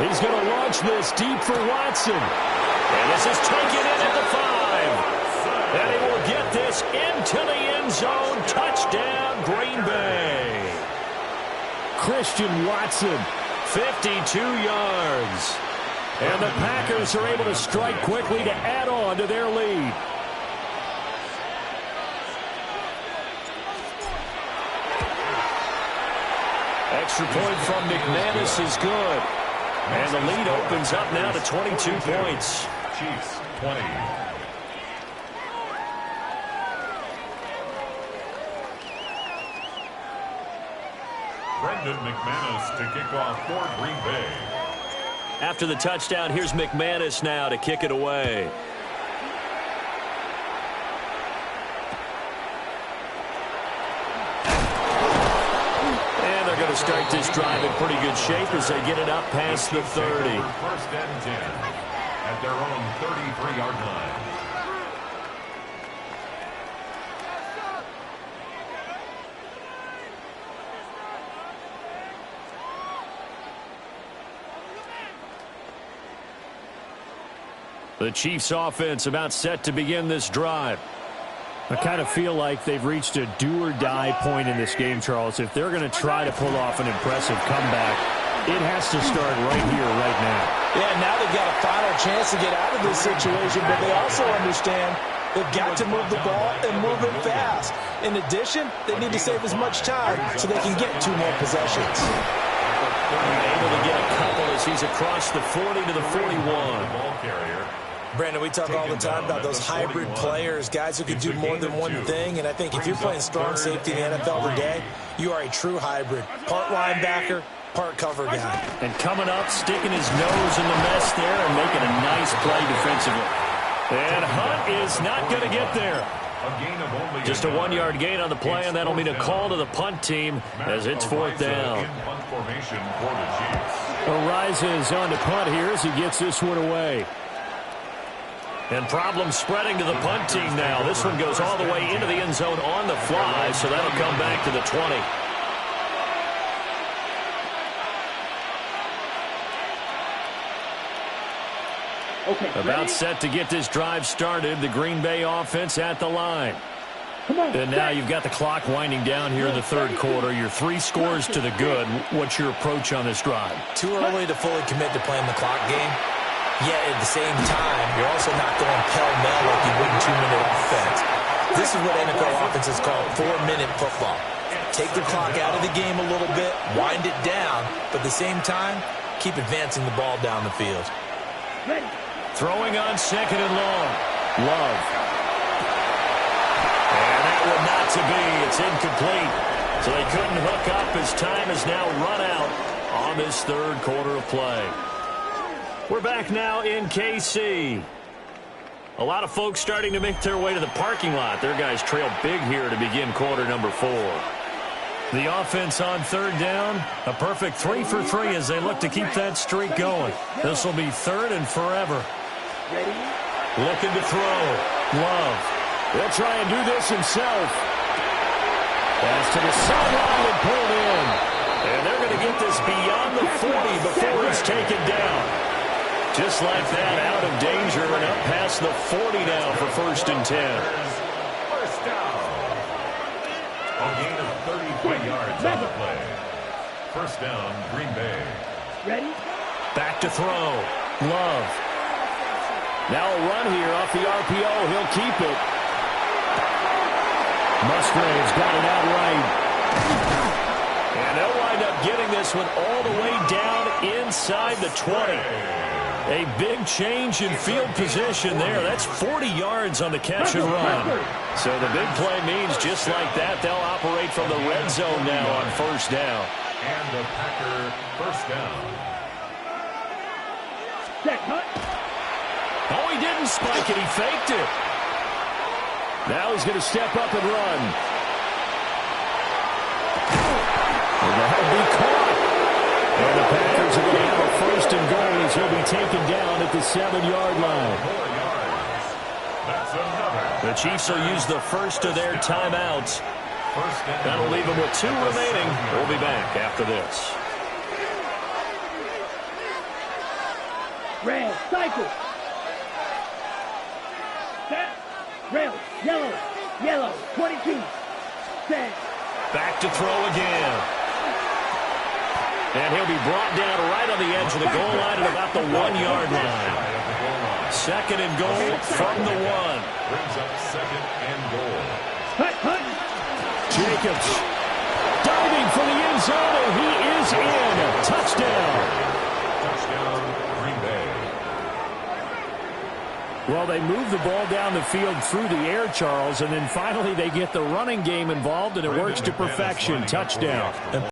He's going to launch this deep for Watson. And this is taken in at the 5. And he will get this into the end zone. Touchdown, Green Bay. Christian Watson, 52 yards. And the Packers are able to strike quickly to add on to their lead. Extra point from McManus is good. And the lead opens up now to 22 points. Chiefs, 20. Brendan McManus to kick off for Green Bay. After the touchdown, here's McManus now to kick it away. And they're going to start this drive in pretty good shape as they get it up past the 30. First and 10 at their own 33-yard line. The Chiefs offense about set to begin this drive. I kind of feel like they've reached a do-or-die point in this game, Charles. If they're going to try to pull off an impressive comeback, it has to start right here, right now. Yeah, now they've got a final chance to get out of this situation, but they also understand they've got to move the ball and move it fast. In addition, they need to save as much time so they can get 2 more possessions. Able to get a couple as he's across the 40 to the 41. Ball carrier. Brandon, we talk all the time about those hybrid players, guys who can do more than one thing, and I think if you're playing strong safety in the NFL today, you are a true hybrid. Part linebacker, part cover guy. And coming up, sticking his nose in the mess there and making a nice play defensively. And Hunt is not going to get there. Just a 1-yard gain on the play, and that'll mean a call to the punt team as it's 4th down. Arises on to punt here as he gets this one away. And problems spreading to the punt team now. This one goes all the way into the end zone on the fly, so that'll come back to the 20. Okay, About set to get this drive started. The Green Bay offense at the line. And now you've got the clock winding down here in the 3rd quarter. Your 3 scores to the good. What's your approach on this drive? Too early to fully commit to playing the clock game. Yet at the same time, you're also not going pell-mell like you would in 2-minute offense. This is what NFL offenses call 4-minute football. Take the clock out of the game a little bit, wind it down, but at the same time, keep advancing the ball down the field. Throwing on 2nd and long. Love. And that one not to be. It's incomplete. So they couldn't hook up as time has now run out on this 3rd quarter of play. We're back now in KC. A lot of folks starting to make their way to the parking lot. Their guys trail big here to begin quarter number 4. The offense on 3rd down, a perfect 3 for 3 as they look to keep that streak going. This will be 3rd and forever. Looking to throw. Love. He'll try and do this himself. Pass to the sideline and pulled in. And they're going to get this beyond the 40 before it's taken down. Just like that, out of danger and up past the 40 now for 1st and 10. First down. A gain of 33 yards on the play. 1st down, Green Bay. Ready? Back to throw. Love. Now a run here off the RPO. He'll keep it. Musgrave's got it outright. And they'll wind up getting this one all the way down inside the 20. A big change in field position there. That's 40 yards on the catch and run. So the big play means just like that, they'll operate from the red zone now on 1st down. And the Packer 1st down. Oh, he didn't spike it. He faked it. Now he's going to step up and run. And that'll be caught. And the Packers are going to have a 1st and goal as he'll be taken down at the 7-yard line. The Chiefs will use the first of their timeouts. That'll leave them with 2 remaining. We'll be back after this. Red, cycle. Set. Red, yellow, yellow, 22. Set. Back to throw again. And he'll be brought down right on the edge of the goal line at about the 1-yard line. Second and goal from the 1. Brings up second and goal. Hut, hut. Jacobs diving for the end zone, and he is in. Touchdown. Touchdown, Green Bay. Well, they move the ball down the field through the air, Charles, and then finally they get the running game involved, and it works to perfection. Touchdown.